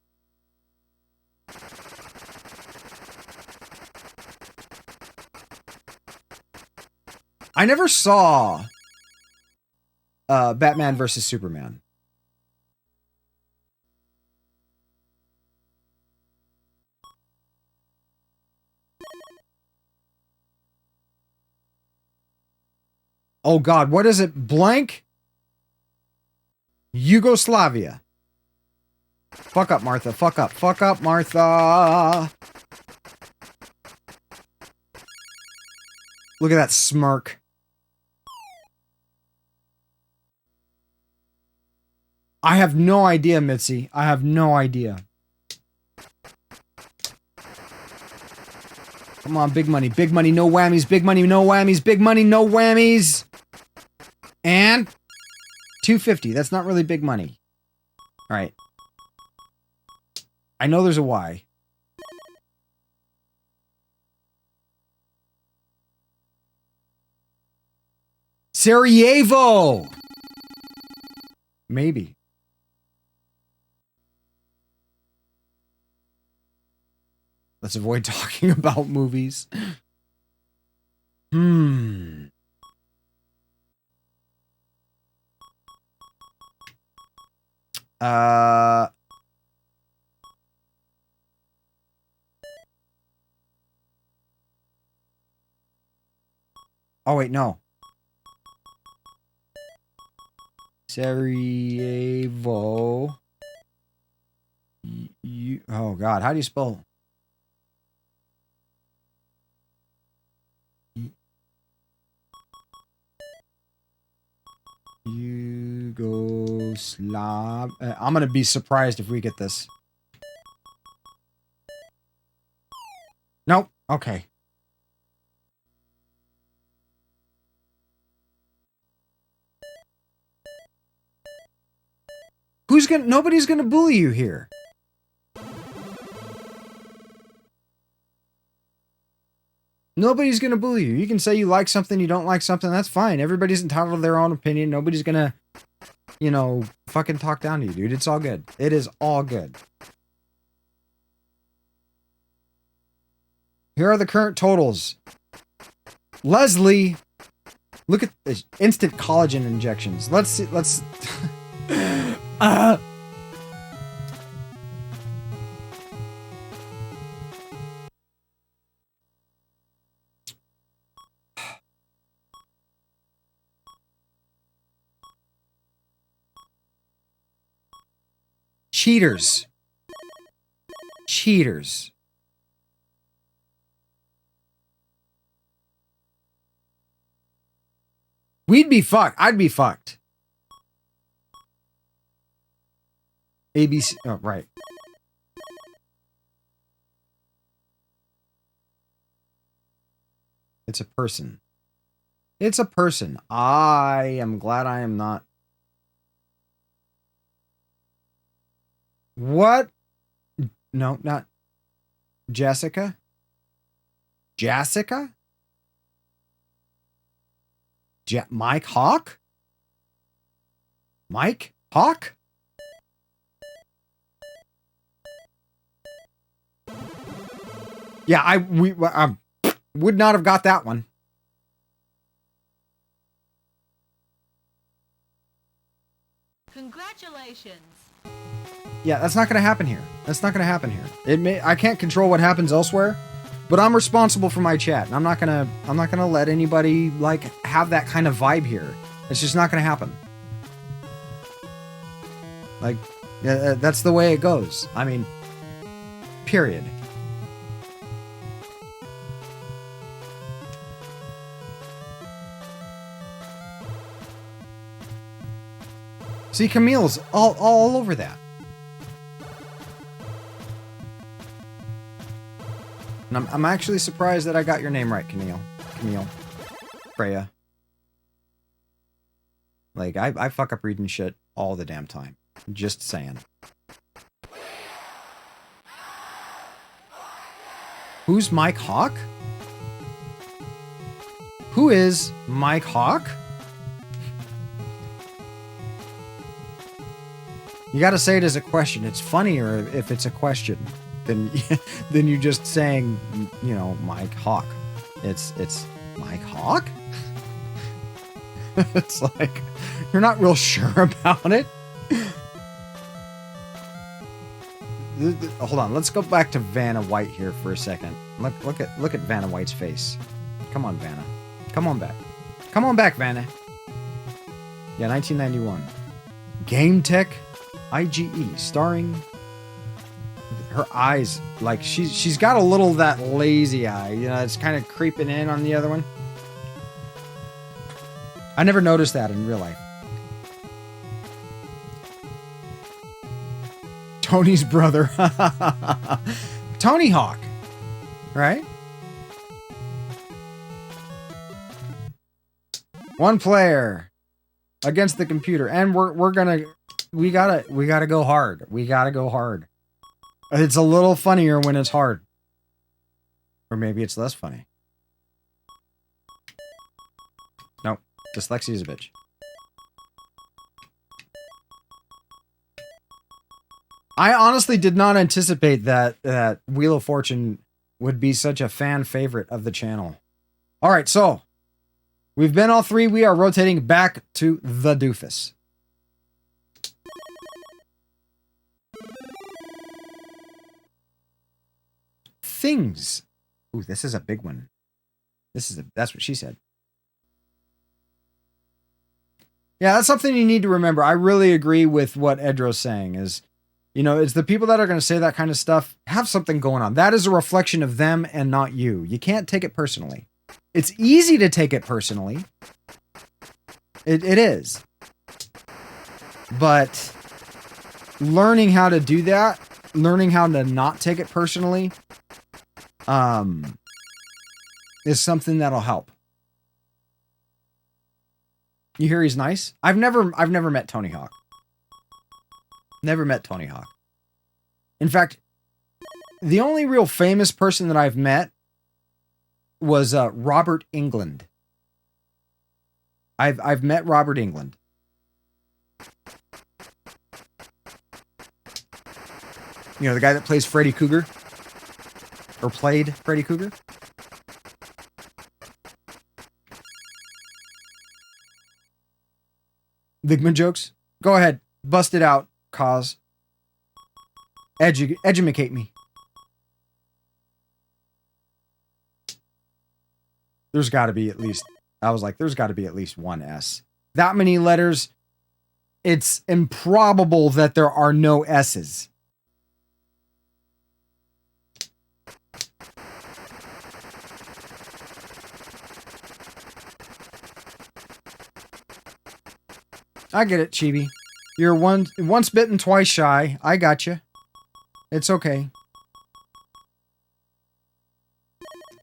I never saw Batman versus Superman. Oh God, what is it? Blank? Yugoslavia. Fuck up, Martha. Fuck up. Fuck up, Martha. Look at that smirk. I have no idea, Mitzi. I have no idea. Come on, big money. Big money, no whammies. Big money, no whammies. Big money, no whammies. And $250. That's not really big money. All right. I know there's a Y. Sarajevo. Maybe. Let's avoid talking about movies. Oh, wait, no. Sarajevo. Oh, God. How do you spell? Yugoslav. I'm going to be surprised if we get this. Nope. Okay. Nobody's gonna bully you here. Nobody's gonna bully you. You can say you like something, you don't like something, that's fine. Everybody's entitled to their own opinion. Nobody's gonna, you know, fucking talk down to you, dude. It's all good. It is all good. Here are the current totals. Leslie, look at this instant collagen injections. Let's see. Let's. Cheaters. Cheaters. We'd be fucked. I'd be fucked. ABC. Oh, right. It's a person. It's a person. I am glad I am not. What? No, not Jessica. Jessica? Mike Hawk? Mike Hawk? Yeah, I would not have got that one.
Congratulations.
Yeah, that's not going to happen here. That's not going to happen here. I can't control what happens elsewhere, but I'm responsible for my chat, and I'm not going to let anybody like have that kind of vibe here. It's just not going to happen. Like that's the way it goes. I mean, period. See, Camille's all over that. And I'm actually surprised that I got your name right, Camille. Freya. Like, I fuck up reading shit all the damn time. Just saying. Who's Mike Hawk? Who is Mike Hawk? You gotta say it as a question. It's funnier if it's a question than you just saying, you know, Mike Hawk. It's Mike Hawk? It's like, you're not real sure about it. Hold on, let's go back to Vanna White here for a second. Look at Vanna White's face. Come on, Vanna. Come on back. Come on back, Vanna. Yeah, 1991. Game Tech IGE, starring her eyes. Like she's got a little of that lazy eye. You know, it's kind of creeping in on the other one. I never noticed that in real life. Tony's brother. Tony Hawk. Right? One player against the computer. And we gotta go hard. We gotta go hard. It's a little funnier when it's hard. Or maybe it's less funny. Nope. Dyslexia is a bitch. I honestly did not anticipate that Wheel of Fortune would be such a fan favorite of the channel. All right, so we've been all three. We are rotating back to the doofus. Things. Ooh, this is a big one. That's what she said. Yeah, that's something you need to remember. I really agree with what Edro's saying is, you know, it's the people that are going to say that kind of stuff have something going on. That is a reflection of them and not you. You can't take it personally. It's easy to take it personally. It is. But learning how to do that, learning how to not take it personally, is something that'll help. You hear he's nice? I've never met Tony Hawk. Never met Tony Hawk. In fact, the only real famous person that I've met was Robert Englund. I've met Robert Englund. You know, the guy that plays Freddy Krueger? Or played Freddy Krueger? Ligma jokes? Go ahead. Bust it out, cause. Edumacate me. There's got to be at least... I was like, there's got to be at least one S. That many letters, it's improbable that there are no S's. I get it, Chibi. You're once bitten, twice shy. I got you. It's okay.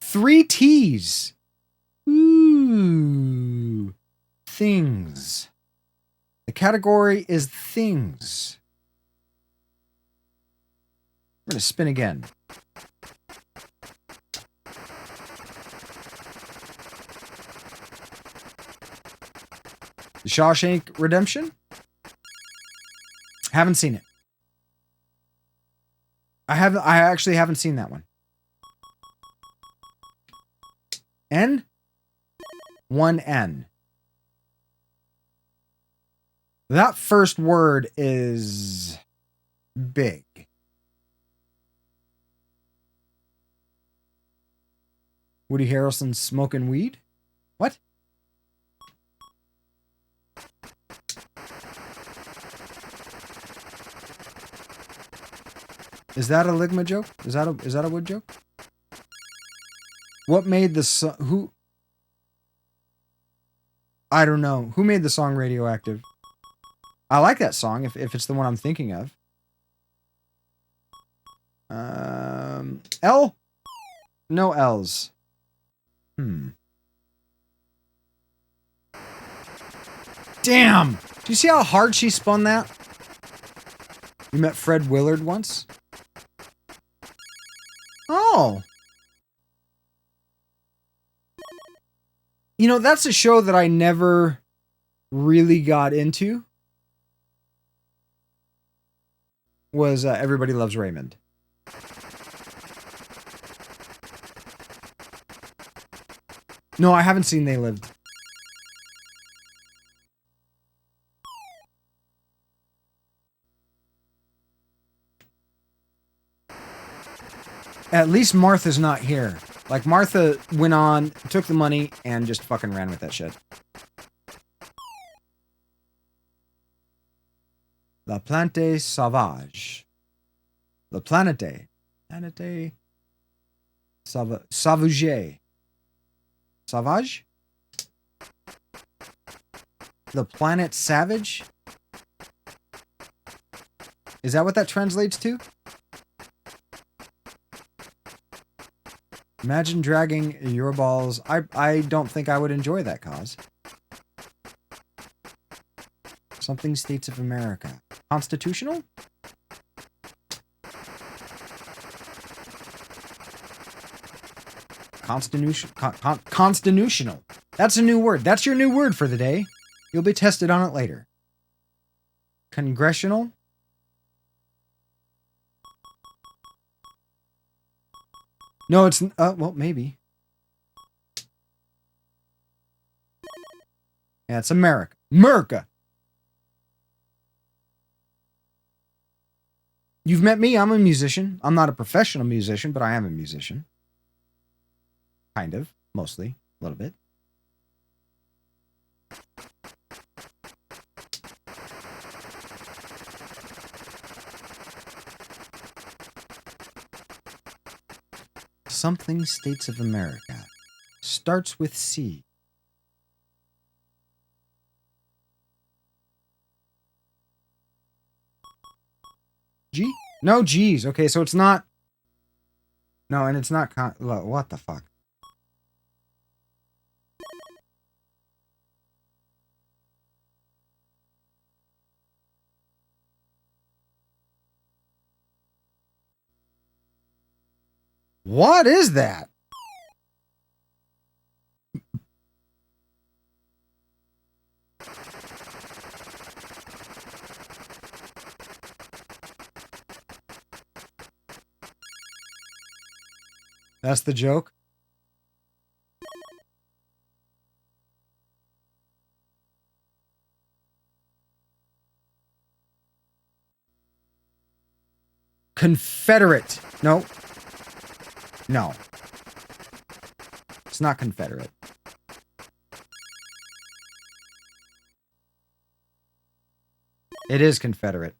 3 T's. Ooh. Things. The category is things. We're going to spin again. The Shawshank Redemption? Haven't seen it. I actually haven't seen that one. N? 1 N. That first word is big. Woody Harrelson smoking weed? What? Is that a Ligma joke? Is that a Wood joke? What made the song? Who? I don't know. Who made the song Radioactive? I like that song if it's the one I'm thinking of. L? No L's. Damn! Do you see how hard she spun that? You met Fred Willard once? Oh. You know, that's a show that I never really got into. Was Everybody Loves Raymond. No, I haven't seen They Lived. At least Martha's not here. Like, Martha went on, took the money, and just fucking ran with that shit. La Plante Sauvage. La Planete. Planete. Sauvage. Sauvage? The Planet Savage? Is that what that translates to? Imagine dragging your balls. I don't think I would enjoy that, cause. Something States of America. Constitutional? Constitutional. That's a new word. That's your new word for the day. You'll be tested on it later. Congressional? No, it's... well, maybe. Yeah, it's America. America! You've met me. I'm a musician. I'm not a professional musician, but I am a musician. Kind of. Mostly. A little bit. Something States of America. Starts with C. G? No G's. Okay, so it's not... No, and it's not... What the fuck? What is that? That's the joke? Confederate. No. No. It's not Confederate. It is Confederate.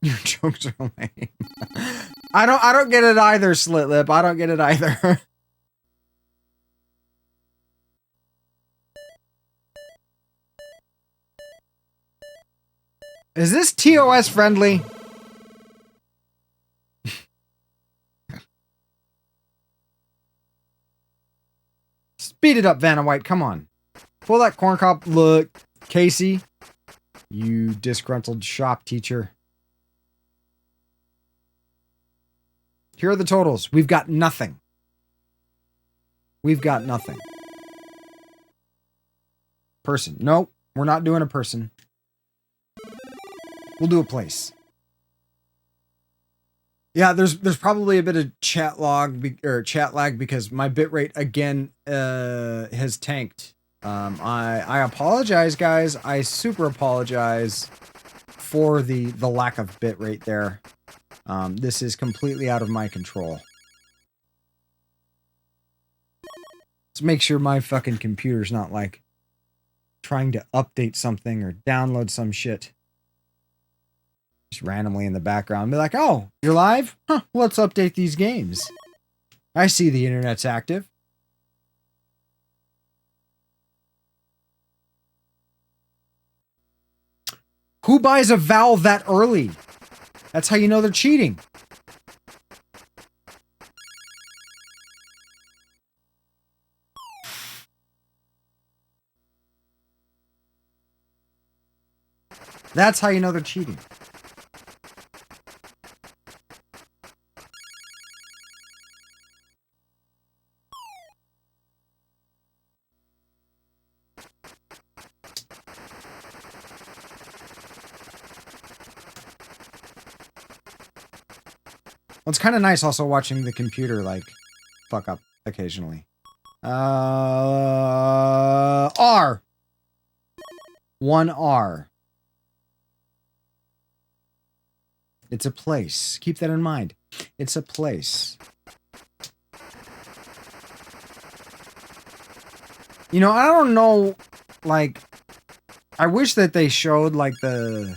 Your jokes are lame. I don't get it either, Slit Lip. I don't get it either. Is this TOS friendly? Speed it up, Vanna White. Come on. Pull that corn cob. Look, Casey, you disgruntled shop teacher. Here are the totals. We've got nothing. We've got nothing. Person. Nope. We're not doing a person. We'll do a place. Yeah, there's probably a bit of chat lag because my bitrate again has tanked. I apologize, guys. I super apologize for the lack of bitrate there. This is completely out of my control. Let's make sure my fucking computer's not like trying to update something or download some shit. Just randomly in the background. Be like, oh, you're live? Huh, let's update these games. I see the internet's active. Who buys a vowel that early? That's how you know they're cheating. That's how you know they're cheating. Well, it's kind of nice also watching the computer, like, fuck up occasionally. R. 1R. It's a place. Keep that in mind. It's a place. You know, I don't know, like, I wish that they showed, like, though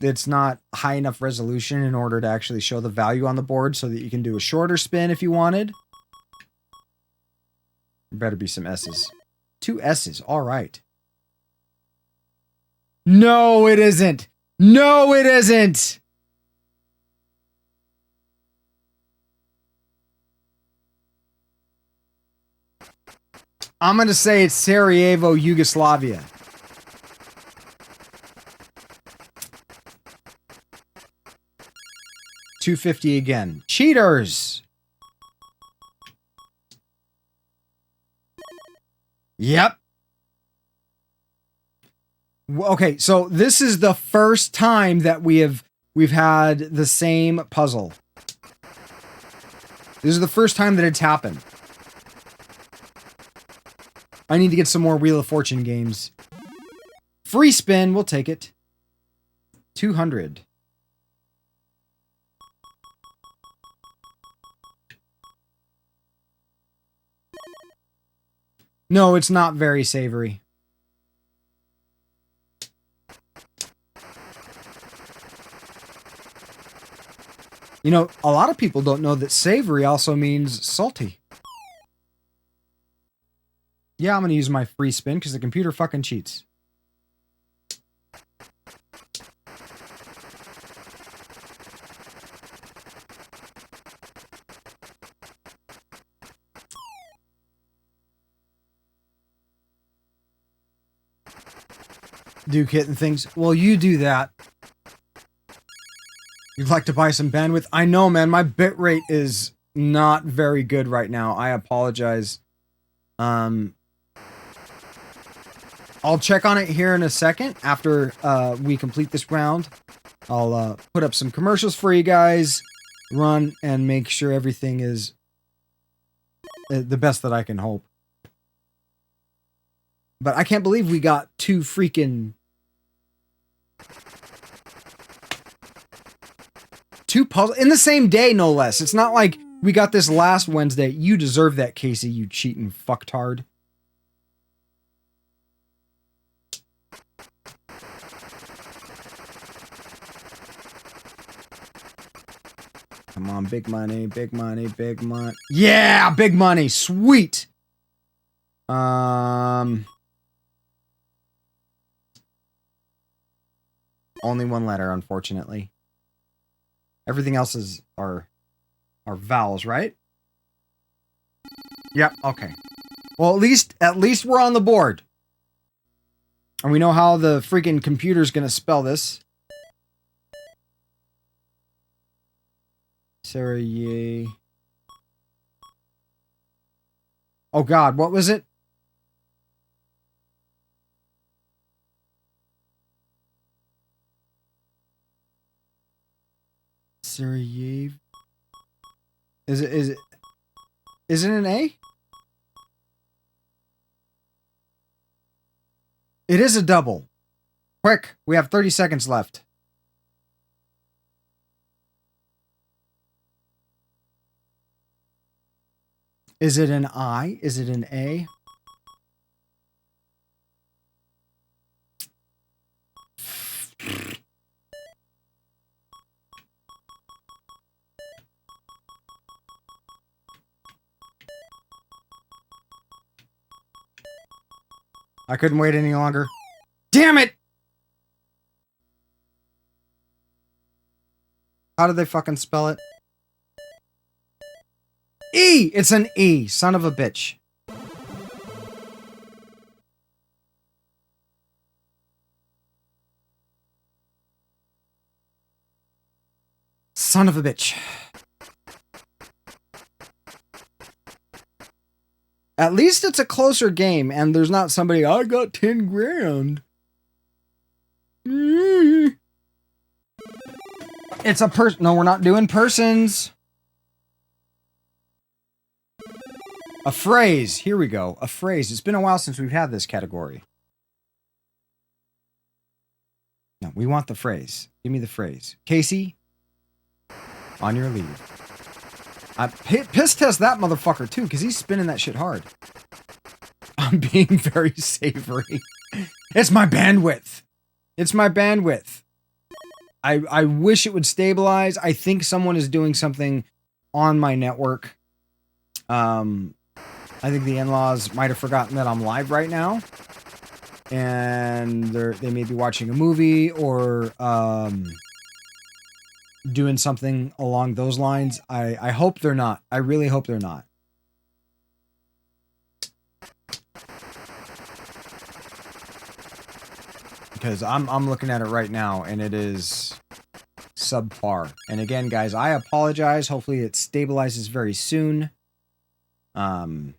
it's not high enough resolution in order to actually show the value on the board so that you can do a shorter spin if you wanted. There better be some S's. 2 S's. All right. No, it isn't. No, it isn't. I'm going to say it's Sarajevo, Yugoslavia. $2.50 again. Cheaters. Yep. Okay, so this is the first time that we've had the same puzzle. This is the first time that it's happened. I need to get some more Wheel of Fortune games. Free spin, we'll take it. 200. No, it's not very savory. You know, a lot of people don't know that savory also means salty. Yeah, I'm going to use my free spin because the computer fucking cheats. Duke hitting things. Well, you do that. You'd like to buy some bandwidth? I know, man. My bitrate is not very good right now. I apologize. I'll check on it here in a second after we complete this round. I'll put up some commercials for you guys, run, and make sure everything is the best that I can hope. But I can't believe we got 2 freaking 2 puzzles in the same day, no less. It's not like we got this last Wednesday. You deserve that, Casey, you cheating fucktard. Come on, big money, big money, big money. Yeah, big money. Sweet. Only one letter, unfortunately. Everything else is are vowels, right? Yep, okay. Well, at least we're on the board. And we know how the freaking computer's gonna spell this. Sarah Ye. Oh God, what was it? Sarah Ye. Is it an A? It is a double. Quick, we have 30 seconds left. Is it an I? Is it an A? I couldn't wait any longer. Damn it! How did they fucking spell it? E! It's an E. Son of a bitch. Son of a bitch. At least it's a closer game, and there's not somebody, I got 10 grand. It's a person. No, we're not doing persons. A phrase. Here we go. A phrase. It's been a while since we've had this category. No, we want the phrase. Give me the phrase. Casey, on your lead. I piss test that motherfucker too, because he's spinning that shit hard. I'm being very savory. It's my bandwidth. It's my bandwidth. I wish it would stabilize. I think someone is doing something on my network. I think the in-laws might have forgotten that I'm live right now. And they may be watching a movie or doing something along those lines. I hope they're not. I really hope they're not. Because I'm looking at it right now and it is subpar. And again, guys, I apologize. Hopefully it stabilizes very soon. Like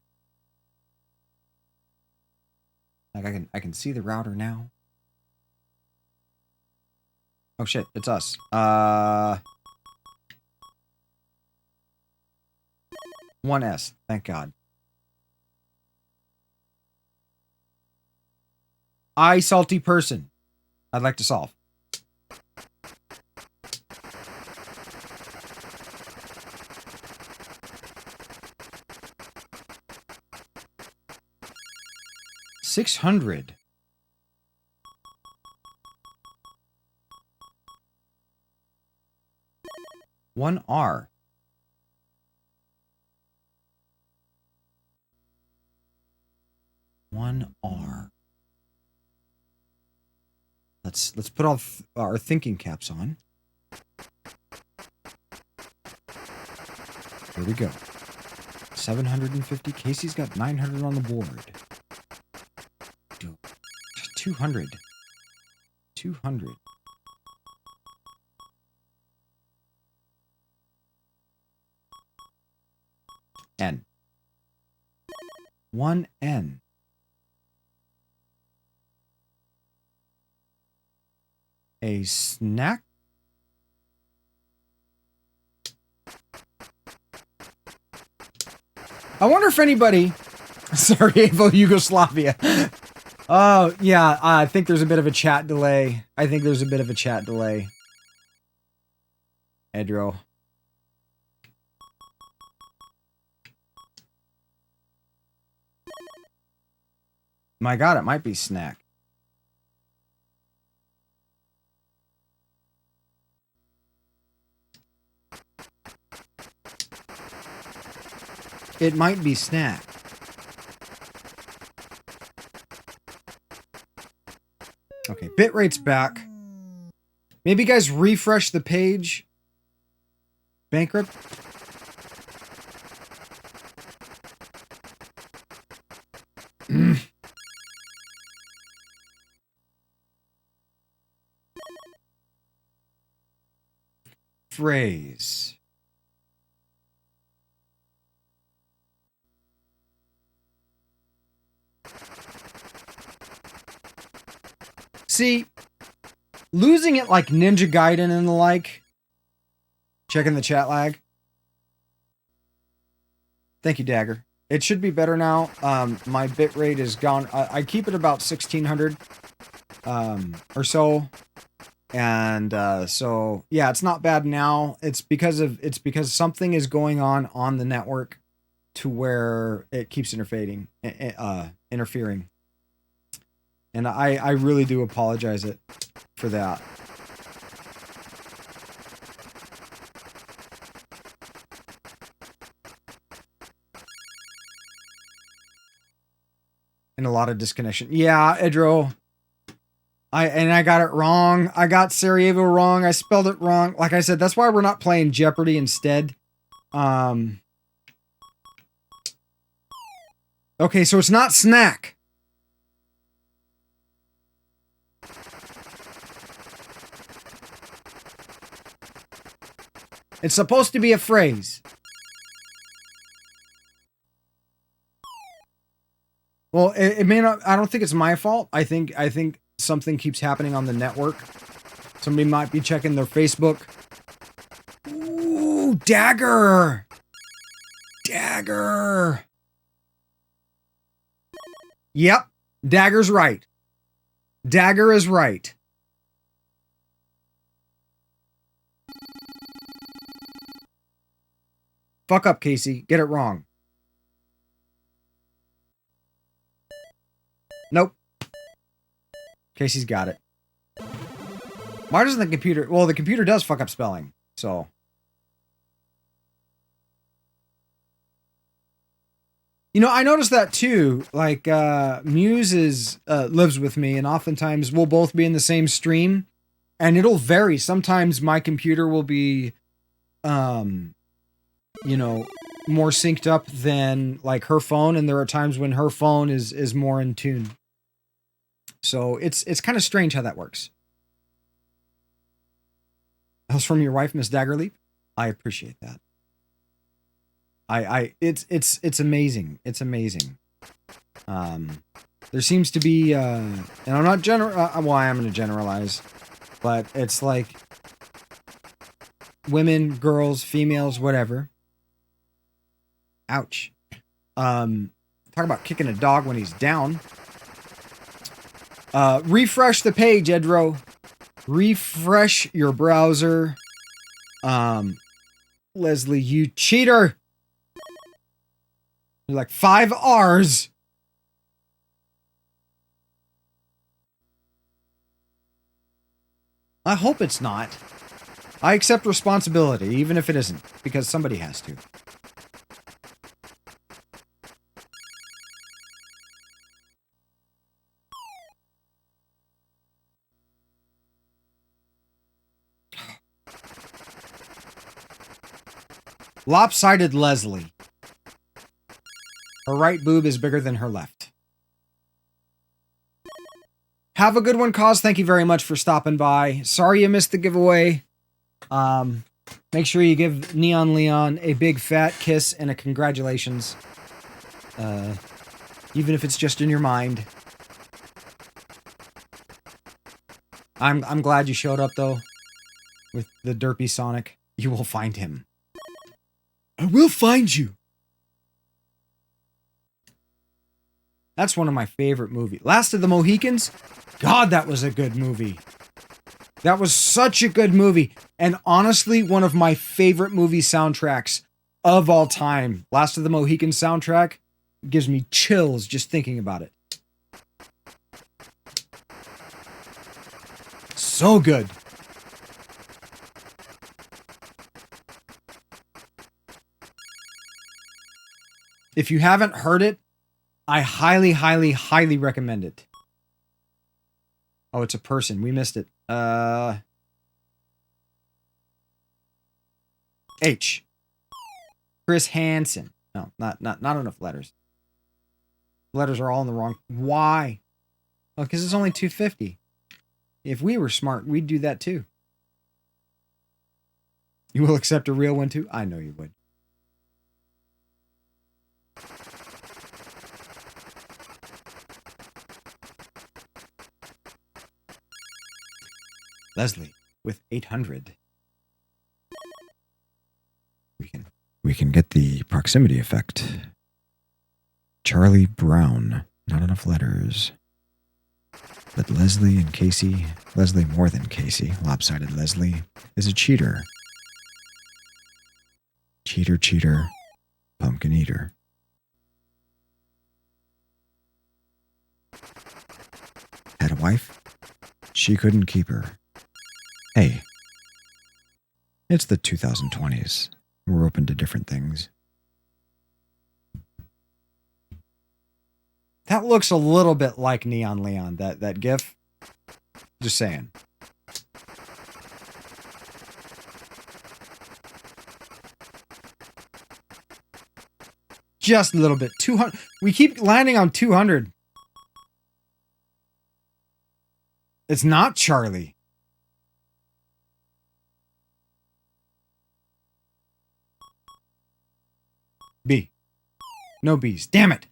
I can see the router now. Oh shit, it's us. 1S, thank God. I, salty person. I'd like to solve. $600. One R. One R. Let's put all our thinking caps on. Here we go. 750. Casey's got 900 on the board. 200. 200. N. 1 N. A snack? I wonder if anybody... Sarajevo, Yugoslavia. Oh, yeah, I think there's a bit of a chat delay. Edro. My God, it might be Snack. It might be Snack. Okay, bitrate's back. Maybe you guys refresh the page. Bankrupt. Phrase. See, losing it like Ninja Gaiden and the like. Checking the chat lag. Thank you, Dagger. It should be better now. My bitrate is gone. I keep it about 1600 or so. And so yeah, it's not bad now. It's because something is going on the network to where it keeps interfering. And I really do apologize for that. And a lot of disconnection. Yeah, Edro. I got it wrong. I got Sarajevo wrong. I spelled it wrong. Like I said, that's why we're not playing Jeopardy instead. Okay, so it's not snack. It's supposed to be a phrase. Well, it may not. I don't think it's my fault. I think something keeps happening on the network. Somebody might be checking their Facebook. Ooh, Dagger. Dagger. Yep, Dagger's right. Dagger is right. Fuck up, Casey. Get it wrong. Nope. Casey's got it. Why doesn't the computer... Well, the computer does fuck up spelling, so... You know, I noticed that too. Like, Muse lives with me, and oftentimes we'll both be in the same stream, and it'll vary. Sometimes my computer will be, you know, more synced up than, like, her phone, and there are times when her phone is more in tune. So it's kind of strange how that works. That was from your wife, Miss Daggerleap. I appreciate that. It's amazing. It's amazing. There seems to be, and I'm not well, I am going to generalize, but it's like women, girls, females, whatever. Ouch. Talk about kicking a dog when he's down. Refresh the page, Edro. Refresh your browser. Leslie, you cheater. You're like 5 R's. I hope it's not. I accept responsibility, even if it isn't, because somebody has to. Lopsided Leslie. Her right boob is bigger than her left. Have a good one, Cause. Thank you very much for stopping by. Sorry you missed the giveaway. Make sure you give Neon Leon a big fat kiss and a congratulations. Even if it's just in your mind. I'm glad you showed up, though. With the derpy Sonic. You will find him. I will find you. That's one of my favorite movies. Last of the Mohicans? God, that was a good movie. That was such a good movie. And honestly, one of my favorite movie soundtracks of all time. Last of the Mohicans soundtrack gives me chills just thinking about it. So good. If you haven't heard it, I highly, highly, highly recommend it. Oh, it's a person. We missed it. H. Chris Hansen. No, not enough letters. Letters are all in the wrong. Why? Oh, because it's only $2.50. If we were smart, we'd do that too. You will accept a real one too? I know you would. Leslie with 800. We can get the proximity effect. Charlie Brown. Not enough letters. But Leslie and Casey, Leslie more than Casey, lopsided Leslie, is a cheater. Cheater, cheater, pumpkin eater. Had a wife? She couldn't keep her. Hey, it's the 2020s. We're open to different things. That looks a little bit like Neon Leon, that gif. Just saying. Just a little bit. 200. We keep landing on 200. It's not Charlie. B. No B's. Damn it.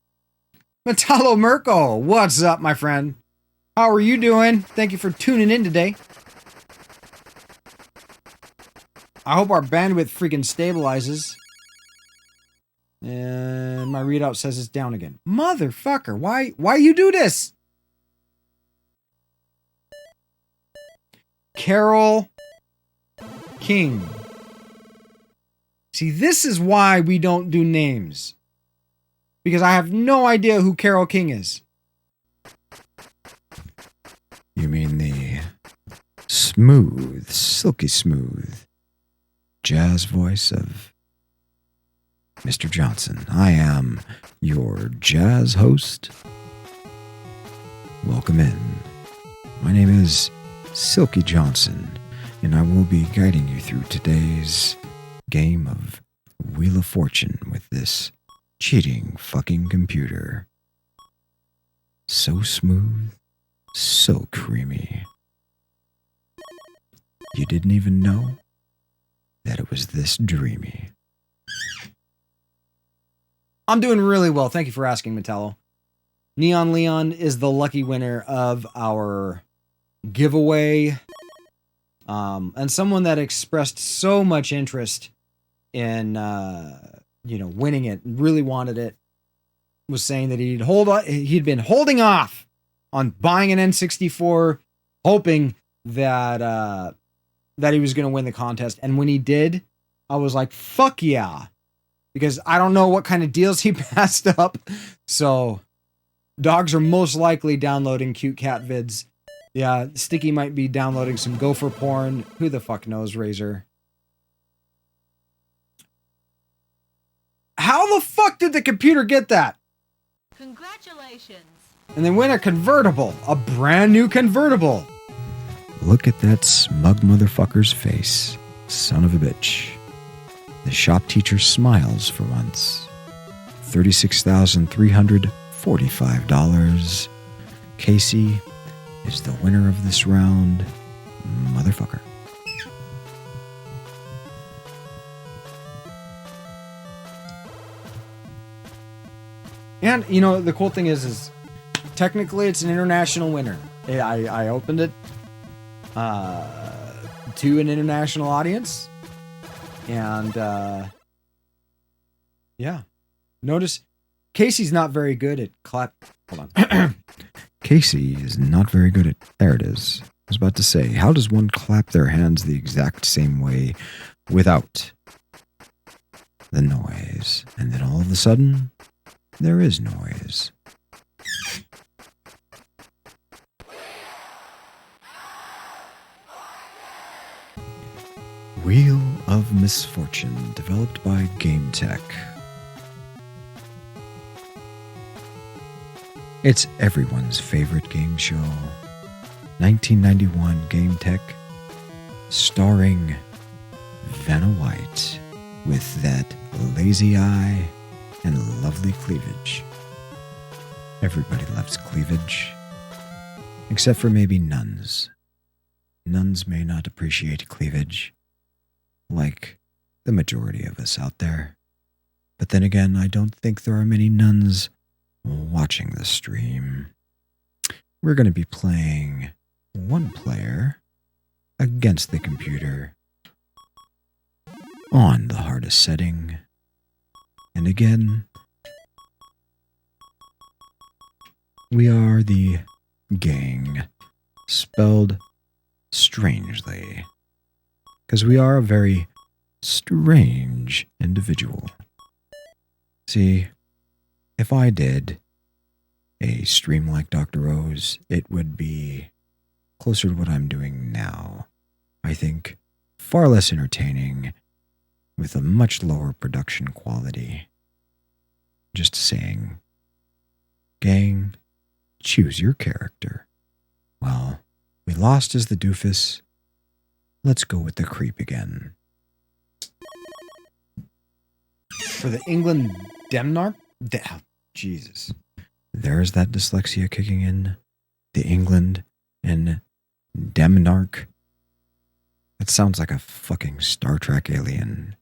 Metallo Merkel, what's up, my friend? How are you doing? Thank you for tuning in today. I hope our bandwidth freaking stabilizes. And my readout says it's down again. Motherfucker, why you do this? Carol King. See, this is why we don't do names. Because I have no idea who Carol King is. You mean the smooth, silky smooth jazz voice of Mr. Johnson. I am your jazz host. Welcome in. My name is Silky Johnson, and I will be guiding you through today's game of Wheel of Fortune with this cheating fucking computer. So smooth, so creamy. You didn't even know that it was this dreamy. I'm doing really well. Thank you for asking, Metallo. Neon Leon is the lucky winner of our giveaway. And someone that expressed so much interest in winning it, really wanted it, was saying that he'd been holding off on buying an N64, hoping that he was going to win the contest. And when he did, I was like, fuck yeah. Because I don't know what kind of deals he passed up. So dogs are most likely downloading cute cat vids. Yeah, Sticky might be downloading some gopher porn. Who the fuck knows, Razor? How the fuck did the computer get that?
Congratulations.
And they win a convertible. A brand new convertible. Look at that smug motherfucker's face. Son of a bitch. The shop teacher smiles for once. $36,345. Casey is the winner of this round. Motherfucker. And, the cool thing is technically it's an international winner. I opened it to an international audience. And, yeah. Notice Casey's not very good at clap. Hold on. Casey is not very good at. There it is. I was about to say, how does one clap their hands the exact same way without the noise? And then all of a sudden, there is noise. Wheel of Misfortune, developed by Game Tech. It's everyone's favorite game show. 1991 Game Tech, starring Vanna White with that lazy eye and lovely cleavage. Everybody loves cleavage, except for maybe nuns. Nuns may not appreciate cleavage, like the majority of us out there. But then again, I don't think there are many nuns watching the stream. We're going to be playing one player against the computer on the hardest setting. And again, we are the gang, spelled strangely, because we are a very strange individual. See, if I did a stream like Dr. O's, it would be closer to what I'm doing now. I think far less entertaining, with a much lower production quality. Just saying, gang, choose your character. Well, we lost as the doofus. Let's go with the creep again. For the England Denmark? Jesus. There's that dyslexia kicking in. The England and Denmark. That sounds like a fucking Star Trek alien.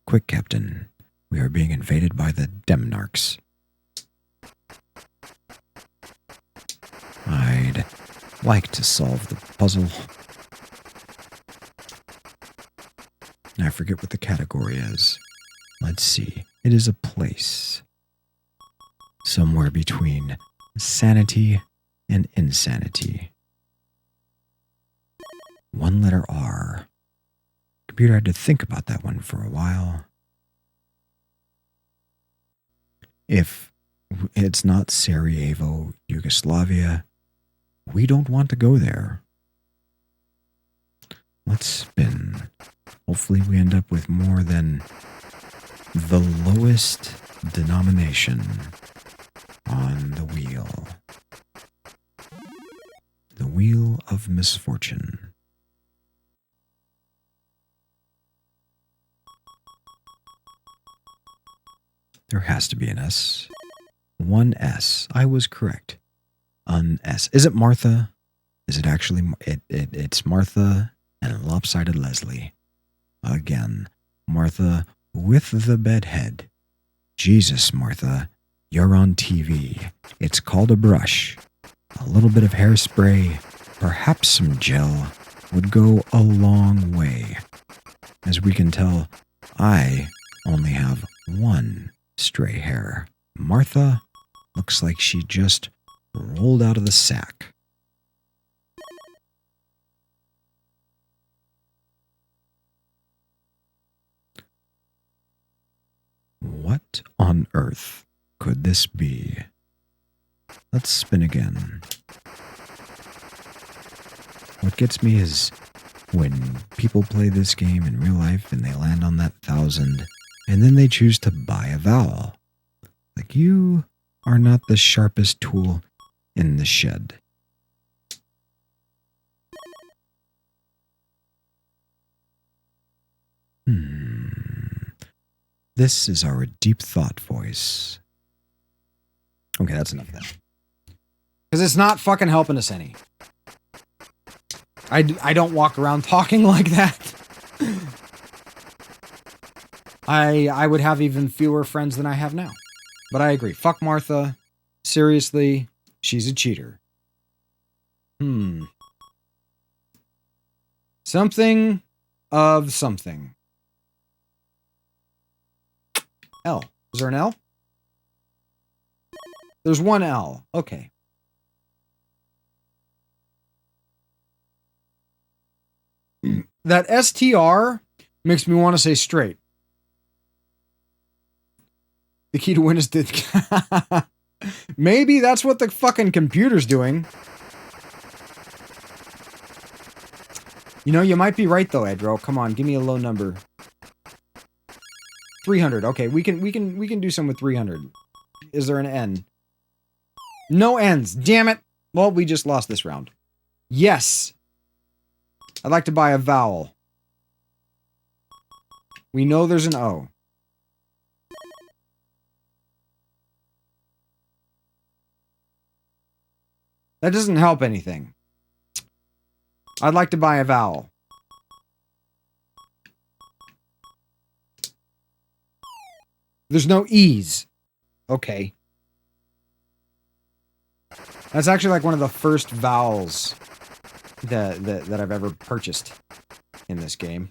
Quick, Captain. We are being invaded by the Demnarks. I'd like to solve the puzzle. I forget what the category is. Let's see. It is a place. Somewhere between sanity and insanity. One letter R. Computer had to think about that one for a while. If it's not Sarajevo, Yugoslavia, we don't want to go there. Let's spin. Hopefully we end up with more than the lowest denomination on the wheel. The Wheel of Misfortune. There has to be an S. One S. I was correct. An S. Is it Martha? Is it actually? It's Martha and Lopsided Leslie. Again, Martha with the bedhead. Jesus, Martha, you're on TV. It's called a brush. A little bit of hairspray, perhaps some gel, would go a long way. As we can tell, I only have one stray hair. Martha looks like she just rolled out of the sack. What on earth could this be? Let's spin again. What gets me is when people play this game in real life and they land on that 1,000 and then they choose to buy a vowel. Like, you are not the sharpest tool in the shed. This is our deep thought voice. Okay, that's enough of that. Because it's not fucking helping us any. I don't walk around talking like that. I would have even fewer friends than I have now. But I agree. Fuck Martha. Seriously, she's a cheater. Something of something. L. Is there an L? There's one L. Okay. That STR makes me want to say straight. The key to win is to... Maybe that's what the fucking computer's doing. You know, you might be right though, Edro. Come on, give me a low number. 300. Okay, we can do some with 300. Is there an N? No N's. Damn it. Well, we just lost this round. Yes. I'd like to buy a vowel. We know there's an O. That doesn't help anything. I'd like to buy a vowel. There's no E's. Okay. That's actually like one of the first vowels that I've ever purchased in this game.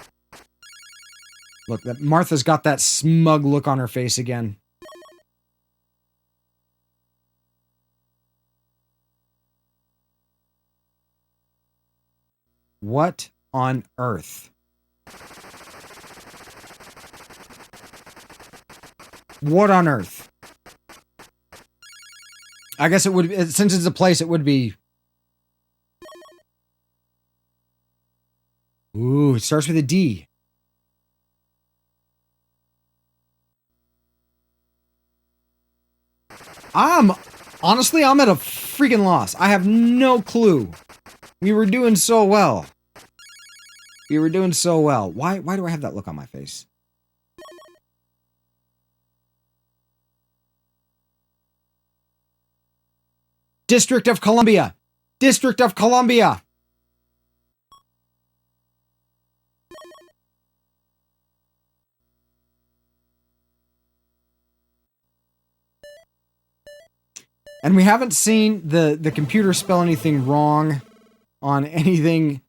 Look, Martha's got that smug look on her face again. What on earth? What on earth? I guess it would, since it's a place, it would be... Ooh, it starts with a D. Honestly, I'm at a freaking loss. I have no clue. We were doing so well. We were doing so well. Why do I have that look on my face? District of Columbia. District of Columbia. And we haven't seen the computer spell anything wrong on anything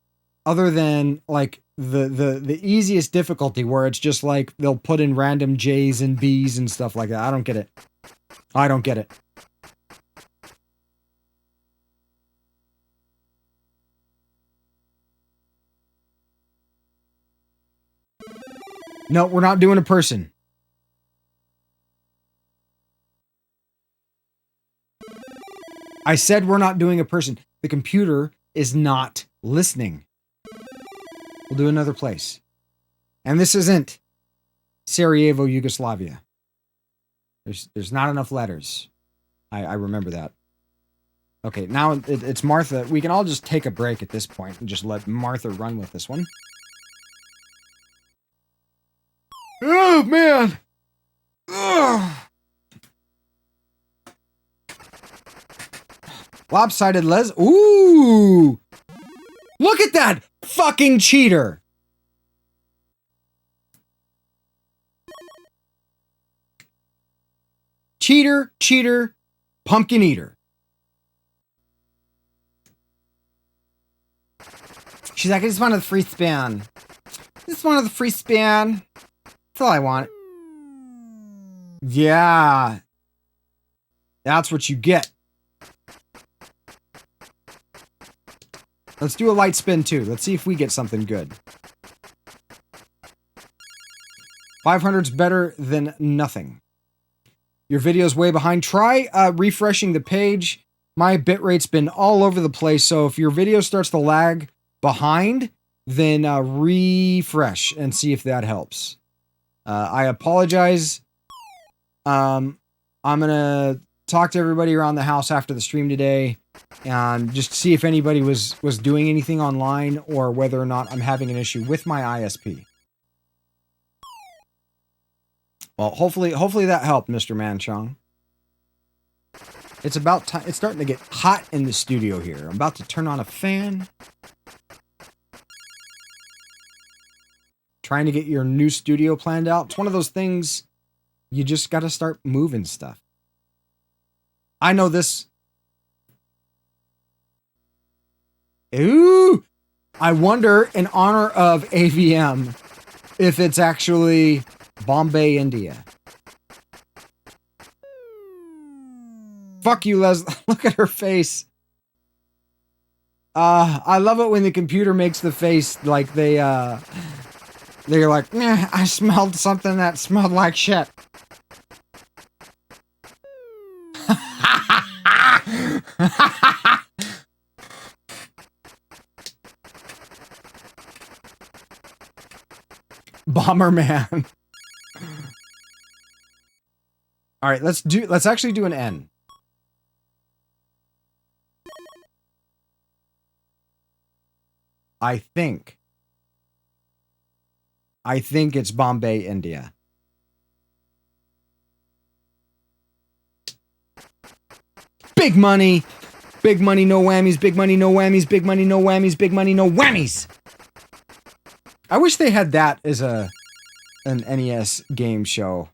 other than like the easiest difficulty where it's just like they'll put in random J's and B's and stuff like that. I don't get it. I don't get it. No, we're not doing a person. I said we're not doing a person. The computer is not listening. We'll do another place. And this isn't Sarajevo, Yugoslavia. There's not enough letters. I remember that. Okay, now it's Martha. We can all just take a break at this point and just let Martha run with this one. Oh, man! Ugh. Lopsided Les. Ooh! Look at that fucking cheater! Cheater, cheater, pumpkin eater. She's like, I just wanted the free spin. Just wanted the free spin. That's all I want. Yeah. That's what you get. Let's do a light spin too. Let's see if we get something good. 500's better than nothing. Your video's way behind. Try refreshing the page. My bitrate's been all over the place, so if your video starts to lag behind, then refresh and see if that helps. I apologize. I'm gonna talk to everybody around the house after the stream today and just see if anybody was doing anything online or whether or not I'm having an issue with my ISP. Well, hopefully that helped, Mr. Manchong. It's about time. It's starting to get hot in the studio here. I'm about to turn on a fan. Trying to get your new studio planned out. It's one of those things you just got to start moving stuff. I know this. Ooh! I wonder, in honor of AVM, if it's actually Bombay, India. Fuck you, Leslie. Look at her face. I love it when the computer makes the face like they're like, nah, I smelled something that smelled like shit. Bomberman. All right, let's actually do an N. I think it's Bombay, India. Big money. Big money, no whammies. Big money, no whammies. Big money, no whammies. Big money, no whammies. I wish they had that as an NES game show.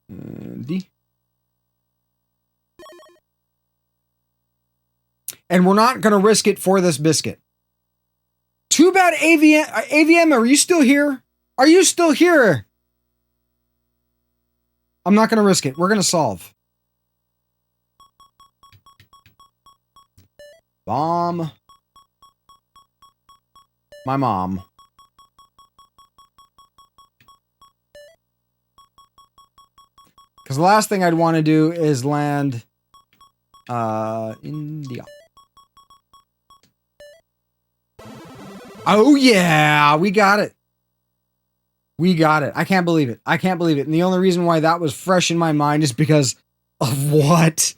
D. And we're not going to risk it for this biscuit. Too bad AVM. AVM, are you still here? Are you still here? I'm not going to risk it. We're going to solve. Bomb. My mom. Because the last thing I'd want to do is land India. Oh yeah, we got it. We got it. I can't believe it. I can't believe it. And the only reason why that was fresh in my mind is because of what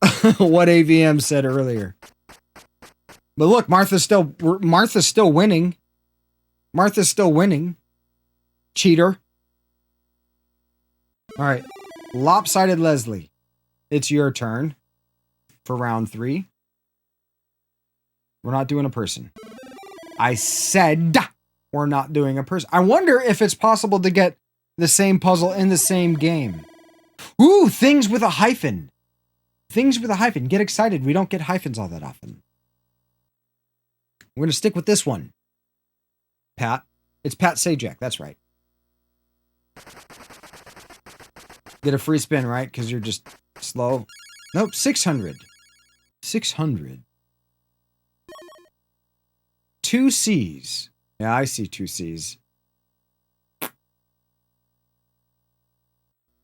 AVM said earlier. But look, Martha's still winning. Martha's still winning. Cheater. All right. Lopsided Leslie. It's your turn for round 3. We're not doing a person. I said we're not doing a person. I wonder if it's possible to get the same puzzle in the same game. Ooh, things with a hyphen. Things with a hyphen. Get excited. We don't get hyphens all that often. We're going to stick with this one. Pat. It's Pat Sajak. That's right. Get a free spin, right? Because you're just slow. Nope, 600. 600. 2 C's. Yeah, I see 2 C's.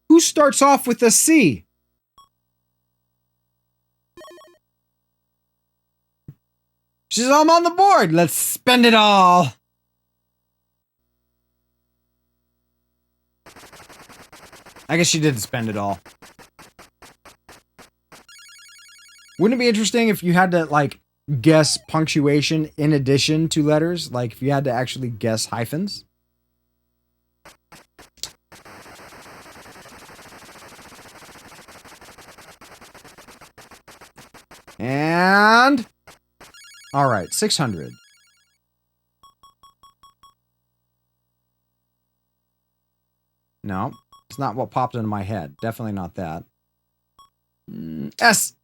Who starts off with a C? She says, I'm on the board. Let's spend it all. I guess she didn't spend it all. Wouldn't it be interesting if you had to, like, guess punctuation in addition to letters? Like, if you had to actually guess hyphens? And... Alright, 600. No, it's not what popped into my head. Definitely not that. S.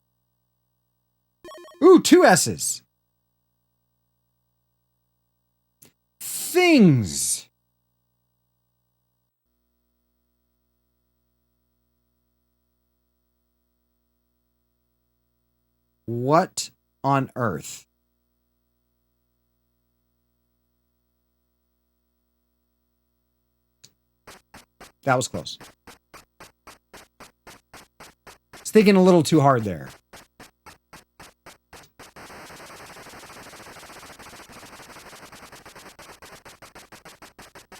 Ooh, 2 S's. Things. What on earth? That was close. It's thinking a little too hard there.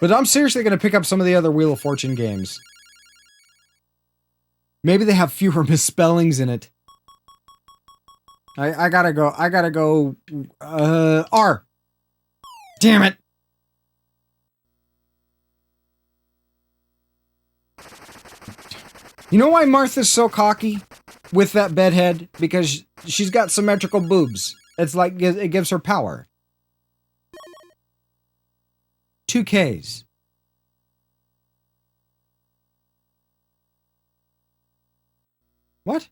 But I'm seriously going to pick up some of the other Wheel of Fortune games. Maybe they have fewer misspellings in it. I gotta go, R. Damn it. You know why Martha's so cocky with that bedhead? Because she's got symmetrical boobs. It's like, it gives her power. 2 Ks. What?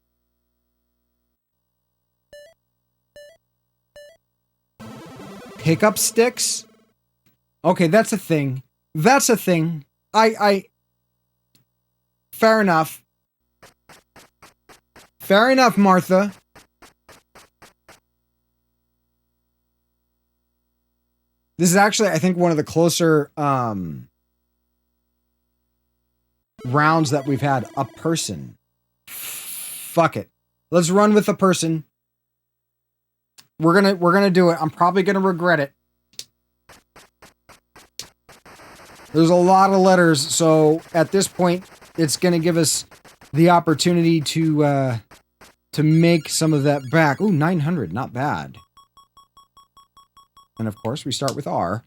Pickup sticks? Okay, that's a thing. That's a thing. Fair enough. Fair enough, Martha. This is actually, I think, one of the closer rounds that we've had. A person. Fuck it. Let's run with a person. We're gonna do it. I'm probably gonna regret it. There's a lot of letters, so at this point, it's gonna give us the opportunity to make some of that back. Ooh, 900, not bad. And of course, we start with R.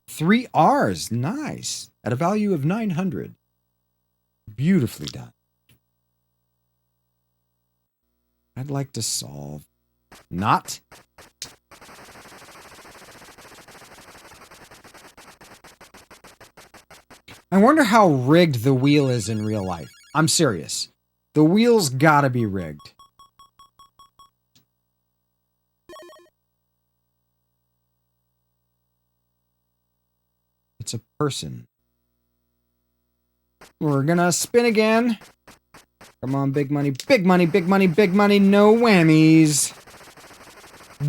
3 R's, nice. At a value of 900. Beautifully done. I'd like to solve. Not. I wonder how rigged the wheel is in real life. I'm serious. The wheel's gotta be rigged. It's a person. We're gonna spin again. Come on, big money, big money, big money, big money, no whammies.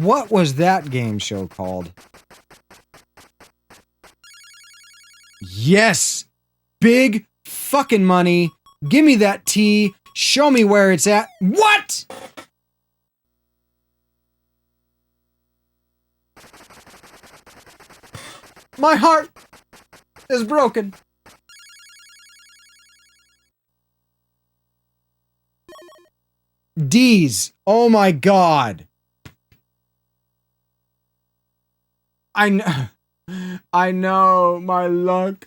What was that game show called? Yes! Big fucking money. Give me that T. Show me where it's at. What? My heart is broken. D's. Oh my God. I know my luck.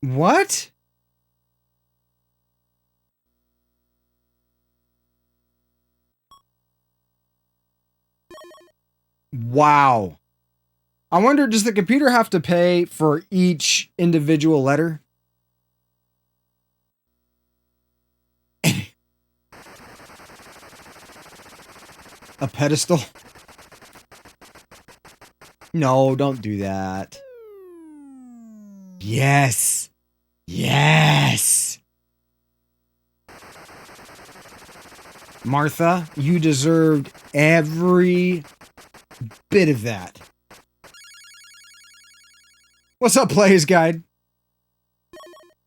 What? Wow. I wonder, does the computer have to pay for each individual letter? A pedestal? No, don't do that. Yes. Yes. Martha, you deserved every bit of that. What's up, Players Guide?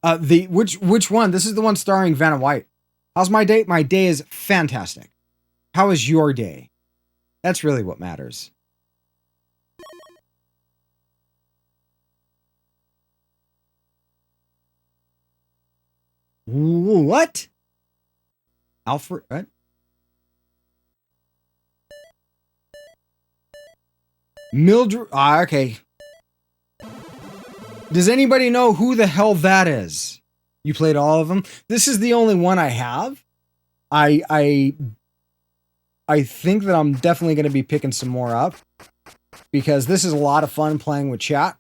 Which one? This is the one starring Vanna White. How's my day? My day is fantastic. How is your day? That's really what matters. What? Alfred? What? Mildred? Ah, okay. Does anybody know who the hell that is? You played all of them? This is the only one I have. I think that I'm definitely going to be picking some more up because this is a lot of fun playing with chat.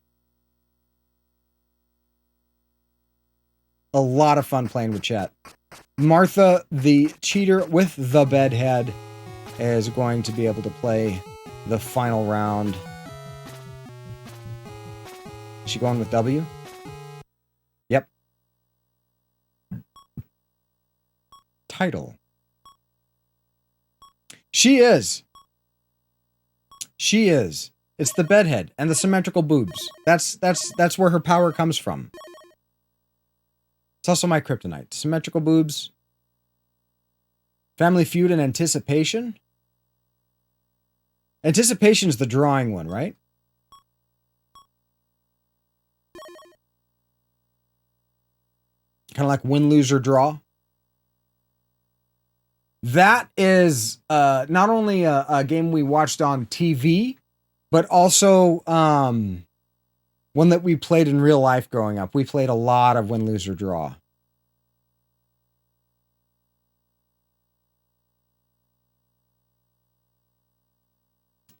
A lot of fun playing with chat. Martha, the cheater with the bedhead, is going to be able to play the final round. Is she going with W? Yep. Title. She is. She is. It's the bedhead and the symmetrical boobs. That's where her power comes from. It's also my kryptonite. Symmetrical boobs. Family Feud and Anticipation. Anticipation is the drawing one, right? Kind of like win, lose, or draw. That is not only a game we watched on TV, but also one that we played in real life growing up. We played a lot of win, lose, or draw.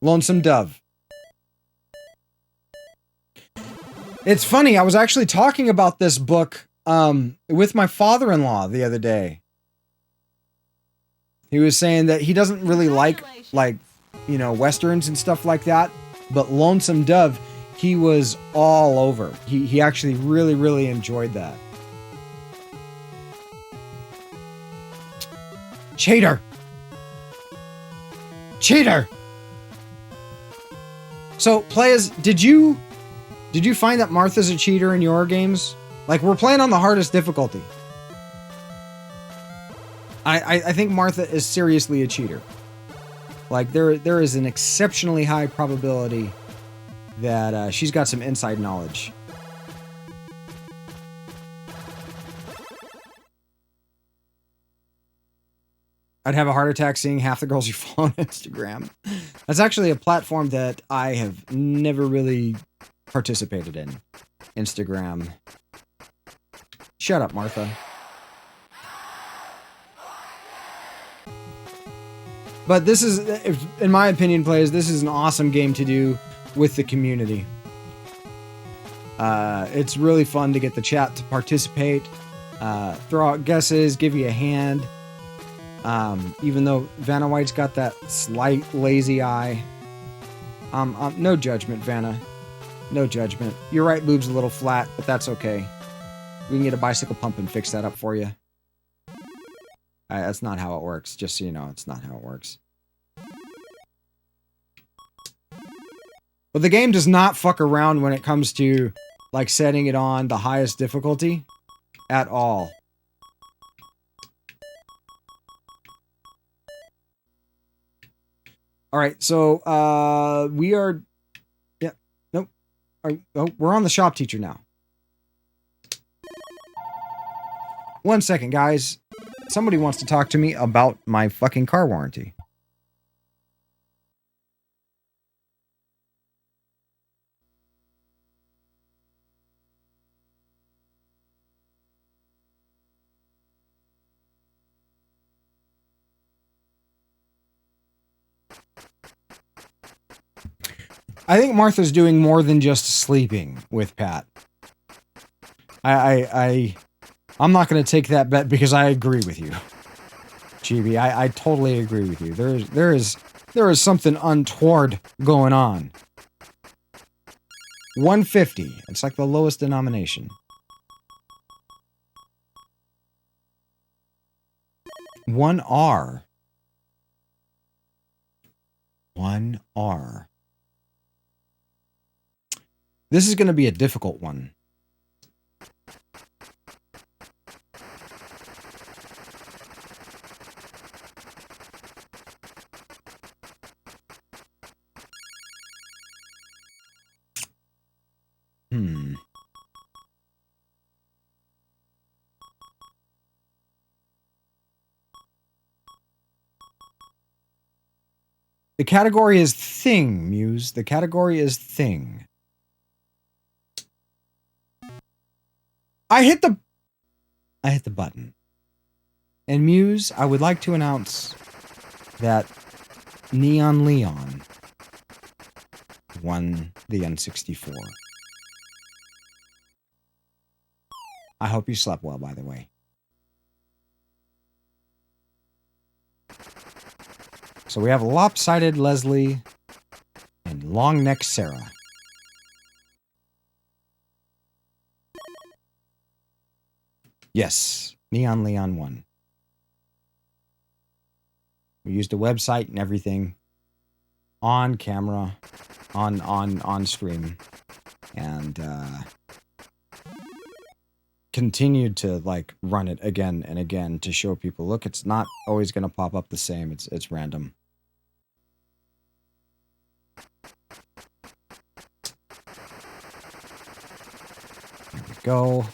Lonesome Dove. It's funny, I was actually talking about this book with my father-in-law the other day. He was saying that he doesn't really like, you know, Westerns and stuff like that. But Lonesome Dove, he was all over. He actually really, really enjoyed that. Cheater! Cheater! So, players, did you find that Martha's a cheater in your games? Like, we're playing on the hardest difficulty. I think Martha is seriously a cheater. Like, there is an exceptionally high probability that she's got some inside knowledge. I'd have a heart attack seeing half the girls you follow on Instagram. That's actually a platform that I have never really participated in. Instagram. Shut up, Martha. But this is, in my opinion, players, this is an awesome game to do with the community. It's really fun to get the chat to participate, throw out guesses, give you a hand. Even though Vanna White's got that slight lazy eye. No judgment, Vanna. No judgment. Your right boob's a little flat, but that's okay. We can get a bicycle pump and fix that up for you. That's not how it works. Just so you know, it's not how it works. But the game does not fuck around when it comes to, like, setting it on the highest difficulty at all. All right, so we are, yeah, nope. Oh, we're on the shop teacher now. 1 second, guys. Somebody wants to talk to me about my fucking car warranty. I think Martha's doing more than just sleeping with Pat. I'm not going to take that bet because I agree with you, GB. I totally agree with you. There is something untoward going on. 150. It's like the lowest denomination. 1R. 1R. This is going to be a difficult one. The category is thing, Muse. The category is thing. I hit the button. And Muse, I would like to announce that Neon Leon won the N64. I hope you slept well, by the way. So we have Lopsided Leslie and Long Neck Sarah. Yes, Neon Leon won. We used a website and everything on camera, on stream, and continued to like run it again and again to show people, look, it's not always going to pop up the same. It's random. There we go.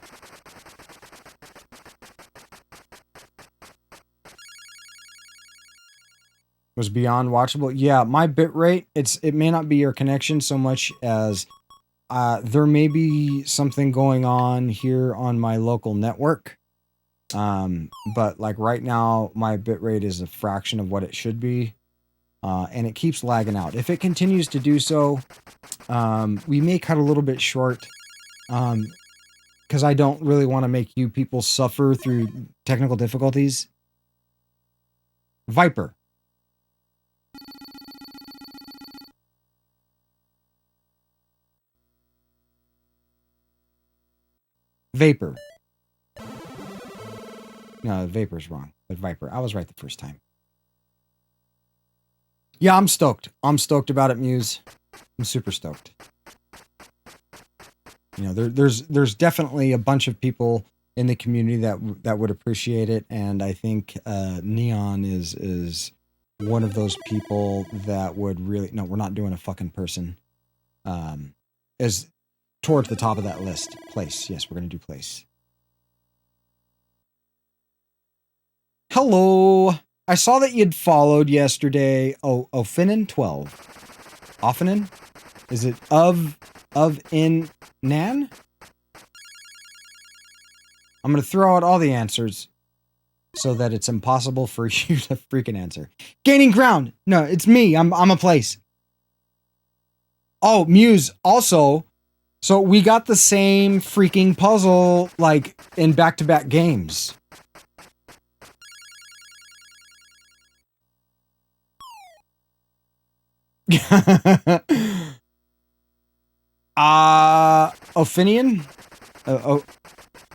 Was beyond watchable. Yeah, my bitrate, it may not be your connection so much as there may be something going on here on my local network. But like right now, my bitrate is a fraction of what it should be. And it keeps lagging out. If it continues to do so, we may cut a little bit short. because I don't really want to make you people suffer through technical difficulties. Viper. Vapor. No, Vapor's wrong, but Viper. I was right the first time. Yeah, I'm stoked. I'm stoked about it, Muse. I'm super stoked. You know, there's definitely a bunch of people in the community that would appreciate it, and I think Neon is one of those people that would really. No, we're not doing a fucking person. Is towards the top of that list. Place. Yes, we're gonna do place. Hello. I saw that you'd followed yesterday. Oh, Finnan 12. Offinen? Is it of in Nan? I'm going to throw out all the answers so that it's impossible for you to freaking answer. Gaining ground. No, it's me. I'm a place. Oh, Muse. Also, so we got the same freaking puzzle like in back-to-back games. Ophinian?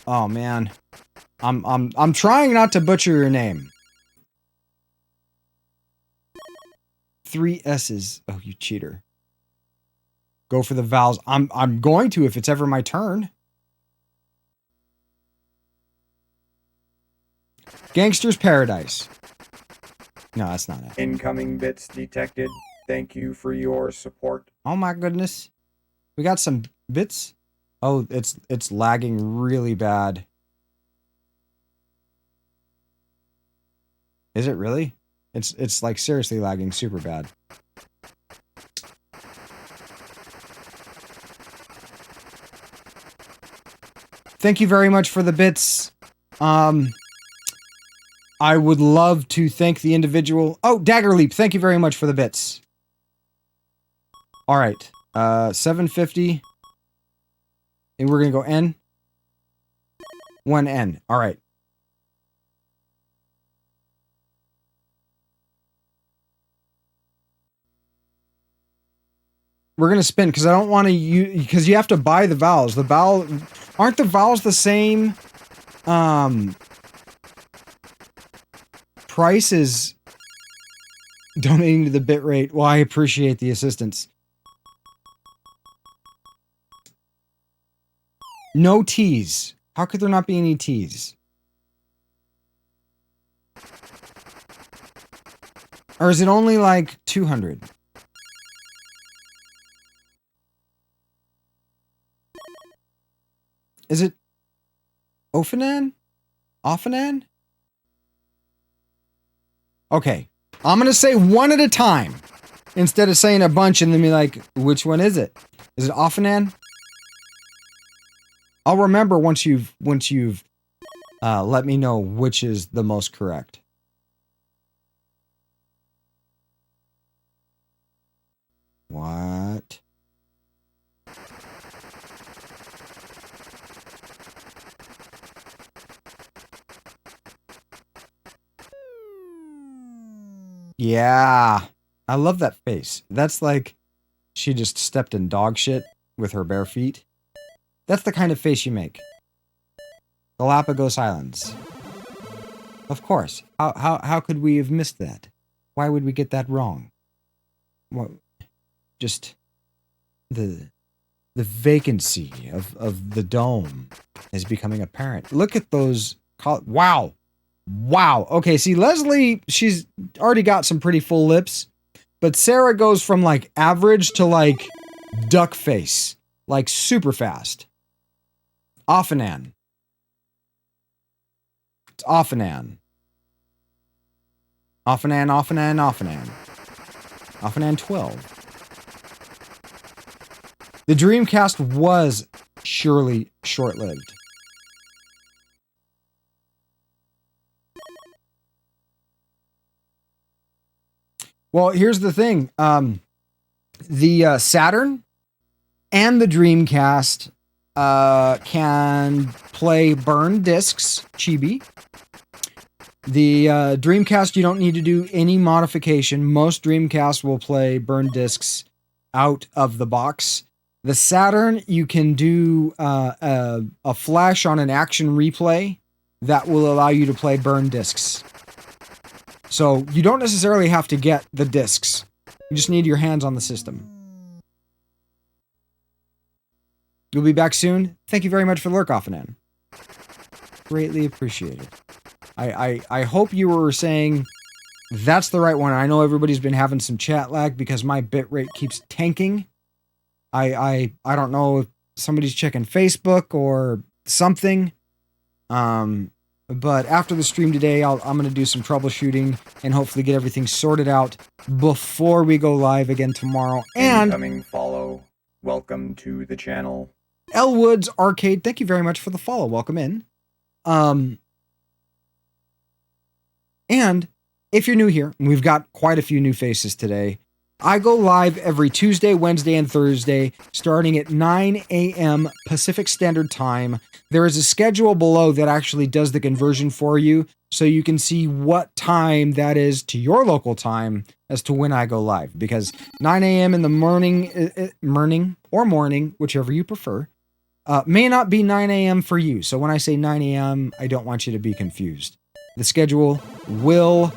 Oh man. I'm trying not to butcher your name. 3 S's. Oh, you cheater. Go for the vowels. I'm going to if it's ever my turn. Gangster's Paradise. No, that's not it.
Incoming bits detected. Thank you for your support.
Oh my goodness. We got some bits. Oh, it's lagging really bad. Is it really? It's like seriously lagging super bad. Thank you very much for the bits. I would love to thank the individual. Oh, Dagger Leap, thank you very much for the bits. All right. 750. And we're going to go N. 1 N. All right. We're going to spin because I don't want to use, because you have to buy the vowels. The vowel, aren't the vowels the same price as donating to the bitrate? Well, I appreciate the assistance. No T's. How could there not be any T's? Or is it only like 200? Is it Ophanan? Ophanan? Okay. I'm going to say one at a time instead of saying a bunch and then be like, which one is it? Is it Ophanan? I'll remember once you've let me know which is the most correct. What? Yeah. I love that face. That's like she just stepped in dog shit with her bare feet. That's the kind of face you make. Galapagos Islands. Of course. How could we have missed that? Why would we get that wrong? What? Just the vacancy of the dome is becoming apparent. Look at those. Wow. Wow. Okay, see, Leslie, she's already got some pretty full lips, but Sarah goes from like average to like duck face, like super fast. Ophanan. It's Ophanan. Ophanan, Ophanan, Ophanan. Ophanan 12. The Dreamcast was surely short-lived. Well, here's the thing. The Saturn and the Dreamcast can play burned discs, chibi. The Dreamcast, you don't need to do any modification. Most Dreamcast will play burned discs out of the box. The Saturn, you can do a flash on an action replay that will allow you to play burned discs. So you don't necessarily have to get the discs. You just need your hands on the system. You'll be back soon. Thank you very much for the lurk off and in. Greatly appreciated. I hope you were saying that's the right one. I know everybody's been having some chat lag because my bitrate keeps tanking. I don't know if somebody's checking Facebook or something. But after the stream today, I'm going to do some troubleshooting and hopefully get everything sorted out before we go live again tomorrow. And
incoming follow. Welcome to the channel.
Elwood's Arcade, thank you very much for the follow. Welcome in. And if you're new here, and we've got quite a few new faces today, I go live every Tuesday, Wednesday, and Thursday, starting at 9 a.m. Pacific Standard Time. There is a schedule below that actually does the conversion for you, so you can see what time that is to your local time as to when I go live. Because 9 a.m. in the morning, whichever you prefer, may not be 9 a.m. for you. So when I say 9 a.m., I don't want you to be confused. The schedule will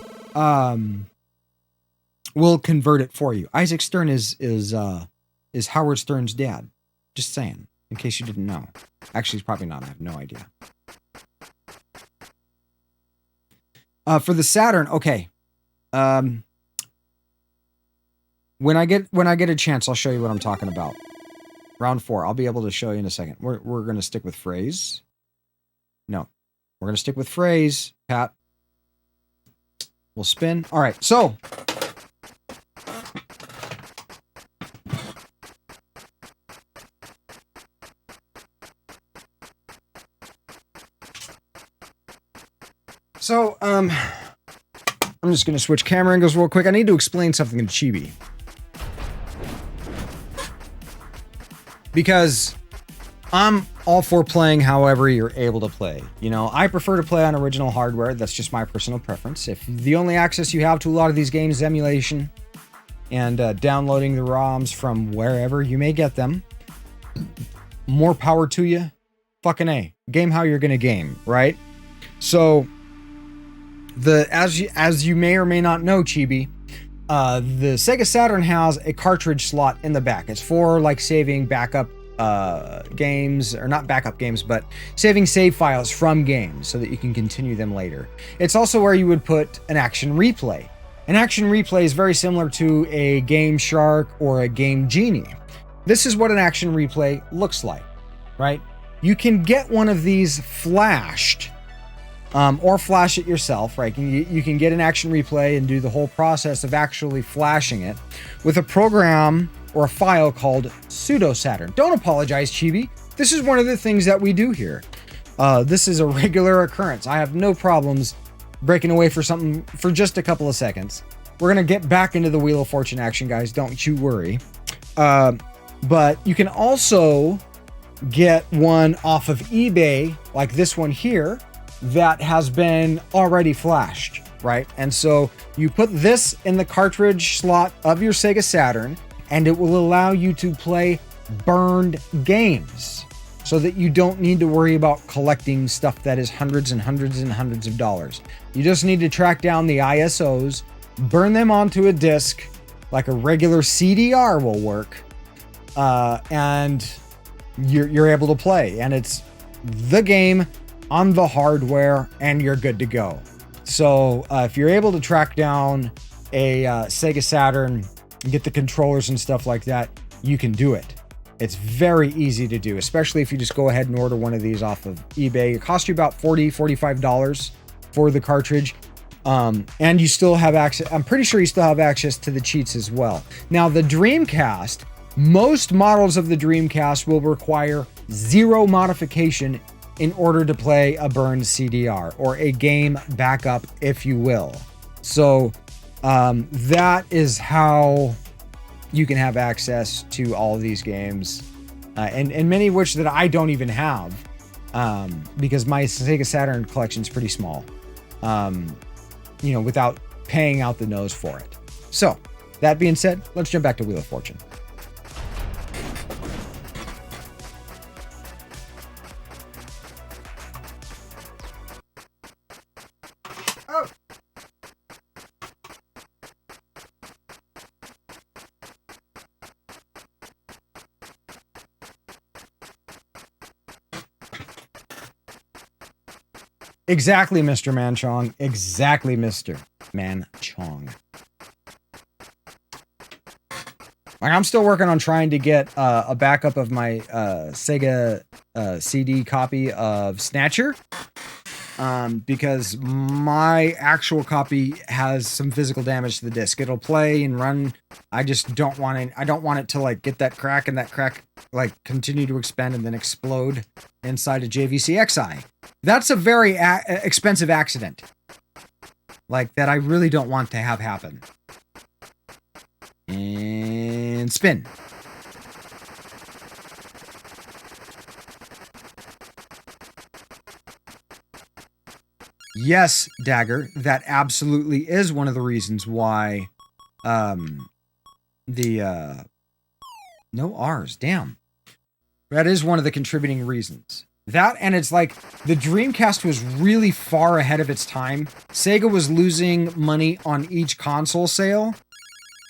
convert it for you. Isaac Stern is Howard Stern's dad. Just saying, in case you didn't know. Actually, he's probably not. I have no idea. For the Saturn, okay. When I get a chance, I'll show you what I'm talking about. Round 4. I'll be able to show you in a second. We're going to stick with phrase. No. We're going to stick with phrase, Pat. We'll spin. All right, so. I'm just going to switch camera angles real quick. I need to explain something to Chibi. Because I'm all for playing however you're able to play. You know, I prefer to play on original hardware. That's just my personal preference. If the only access you have to a lot of these games is emulation and downloading the ROMs from wherever you may get them, more power to you. Fucking A. Game how you're gonna game, right? So, as you may or may not know, Chibi, the Sega Saturn has a cartridge slot in the back. It's for like saving backup games, or not backup games, but saving save files from games so that you can continue them later. It's also where you would put an action replay. An action replay is very similar to a Game Shark or a Game Genie. This is what an action replay looks like, right? You can get one of these flashed, or flash it yourself, right? You can get an action replay and do the whole process of actually flashing it with a program or a file called Pseudo Saturn. Don't apologize, Chibi. This is one of the things that we do here. This is a regular occurrence. I have no problems breaking away for something for just a couple of seconds. We're gonna get back into the Wheel of Fortune action, guys. Don't you worry. But you can also get one off of eBay, like this one here, that has been already flashed, right? And so you put this in the cartridge slot of your Sega Saturn, and it will allow you to play burned games so that you don't need to worry about collecting stuff that is hundreds and hundreds and hundreds of dollars. You just need to track down the ISOs, burn them onto a disc, like a regular CDR will work, and you're able to play. And it's the game on the hardware, and you're good to go. So if you're able to track down a Sega Saturn, get the controllers and stuff like that, you can do it. It's very easy to do, especially if you just go ahead and order one of these off of eBay. It costs you about $40-$45 for the cartridge. And you still have access, I'm pretty sure you still have access to the cheats as well. Now, the Dreamcast, most models of the Dreamcast will require 0 modification in order to play a burned CDR, or a game backup, if you will. So that is how you can have access to all of these games and many of which that I don't even have, because my Sega Saturn collection is pretty small, you know, without paying out the nose for it. So, that being said, let's jump back to Wheel of Fortune. Exactly, Mr. Manchong. Exactly, Mr. Manchong. Like, I'm still working on trying to get a backup of my Sega CD copy of Snatcher, because my actual copy has some physical damage to the disc. It'll play and run. I just don't want it. I don't want it to like get that crack and that crack like continue to expand and then explode inside a JVC XI. That's a very expensive accident, like that I really don't want to have happen. And spin. Yes, Dagger, that absolutely is one of the reasons why no R's, damn. That is one of the contributing reasons. That, and it's like the Dreamcast was really far ahead of its time. Sega was losing money on each console sale.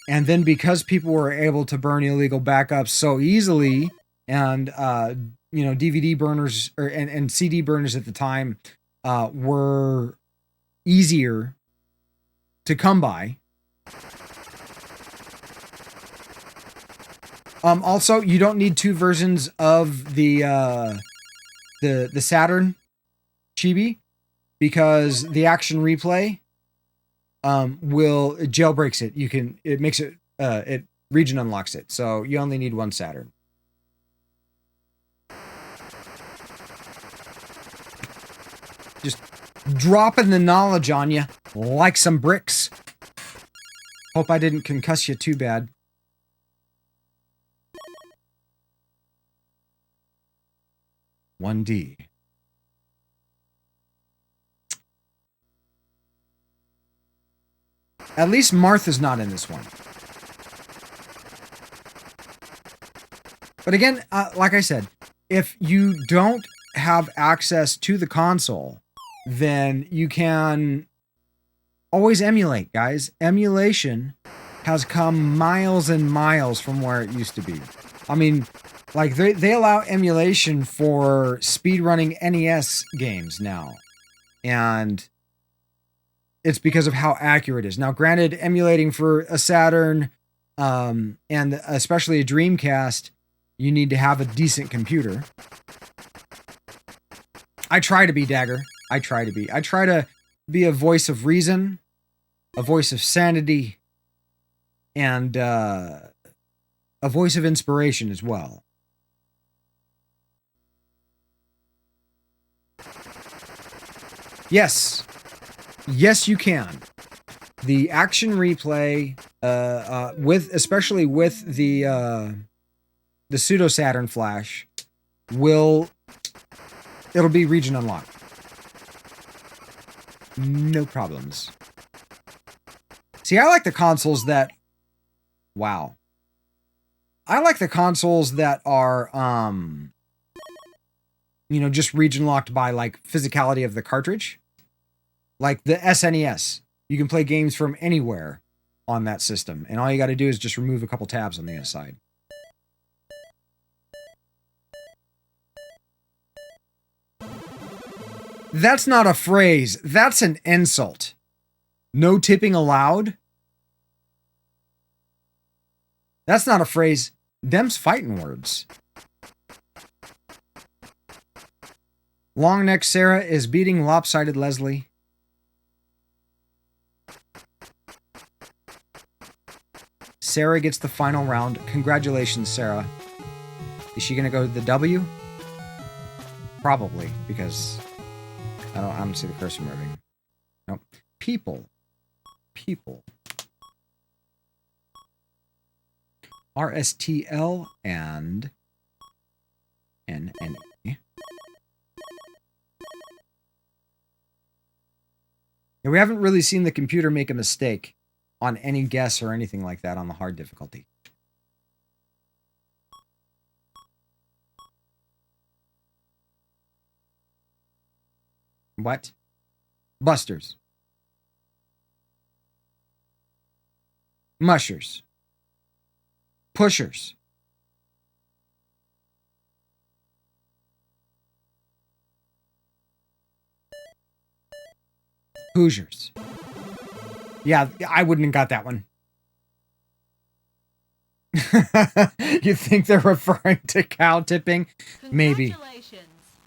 And then because people were able to burn illegal backups so easily, and you know, DVD burners and CD burners at the time were easier to come by. Also, you don't need two versions of the Saturn Chibi, because the Action Replay it jailbreaks it. It makes it, it region unlocks it. So you only need one Saturn. Just dropping the knowledge on you like some bricks. Hope I didn't concuss you too bad. $1D. At least Martha's not in this one. But again, like I said, if you don't have access to the console, then you can always emulate, guys. Emulation has come miles and miles from where it used to be. I mean, like they allow emulation for speedrunning NES games now. And it's because of how accurate it is. Now, granted, emulating for a Saturn, and especially a Dreamcast, you need to have a decent computer. I try to be, Dagger. I try to be. I try to be a voice of reason, a voice of sanity, and a voice of inspiration as well. Yes. Yes, you can. The Action Replay, especially with the pseudo Saturn flash, it'll be region unlocked. No problems. See, I like the consoles that, wow. I like the consoles that are, you know, just region locked by like physicality of the cartridge. Like the SNES. You can play games from anywhere on that system. And all you got to do is just remove a couple tabs on the inside. That's not a phrase. That's an insult. No tipping allowed? That's not a phrase. Them's fighting words. Long neck Sarah is beating lopsided Leslie. Sarah gets the final round. Congratulations, Sarah. Is she gonna go to the W? Probably, because I don't see the cursor moving. Nope. People. RSTL and N-N-E. Yeah, we haven't really seen the computer make a mistake on any guess or anything like that on the hard difficulty. What? Busters. Mushers. Pushers. Hoosiers. Yeah, I wouldn't have got that one. You think they're referring to cow tipping? Maybe.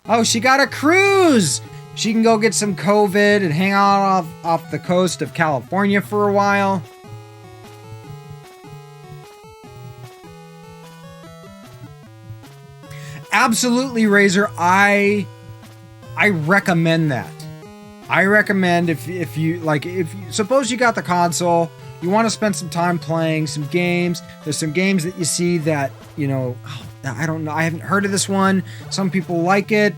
Oh, she got a cruise! She can go get some COVID and hang out off the coast of California for a while. Absolutely, Razor. I recommend that. I recommend if you suppose you got the console, you want to spend some time playing some games. There's some games that you see that, you know, I don't know, I haven't heard of this one. Some people like it.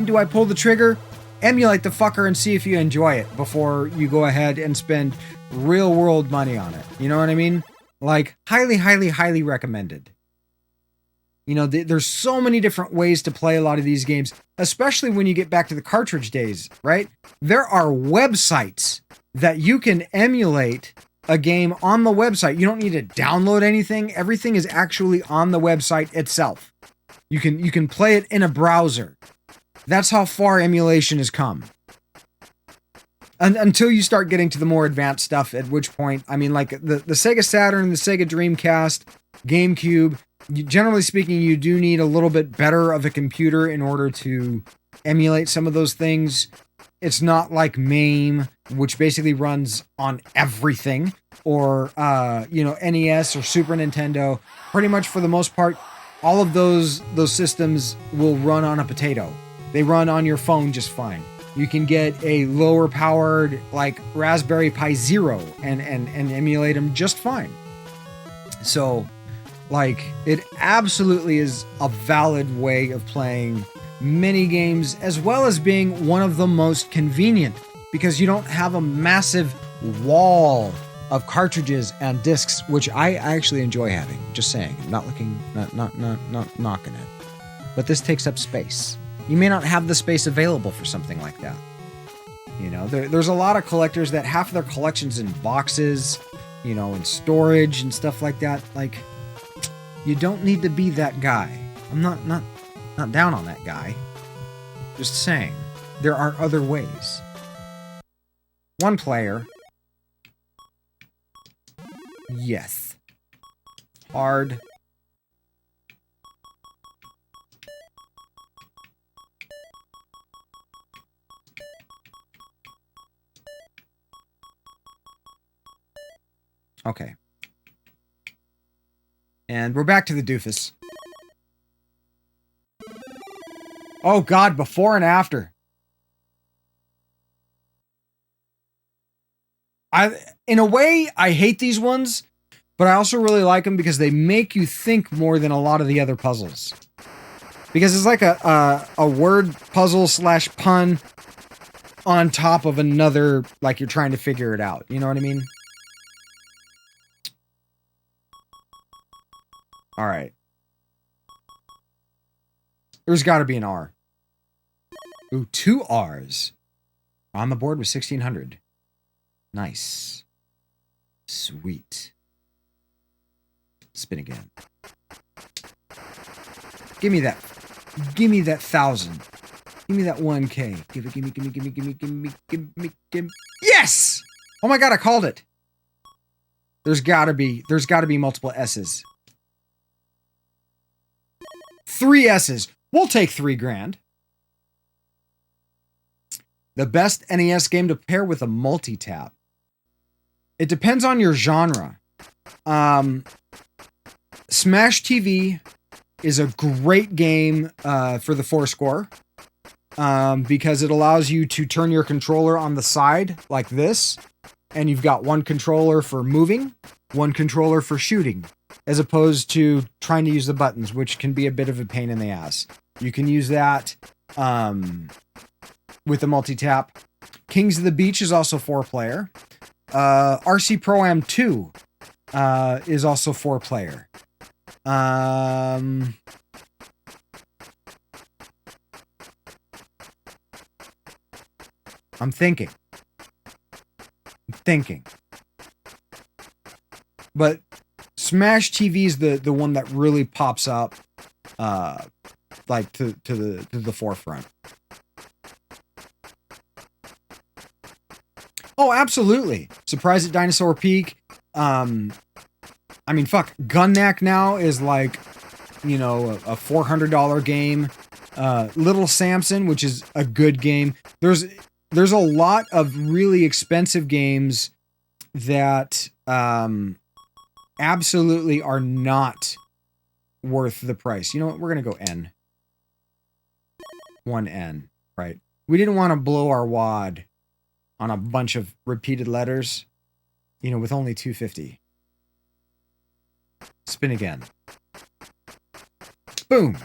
Do I pull the trigger? Emulate the fucker and see if you enjoy it before you go ahead and spend real world money on it. You know what I mean? Like, highly, highly, highly recommended. You know, there's so many different ways to play a lot of these games, especially when you get back to the cartridge days, right? There are websites that you can emulate a game on the website. You don't need to download anything. Everything is actually on the website itself. You can play it in a browser. That's how far emulation has come. Until you start getting to the more advanced stuff, at which point, I mean, like the Sega Saturn, the Sega Dreamcast, GameCube, generally speaking, you do need a little bit better of a computer in order to emulate some of those things. It's not like MAME, which basically runs on everything, or NES or Super Nintendo. Pretty much for the most part, all of those systems will run on a potato. They run on your phone just fine. You can get a lower powered like Raspberry Pi Zero and emulate them just fine. So, like, it absolutely is a valid way of playing mini games, as well as being one of the most convenient, because you don't have a massive wall of cartridges and discs, which I actually enjoy having. Just saying, I'm not knocking it. But this takes up space. You may not have the space available for something like that. You know, there's a lot of collectors that half of their collections in boxes, you know, in storage and stuff like that. Like, you don't need to be that guy. I'm not down on that guy. Just saying, there are other ways. One player. Yes. Hard. Okay. And we're back to the doofus. Oh God, before and after. In a way, I hate these ones, but I also really like them because they make you think more than a lot of the other puzzles. Because it's like a word puzzle / pun on top of another, like you're trying to figure it out. You know what I mean? All right. There's got to be an R. Ooh, 2 R's. On the board with 1600. Nice. Sweet. Spin again. Give me that. Give me that 1,000. Give me that 1K. Give me. Yes! Oh my God, I called it. There's gotta be multiple S's. 3 S's. We'll take 3 grand. The best NES game to pair with a multi-tap. It depends on your genre. Smash TV is a great game for the 4-score because it allows you to turn your controller on the side like this, and you've got one controller for moving, one controller for shooting, as opposed to trying to use the buttons, which can be a bit of a pain in the ass. You can use that with the multi-tap. Kings of the Beach is also 4-player. RC Pro-Am 2 is also 4-player. I'm thinking. But Smash TV is the one that really pops up, like to the forefront. Oh, absolutely! Surprise at Dinosaur Peak. I mean, fuck, Gun-Knack now is like, you know, a $400 game. Little Samson, which is a good game. There's a lot of really expensive games that absolutely are not worth the price. You know what? We're going to go N. 1N, right? We didn't want to blow our wad on a bunch of repeated letters, you know, with only 250. Spin again. Boom.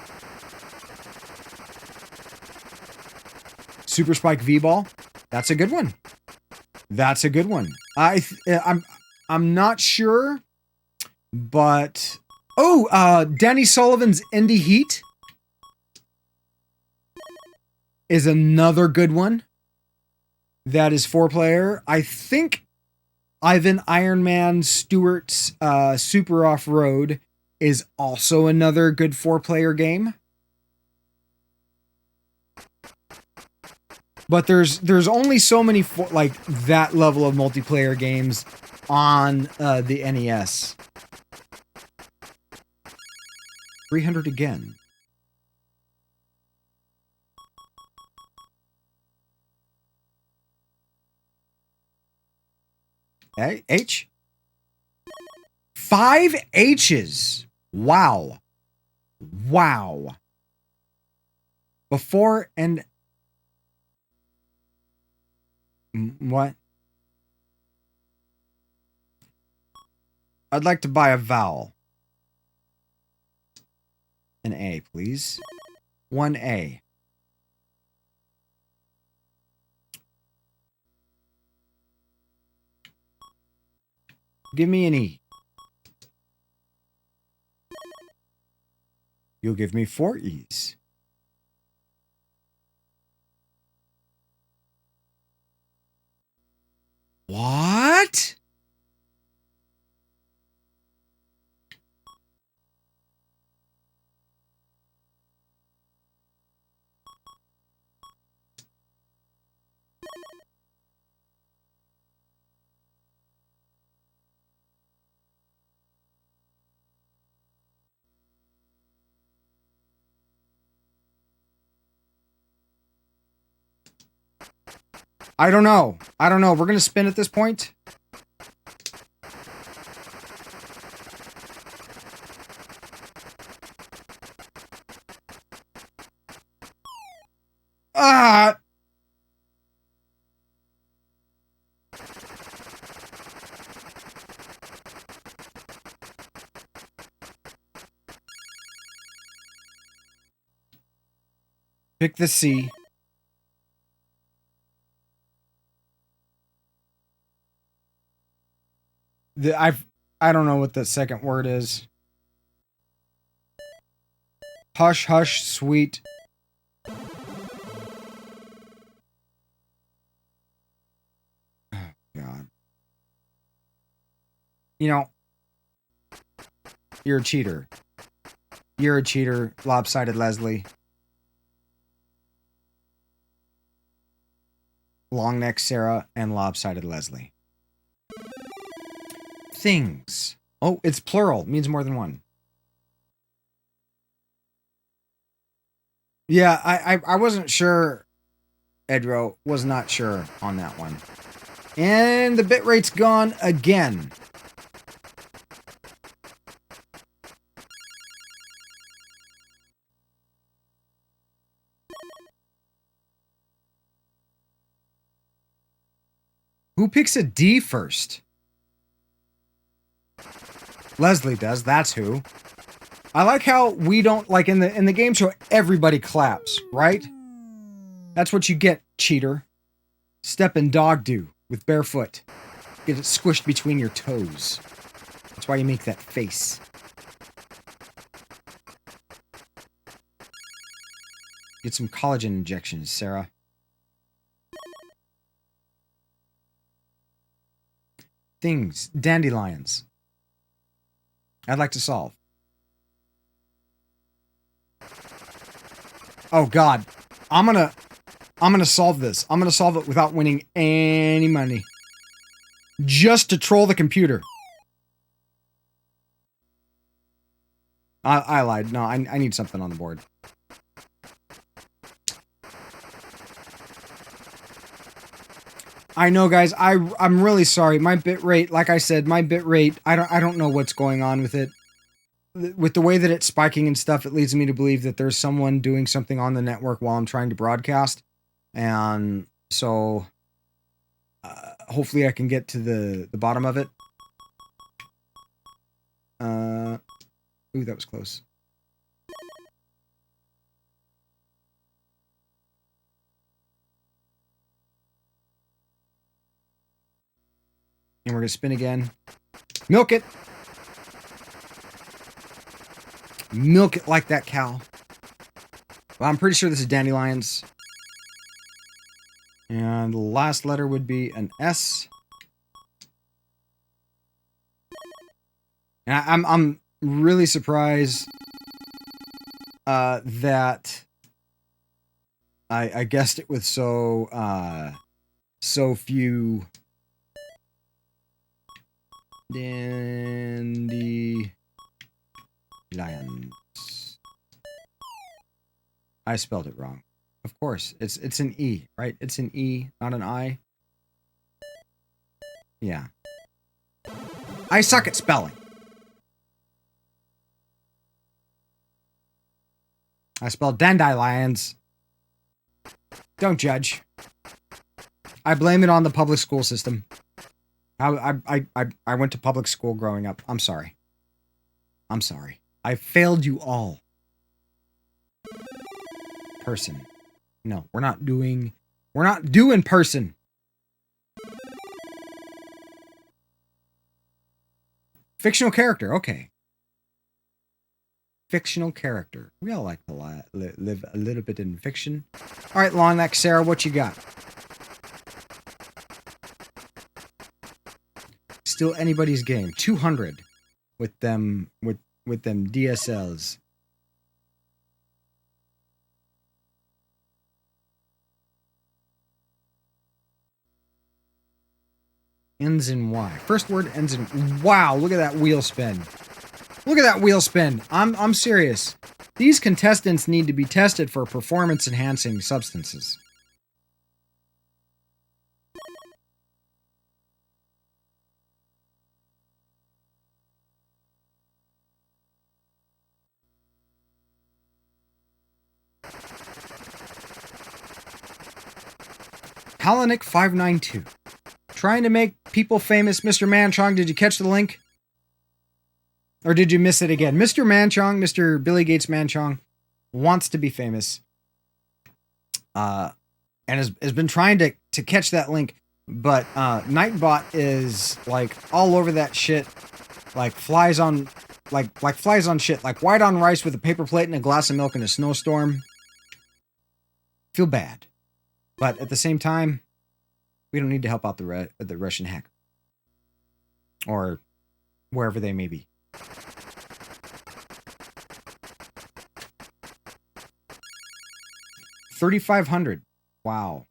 Super Spike V-Ball. That's a good one. That's a good one. I'm not sure, but Danny Sullivan's Indie Heat is another good one. That is 4-player. I think Ivan Iron Man Stewart's Super Off-Road is also another good 4-player game. But there's only so many like that level of multiplayer games on the NES. 300 again. Hey, H. 5 H's. Wow. Wow. Before and what? I'd like to buy a vowel. An A, please. 1A. Give me an E. You'll give me 4 E's. What? I don't know. We're going to spin at this point. Pick the C. I don't know what the second word is. Hush, hush, sweet. Oh, God. You know, you're a cheater. You're a cheater, lopsided Leslie. Long neck Sarah and lopsided Leslie. Things. Oh, it's plural. Means more than one. Yeah, I wasn't sure. Edro was not sure on that one. And the bit rate's gone again. Who picks a D first? Leslie does. That's who. I like how we don't, like in the game show, everybody claps, right? That's what you get, cheater. Step in dog do with barefoot. Get it squished between your toes. That's why you make that face. Get some collagen injections, Sarah. Things. Dandelions. I'd like to solve. Oh God. I'm gonna solve this. I'm gonna solve it without winning any money. Just to troll the computer. I lied. No, I need something on the board. I know, guys. I'm really sorry. My bitrate, like I said, my bitrate. I don't know what's going on with it. With the way that it's spiking and stuff, it leads me to believe that there's someone doing something on the network while I'm trying to broadcast, and so hopefully I can get to the bottom of it. Ooh, that was close. And we're gonna spin again. Milk it. Milk it like that cow. Well, I'm pretty sure this is dandelions. And the last letter would be an S. And I'm really surprised that I guessed it with so few dandelions. I spelled it wrong. Of course, it's an E, right? It's an E, not an I. Yeah. I suck at spelling. I spelled dandelions. Don't judge. I blame it on the public school system. I went to public school growing up. I'm sorry. I'm sorry. I failed you all. Person. No, we're not doing person. Fictional character, okay. Fictional character. We all like to live a little bit in fiction. All right, long neck Sarah, what you got? Still anybody's game. 200 with them with them DSLs. Ends in Y. First word ends in... Wow, look at that wheel spin. Look at that wheel spin. I'm serious. These contestants need to be tested for performance-enhancing substances. Hellenic 592. Trying to make people famous. Mr. Manchong, did you catch the link? Or did you miss it again? Mr. Manchong, Mr. Billy Gates Manchong, wants to be famous. And has been trying to catch that link. But Nightbot is like all over that shit. Like flies on flies on shit. Like white on rice with a paper plate and a glass of milk in a snowstorm. Feel bad. But at the same time, we don't need to help out the Russian hacker. Or wherever they may be. $3,500. Wow.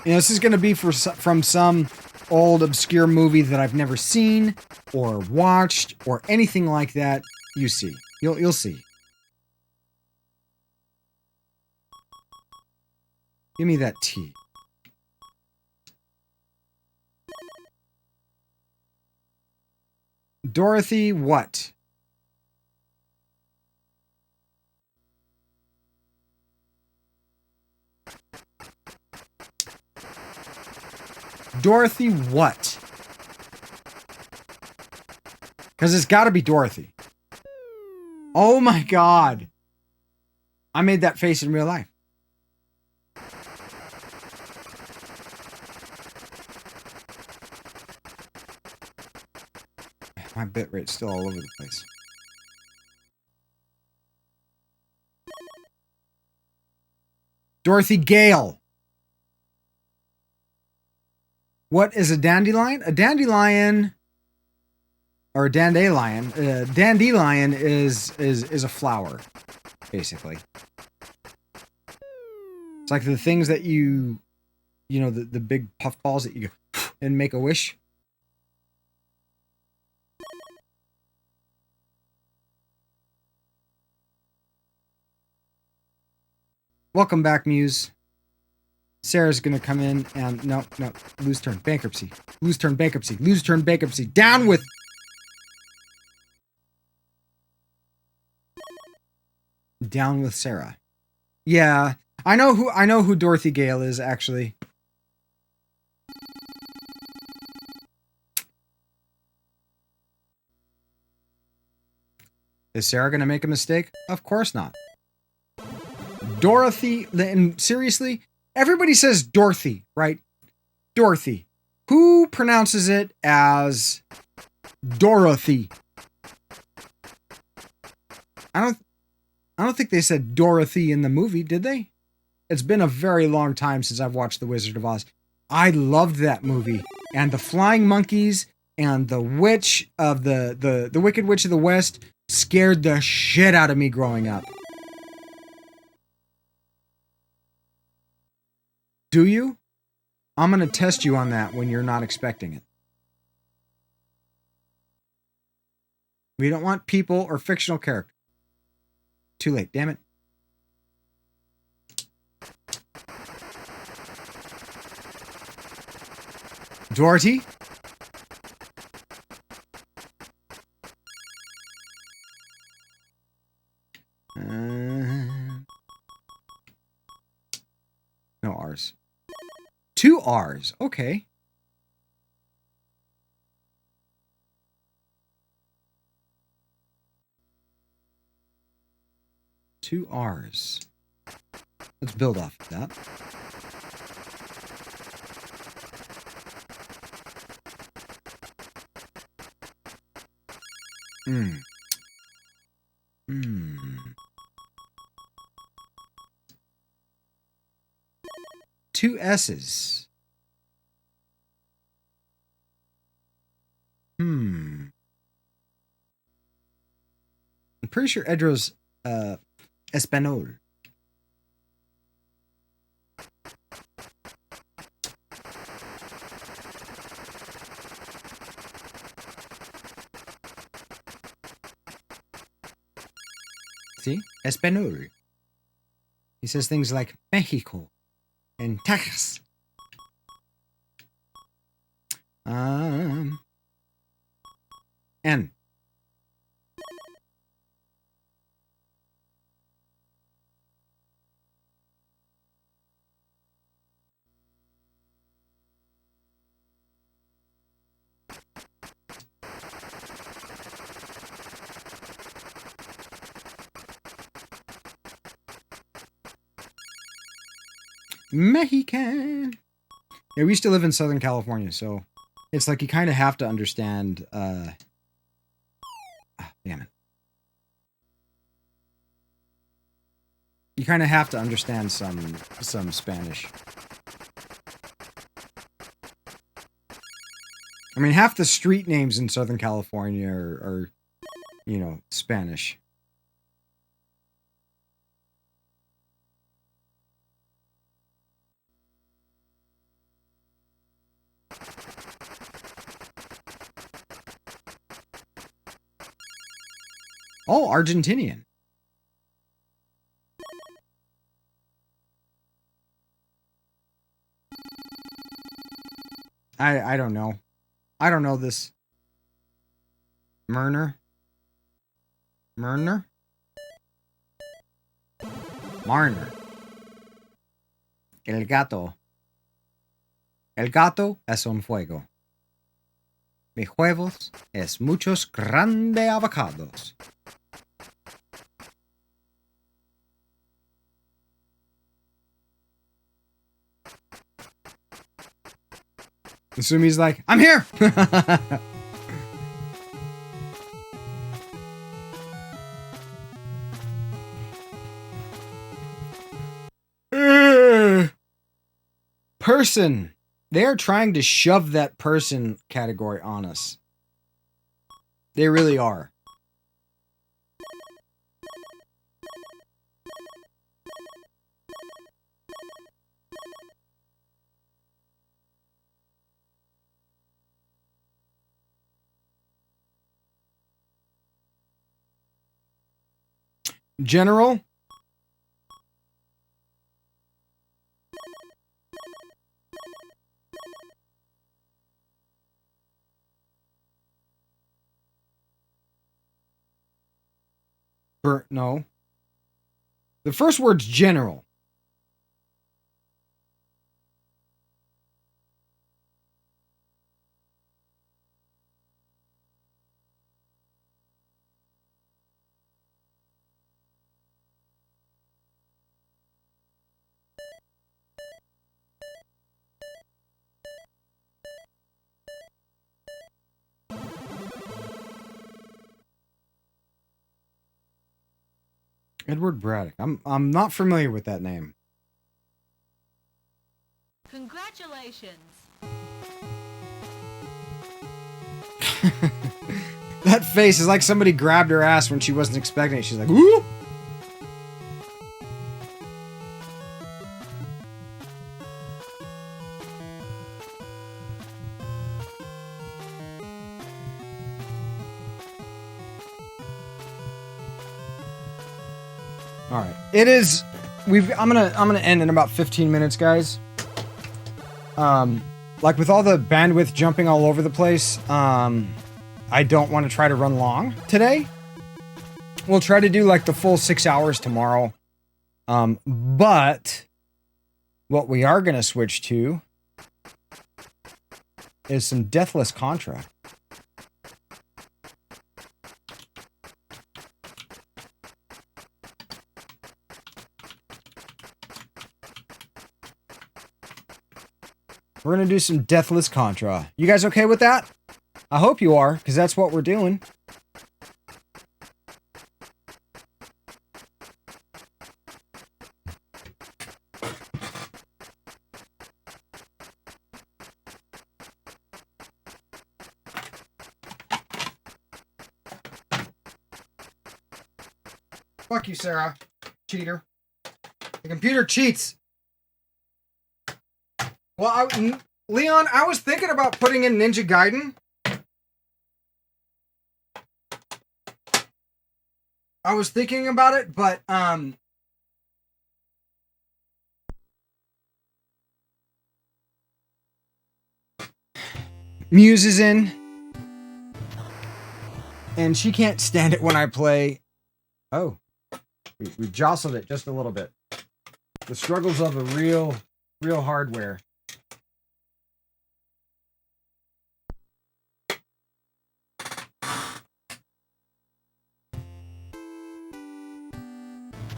You know, this is going to be from some old obscure movie that I've never seen or watched or anything like that. You see. You'll see. Give me that T. Dorothy what? Dorothy what? Because it's got to be Dorothy. Oh my God. I made that face in real life. My bitrate's still all over the place. Dorothy Gale. What is a dandelion? A dandelion, or a dandelion. Dandelion is a flower, basically. It's like the things that you know, the big puffballs that you go and make a wish. Welcome back, Muse. Sarah's gonna come in and no, lose turn, bankruptcy. Lose turn, bankruptcy. Lose turn, bankruptcy. Down with Sarah. Yeah, I know who Dorothy Gale is, actually. Is Sarah gonna make a mistake? Of course not. Dorothy, and seriously, everybody says Dorothy, right? Dorothy. Who pronounces it as Dorothy? I don't think they said Dorothy in the movie, did they? It's been a very long time since I've watched The Wizard of Oz. I loved that movie. And the flying monkeys and the witch of the Wicked Witch of the West scared the shit out of me growing up. Do you? I'm going to test you on that when you're not expecting it. We don't want people or fictional characters. Too late, damn it. Dorothy? No R's. 2 R's. Okay. Two R's. Let's build off of that. Two S's. I'm pretty sure Edro's Espanol. See? Espanol. He says things like Mexico and Texas. N. Mexican. Yeah, we used to live in Southern California, so it's like you kind of have to understand. Damn it. You kind of have to understand some Spanish. I mean, half the street names in Southern California are you know, Spanish. Oh, Argentinian. I don't know. I don't know this. Marner. Marner. El gato. El gato es un fuego. Mis huevos es muchos grande avocados. Sumi's like, I'm here! Person. They are trying to shove that person category on us. They really are. General? No. The first word's general. Edward Braddock. I'm not familiar with that name.
Congratulations.
That face is like somebody grabbed her ass when she wasn't expecting it. She's like, ooh! All right. It is. I'm gonna end in about 15 minutes, guys. Like with all the bandwidth jumping all over the place, I don't want to try to run long today. We'll try to do like the full 6 hours tomorrow. But what we are gonna switch to is some Deathless Contra. We're going to do some Deathless Contra. You guys okay with that? I hope you are, because that's what we're doing. Fuck you, Sarah. Cheater. The computer cheats. Well, Leon, I was thinking about putting in Ninja Gaiden. I was thinking about it, but, Muse is in. And she can't stand it when I play. Oh. We jostled it just a little bit. The struggles of a real hardware.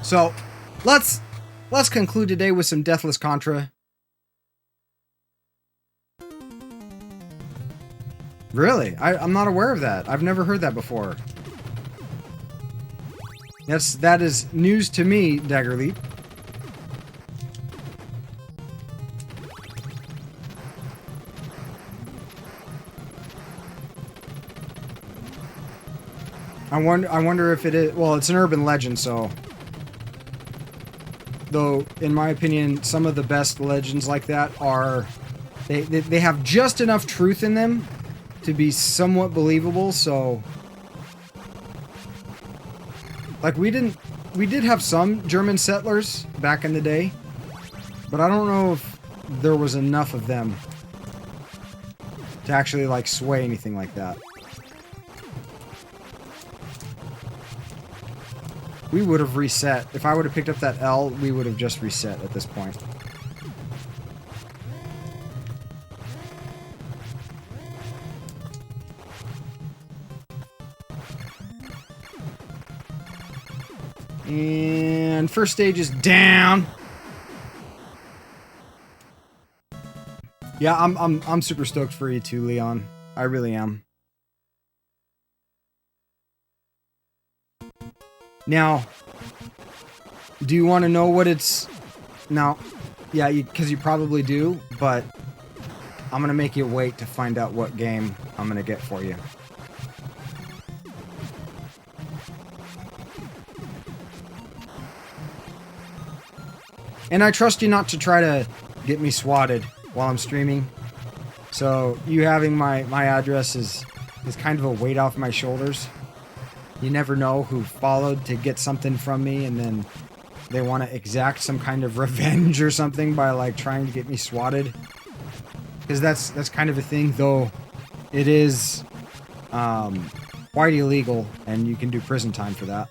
So, let's conclude today with some Deathless Contra. Really? I'm not aware of that. I've never heard that before. That is news to me, Daggerleap. I wonder if it is. Well, it's an urban legend, so. Though, in my opinion, some of the best legends like that are they have just enough truth in them to be somewhat believable. So, like we did have some German settlers back in the day, but I don't know if there was enough of them to actually like sway anything like that. We would have reset. If I would have picked up that L, we would have just reset at this point. And first stage is down. Yeah, I'm super stoked for you too, Leon. I really am. Now, do you want to know what it's... Now, yeah, because you probably do, but I'm going to make you wait to find out what game I'm going to get for you. And I trust you not to try to get me swatted while I'm streaming. So, you having my address is kind of a weight off my shoulders. You never know who followed to get something from me, and then they want to exact some kind of revenge or something by, like, trying to get me swatted. Because that's kind of a thing, though it is quite illegal, and you can do prison time for that.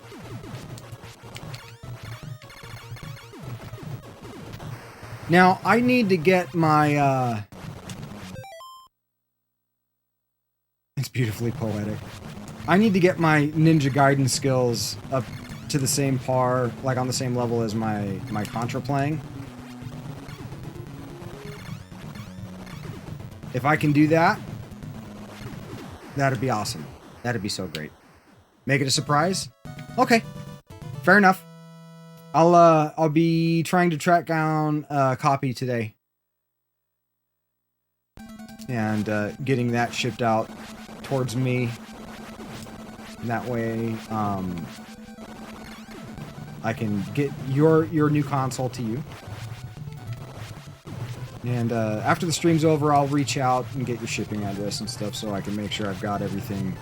Now, I need to get my, It's beautifully poetic. I need to get my Ninja Gaiden skills up to the same par, like on the same level as my Contra playing. If I can do that, that'd be awesome. That'd be so great. Make it a surprise? Okay. Fair enough. I'll be trying to track down a copy today. And getting that shipped out towards me. That way, I can get your new console to you. And after the stream's over, I'll reach out and get your shipping address and stuff so I can make sure I've got everything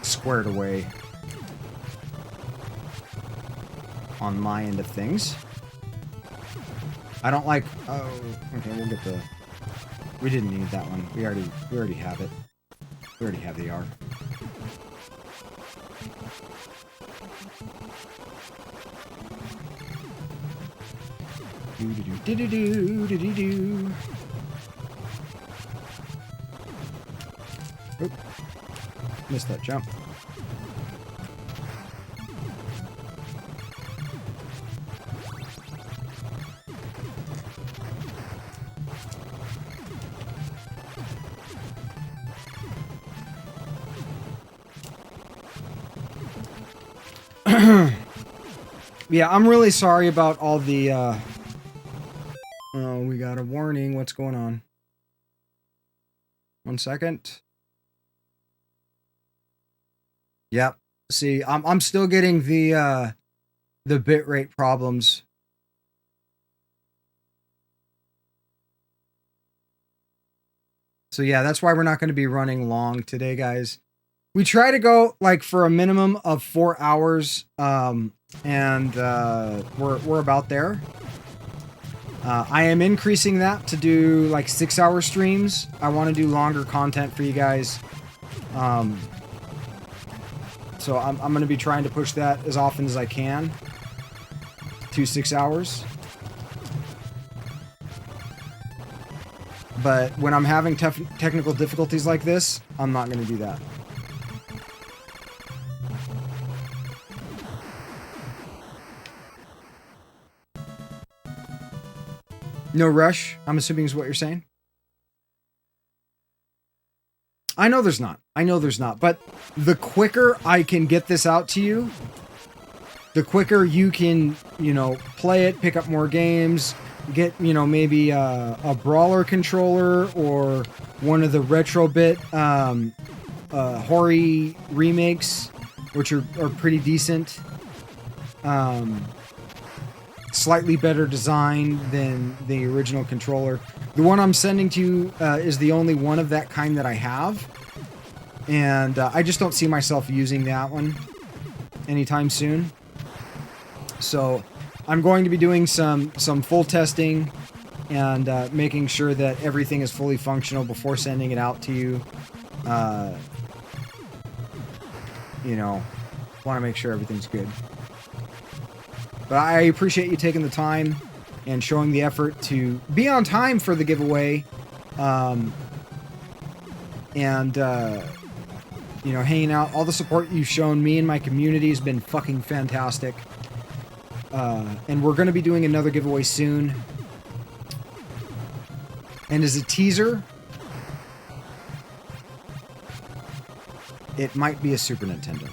squared away on my end of things. I don't like... Oh, okay, we'll get the... We didn't need that one. We already have it. We already have the R. Do-do-do-do-do-do-do-do-do. Oop. Missed that jump. Yeah, I'm really sorry about all the, Oh, we got a warning. What's going on? 1 second. Yep. See, I'm still getting the bitrate problems. So yeah, that's why we're not going to be running long today, guys. We try to go like for a minimum of 4 hours, and we're about there. I am increasing that to do like 6-hour streams. I want to do longer content for you guys. So I'm going to be trying to push that as often as I can to 6 hours. But when I'm having technical difficulties like this, I'm not going to do that. No rush, I'm assuming is what you're saying? I know there's not. I know there's not. But the quicker I can get this out to you, the quicker you can, you know, play it, pick up more games, get, you know, maybe a brawler controller or one of the Retrobit Hori remakes, which are pretty decent. Slightly better design than the original controller. The one I'm sending to you is the only one of that kind that I have. And I just don't see myself using that one anytime soon. So I'm going to be doing some full testing and making sure that everything is fully functional before sending it out to you. You know, want to make sure everything's good. But I appreciate you taking the time and showing the effort to be on time for the giveaway. And you know, hanging out. All the support you've shown me and my community has been fucking fantastic. And we're going to be doing another giveaway soon. And as a teaser, it might be a Super Nintendo.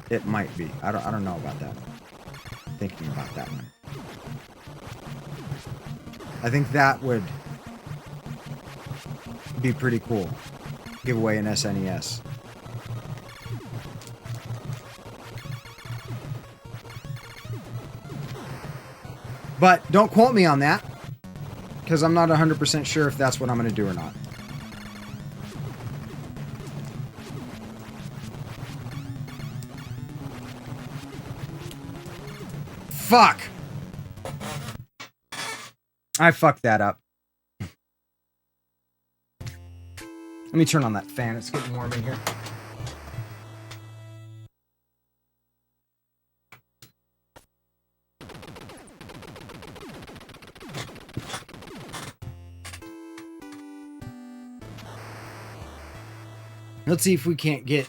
It might be. I don't know about that one. Thinking about that one. I think that would be pretty cool. Give away an SNES. But don't quote me on that, because I'm not 100% sure if that's what I'm going to do or not. Fuck! I fucked that up. Let me turn on that fan. It's getting warm in here. Let's see if we can't get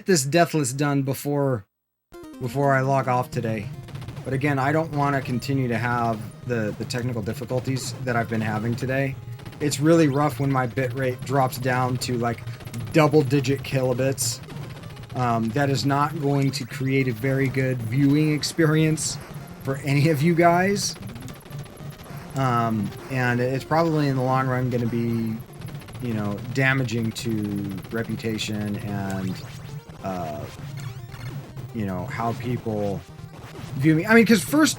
this Deathless done before I log off today. But again, I don't want to continue to have the technical difficulties that I've been having today. It's really rough when my bitrate drops down to like double-digit kilobits. That is not going to create a very good viewing experience for any of you guys. And it's probably in the long run going to be, you know, damaging to reputation and, you know, how people view me. I mean, because first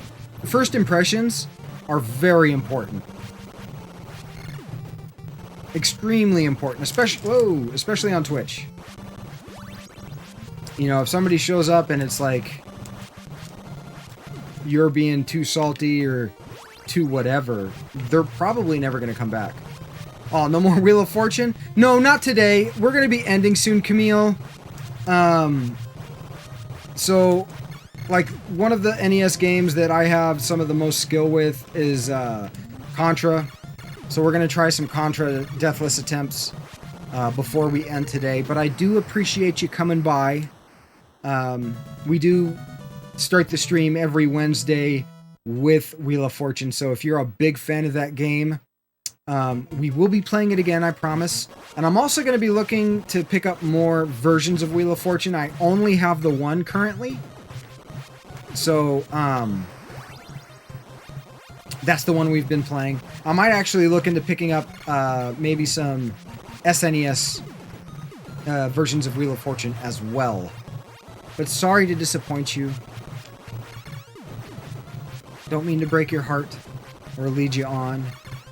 impressions are very important. Extremely important, especially on Twitch. You know, if somebody shows up and it's like you're being too salty or too whatever, they're probably never going to come back. Oh, no more Wheel of Fortune? No, not today. We're going to be ending soon, Camille. So, like, one of the NES games that I have some of the most skill with is Contra. So we're going to try some Contra Deathless attempts before we end today. But I do appreciate you coming by. We do start the stream every Wednesday with Wheel of Fortune. So if you're a big fan of that game, we will be playing it again, I promise. And I'm also going to be looking to pick up more versions of Wheel of Fortune. I only have the one currently. So, that's the one we've been playing. I might actually look into picking up maybe some SNES versions of Wheel of Fortune as well. But sorry to disappoint you. Don't mean to break your heart or lead you on.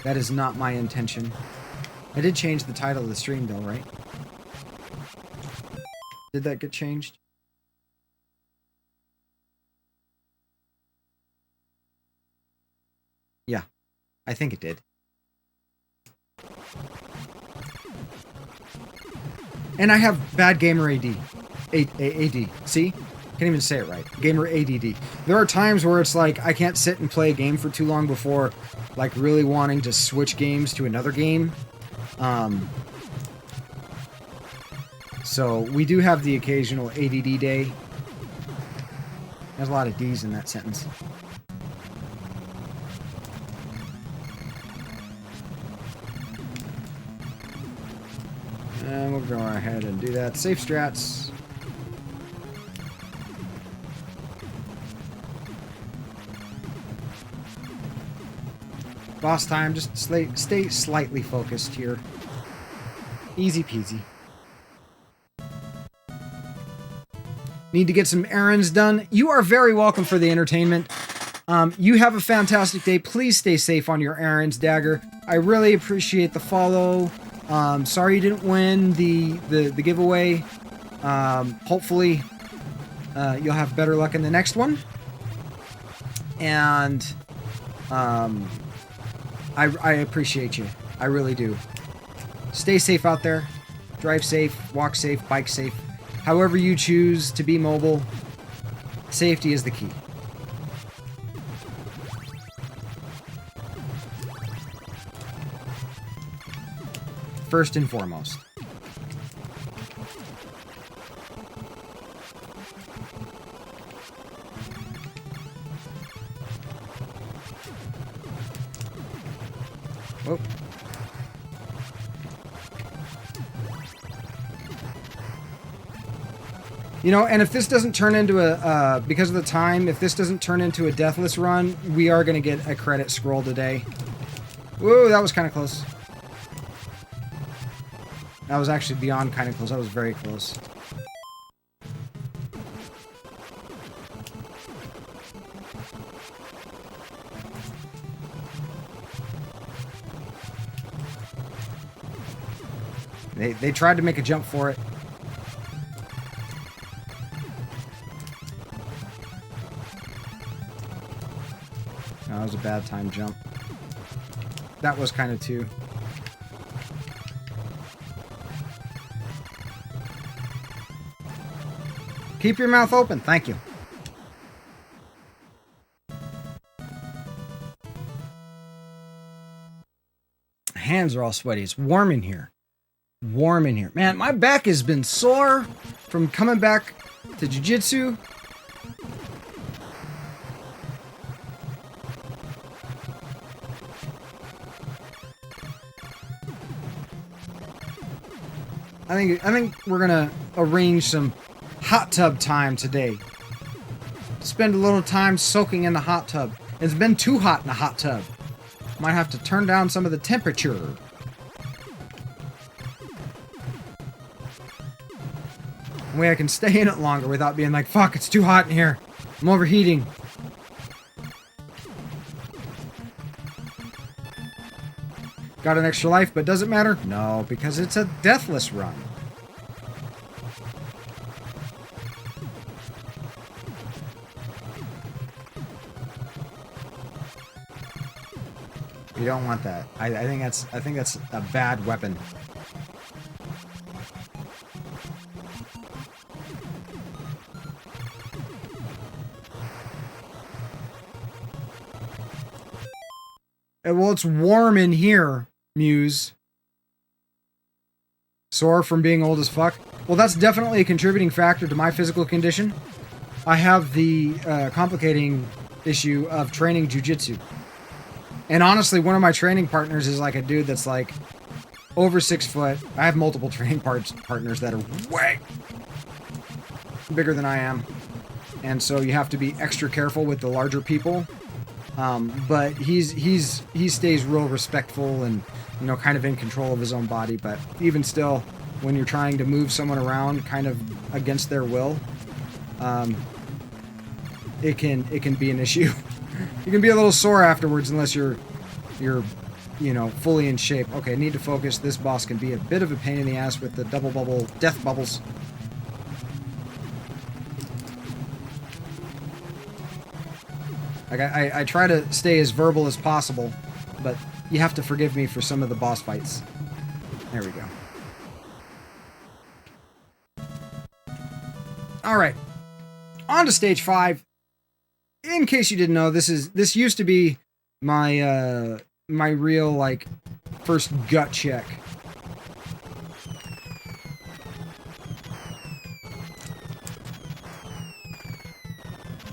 That is not my intention. I did change the title of the stream though, right? Did that get changed? Yeah, I think it did. And I have bad gamer AD. AD. See? Can't even say it right. Gamer ADD. There are times where it's like I can't sit and play a game for too long before like really wanting to switch games to another game. So we do have the occasional ADD day. There's a lot of D's in that sentence. And we'll go ahead and do that. Safe strats. Boss time, just stay slightly focused here. Easy peasy. Need to get some errands done? You are very welcome for the entertainment. You have a fantastic day. Please stay safe on your errands, Dagger. I really appreciate the follow. Sorry you didn't win the giveaway. Hopefully, you'll have better luck in the next one. And, I appreciate you. I really do. Stay safe out there. Drive safe, walk safe, bike safe. However you choose to be mobile, safety is the key. First and foremost. You know, and if this doesn't turn into a, because of the time, if this doesn't turn into a deathless run, we are going to get a credit scroll today. Whoa, that was kind of close. That was actually beyond kind of close. That was very close. They tried to make a jump for it. No, that was a bad time jump. That was kind of too. Keep your mouth open. Thank you. Hands are all sweaty. It's warm in here. Warm in here. Man, my back has been sore from coming back to jiu-jitsu. I think we're gonna arrange some hot tub time today. Spend a little time soaking in the hot tub. It's been too hot in the hot tub. Might have to turn down some of the temperature. That way I can stay in it longer without being like, fuck, it's too hot in here. I'm overheating. Got an extra life, but does it matter? No, because it's a deathless run. You don't want that. I think that's a bad weapon. Well, it's warm in here, Muse. Sore from being old as fuck. Well, that's definitely a contributing factor to my physical condition. I have the complicating issue of training jiu-jitsu. And honestly, one of my training partners is like a dude that's like over 6 foot. I have multiple training partners that are way bigger than I am. And so you have to be extra careful with the larger people. But he stays real respectful and, you know, kind of in control of his own body. But even still, when you're trying to move someone around kind of against their will, it can be an issue. You can be a little sore afterwards unless you're, you know, fully in shape. Okay, I need to focus. This boss can be a bit of a pain in the ass with the double bubble death bubbles. Like I try to stay as verbal as possible, but you have to forgive me for some of the boss fights. There we go. Alright. On to stage 5. In case you didn't know, this used to be my my real like first gut check.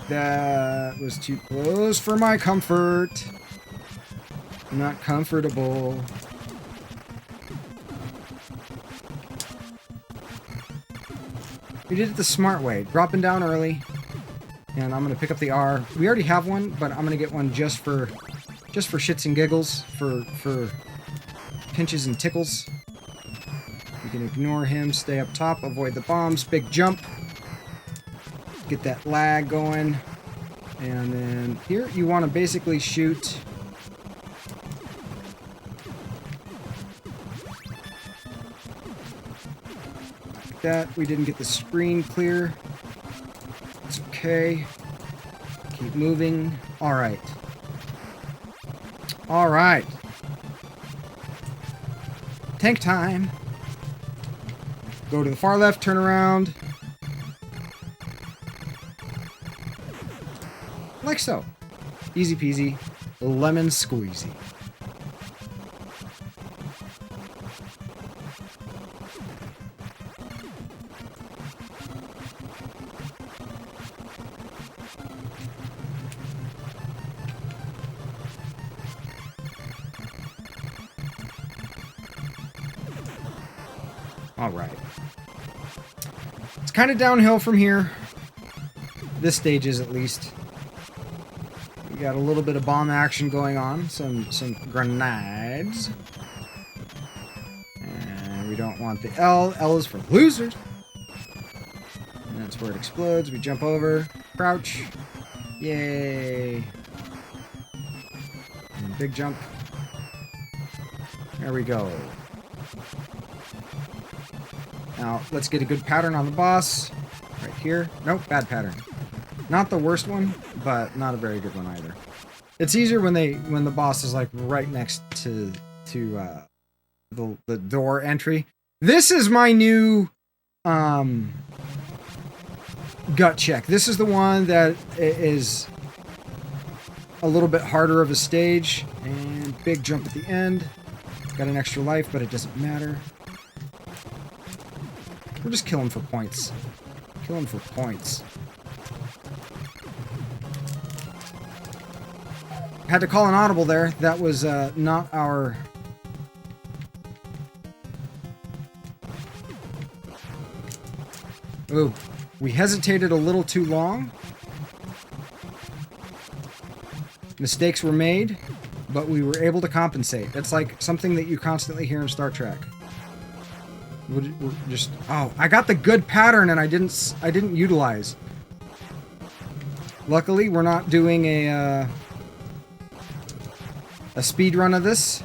That was too close for my comfort. Not comfortable. We did it the smart way. Dropping down early. And I'm going to pick up the R. We already have one, but I'm going to get one just for shits and giggles. For pinches and tickles. We can ignore him. Stay up top. Avoid the bombs. Big jump. Get that lag going. And then here you want to basically shoot like that. We didn't get the screen clear. It's okay. Keep moving. Alright. Alright. Tank time. Go to the far left, turn around. Like so. Easy peasy. Lemon squeezy. kind of downhill from here. This stage is, at least. We got a little bit of bomb action going on. Some grenades. And we don't want the L. L is for losers. And that's where it explodes. We jump over. Crouch. Yay. And big jump. There we go. Now, let's get a good pattern on the boss. Right here. Nope, bad pattern. Not the worst one, but not a very good one either. It's easier when the boss is like right next to the door entry. This is my new gut check. This is the one that is a little bit harder of a stage, and big jump at the end. Got an extra life, but it doesn't matter. We're just killing for points. Killing for points. Had to call an audible there. That was not our... Ooh, we hesitated a little too long. Mistakes were made, but we were able to compensate. It's like something that you constantly hear in Star Trek. We're just... Oh, I got the good pattern and I didn't utilize. Luckily, we're not doing a speed run of this.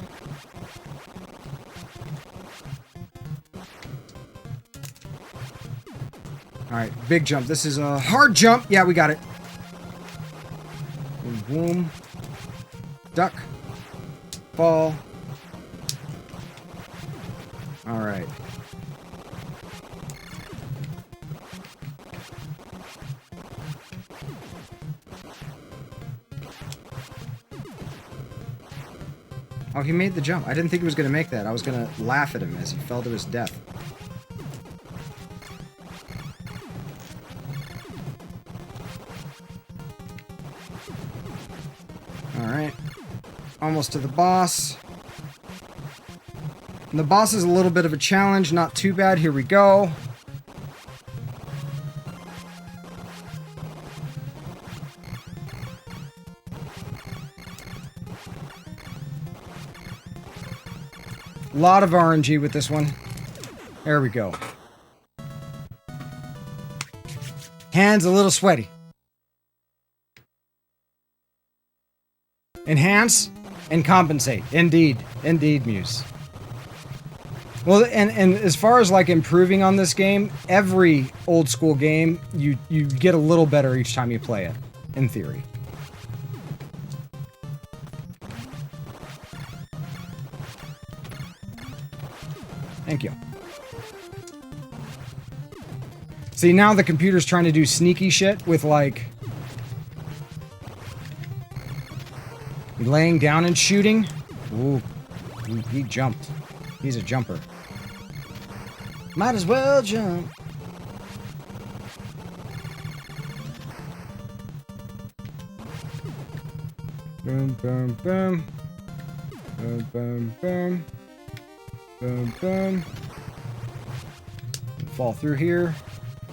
Alright, big jump. This is a hard jump. Yeah, we got it. Boom. Duck. Fall. Alright. Oh, he made the jump. I didn't think he was going to make that. I was going to laugh at him as he fell to his death. Alright. Almost to the boss. And the boss is a little bit of a challenge. Not too bad. Here we go. A lot of RNG with this one. There we go. Hands a little sweaty. Enhance and compensate. Indeed. Indeed, Muse. Well, and as far as like improving on this game, every old school game, you get a little better each time you play it, in theory. Thank you. See, now the computer's trying to do sneaky shit with, like, laying down and shooting. Ooh, he jumped. He's a jumper. Might as well jump. Boom, boom, boom. Boom, boom, boom. Boom, boom. Fall through here.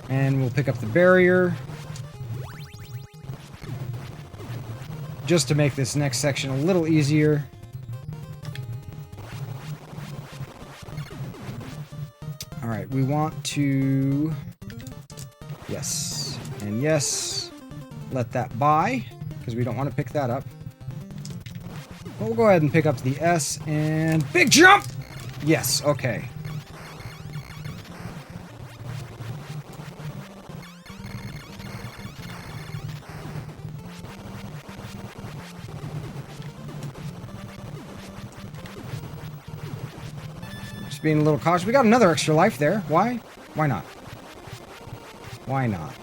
And we'll pick up the barrier. Just to make this next section a little easier. Alright, we want to... Yes. And yes. Let that by. Because we don't want to pick that up. But we'll go ahead and pick up the S and... Big jump! Yes, okay. Just being a little cautious. We got another extra life there. Why? Why not? Why not?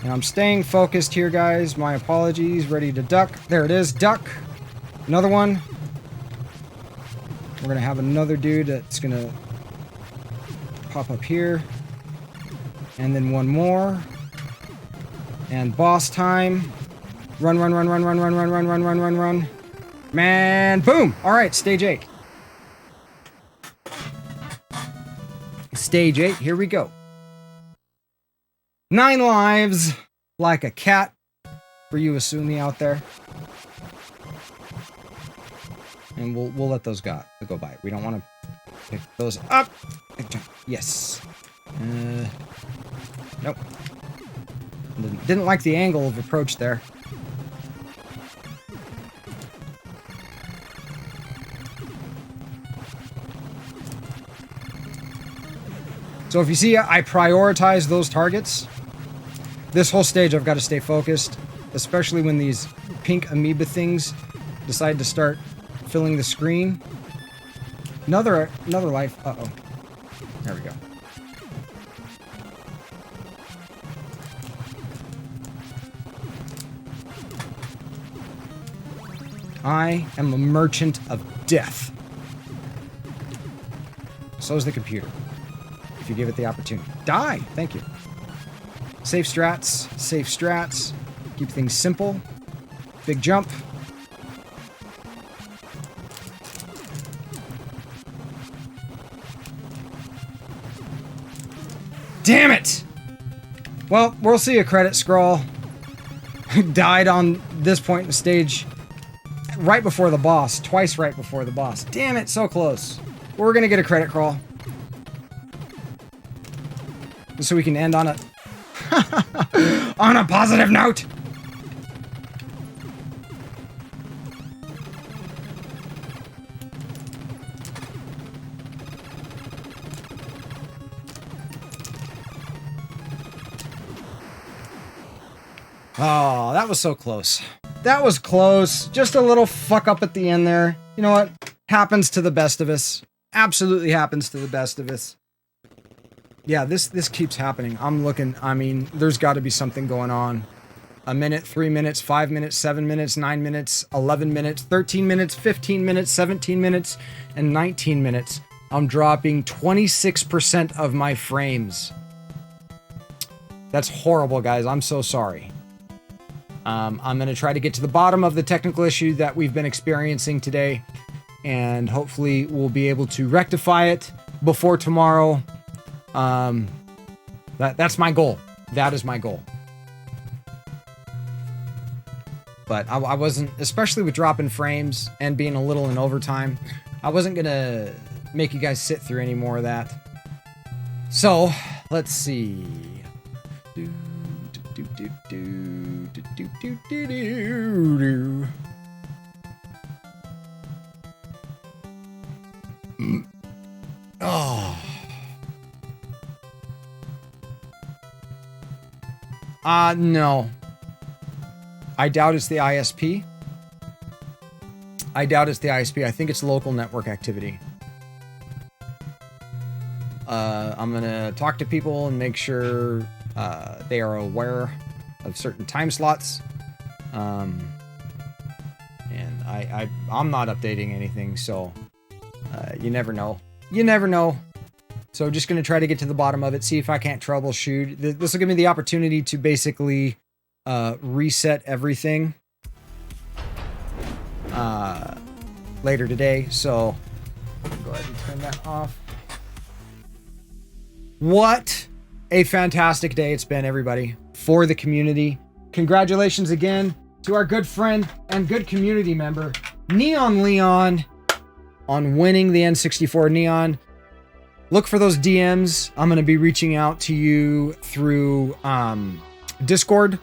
And I'm staying focused here, guys. My apologies. Ready to duck. There it is. Duck. Another one. We're going to have another dude that's going to pop up here. And then one more. And boss time. Run, run, run, run, run, run, run, run, run, run, run, run. Man, boom! Alright, stage 8. Stage 8, here we go. 9 lives, like a cat, for you Asumi out there. And we'll let those go by. We don't want to pick those up. Yes. Nope. Didn't like the angle of approach there. So if you see, I prioritize those targets. This whole stage, I've got to stay focused, especially when these pink amoeba things decide to start filling the screen. Another life. Uh-oh. There we go. I am a merchant of death. So is the computer. If you give it the opportunity. Die! Thank you. Safe strats. Safe strats. Keep things simple. Big jump. Damn it! Well, we'll see a credit scroll. Died on this point in the stage right before the boss. Twice right before the boss. Damn it, so close. We're gonna get a credit crawl. So we can end on a on a positive note. Oh, that was so close. That was close. Just a little fuck up at the end there. You know what? Happens to the best of us. Absolutely happens to the best of us. Yeah, this keeps happening. I'm looking, I mean, there's got to be something going on. A minute, 3 minutes, 5 minutes, 7 minutes, 9 minutes, 11 minutes, 13 minutes, 15 minutes, 17 minutes, and 19 minutes. I'm dropping 26% of my frames. That's horrible, guys. I'm so sorry. I'm going to try to get to the bottom of the technical issue that we've been experiencing today, and hopefully we'll be able to rectify it before tomorrow. That's my goal. That is my goal. But I wasn't, especially with dropping frames and being a little in overtime, I wasn't going to make you guys sit through any more of that. So, let's see. Oh. No. I doubt it's the ISP. I doubt it's the ISP. I think it's local network activity. I'm gonna talk to people and make sure they are aware of certain time slots. And I'm not updating anything, so you never know. You never know. So just going to try to get to the bottom of it, see if I can't troubleshoot. This will give me the opportunity to basically reset everything later today. So go ahead and turn that off. What a fantastic day it's been, everybody, for the community. Congratulations again to our good friend and good community member, Neon Leon, on winning the N64. Neon, look for those DMs. I'm going to be reaching out to you through Discord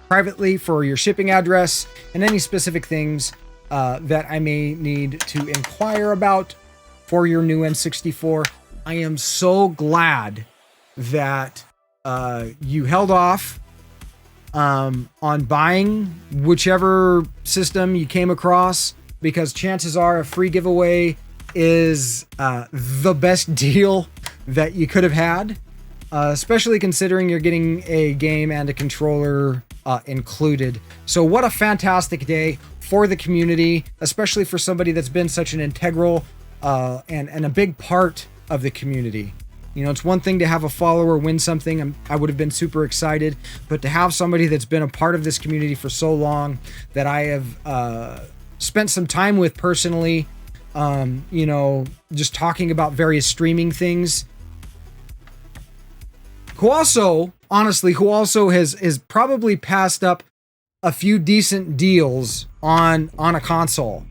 privately for your shipping address and any specific things that I may need to inquire about for your new N64. I am so glad that you held off on buying whichever system you came across, because chances are a free giveaway is the best deal that you could have had, especially considering you're getting a game and a controller included. So what a fantastic day for the community, especially for somebody that's been such an integral and a big part of the community. You know, it's one thing to have a follower win something. I would have been super excited, but to have somebody that's been a part of this community for so long, that I have spent some time with personally, you know, just talking about various streaming things, who also honestly, who also has probably passed up a few decent deals on a console.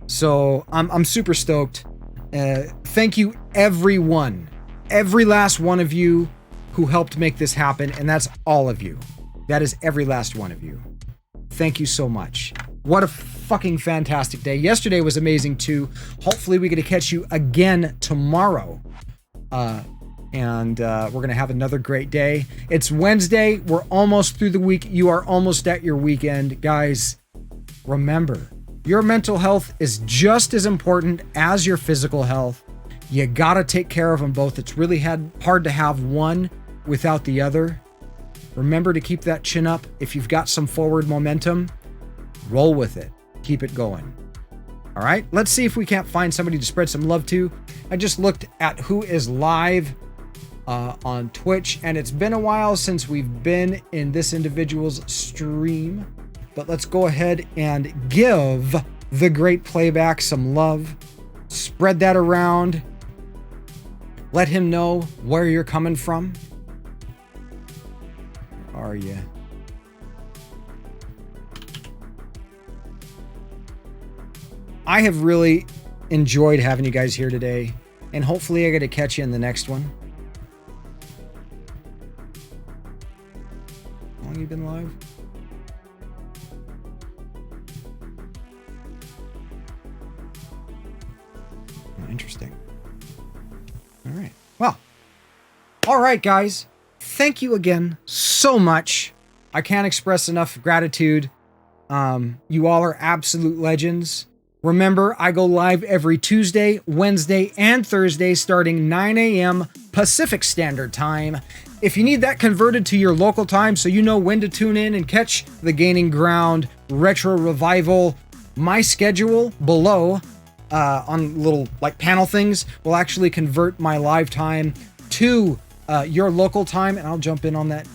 So I'm super stoked. Thank you, everyone, every last one of you who helped make this happen, and that's all of you. That is every last one of you. Thank you so much. What a fucking fantastic day. Yesterday was amazing too. Hopefully we get to catch you again tomorrow. And we're going to have another great day. It's Wednesday. We're almost through the week. You are almost at your weekend. Guys, remember, your mental health is just as important as your physical health. You got to take care of them both. It's really hard to have one without the other. Remember to keep that chin up. If you've got some forward momentum, roll with it. Keep it going. All right, let's see if we can't find somebody to spread some love to. I just looked at who is live on Twitch, and it's been a while since we've been in this individual's stream. But let's go ahead and give the great playback some love. Spread that around. Let him know where you're coming from. Where are you? I have really enjoyed having you guys here today, and hopefully I get to catch you in the next one. How long have you been live? Oh, interesting. All right. Well, all right, guys. Thank you again so much. I can't express enough gratitude. You all are absolute legends. Remember, I go live every Tuesday, Wednesday, and Thursday starting 9 a.m. Pacific Standard Time. If you need that converted to your local time so you know when to tune in and catch the Gaining Ground Retro Revival, my schedule below on little like panel things will actually convert my live time to your local time, and I'll jump in on that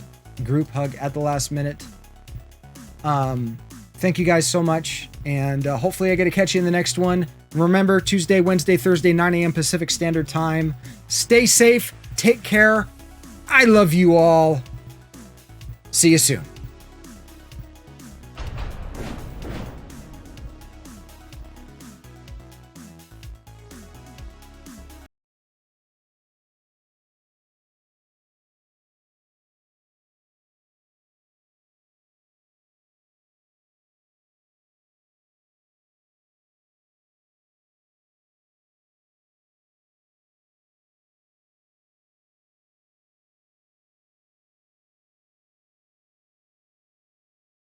group hug at the last minute. Thank you guys so much, and hopefully I get to catch you in the next one. Remember, Tuesday, Wednesday, Thursday, 9 a.m. Pacific Standard Time. Stay safe. Take care. I love you all. See you soon.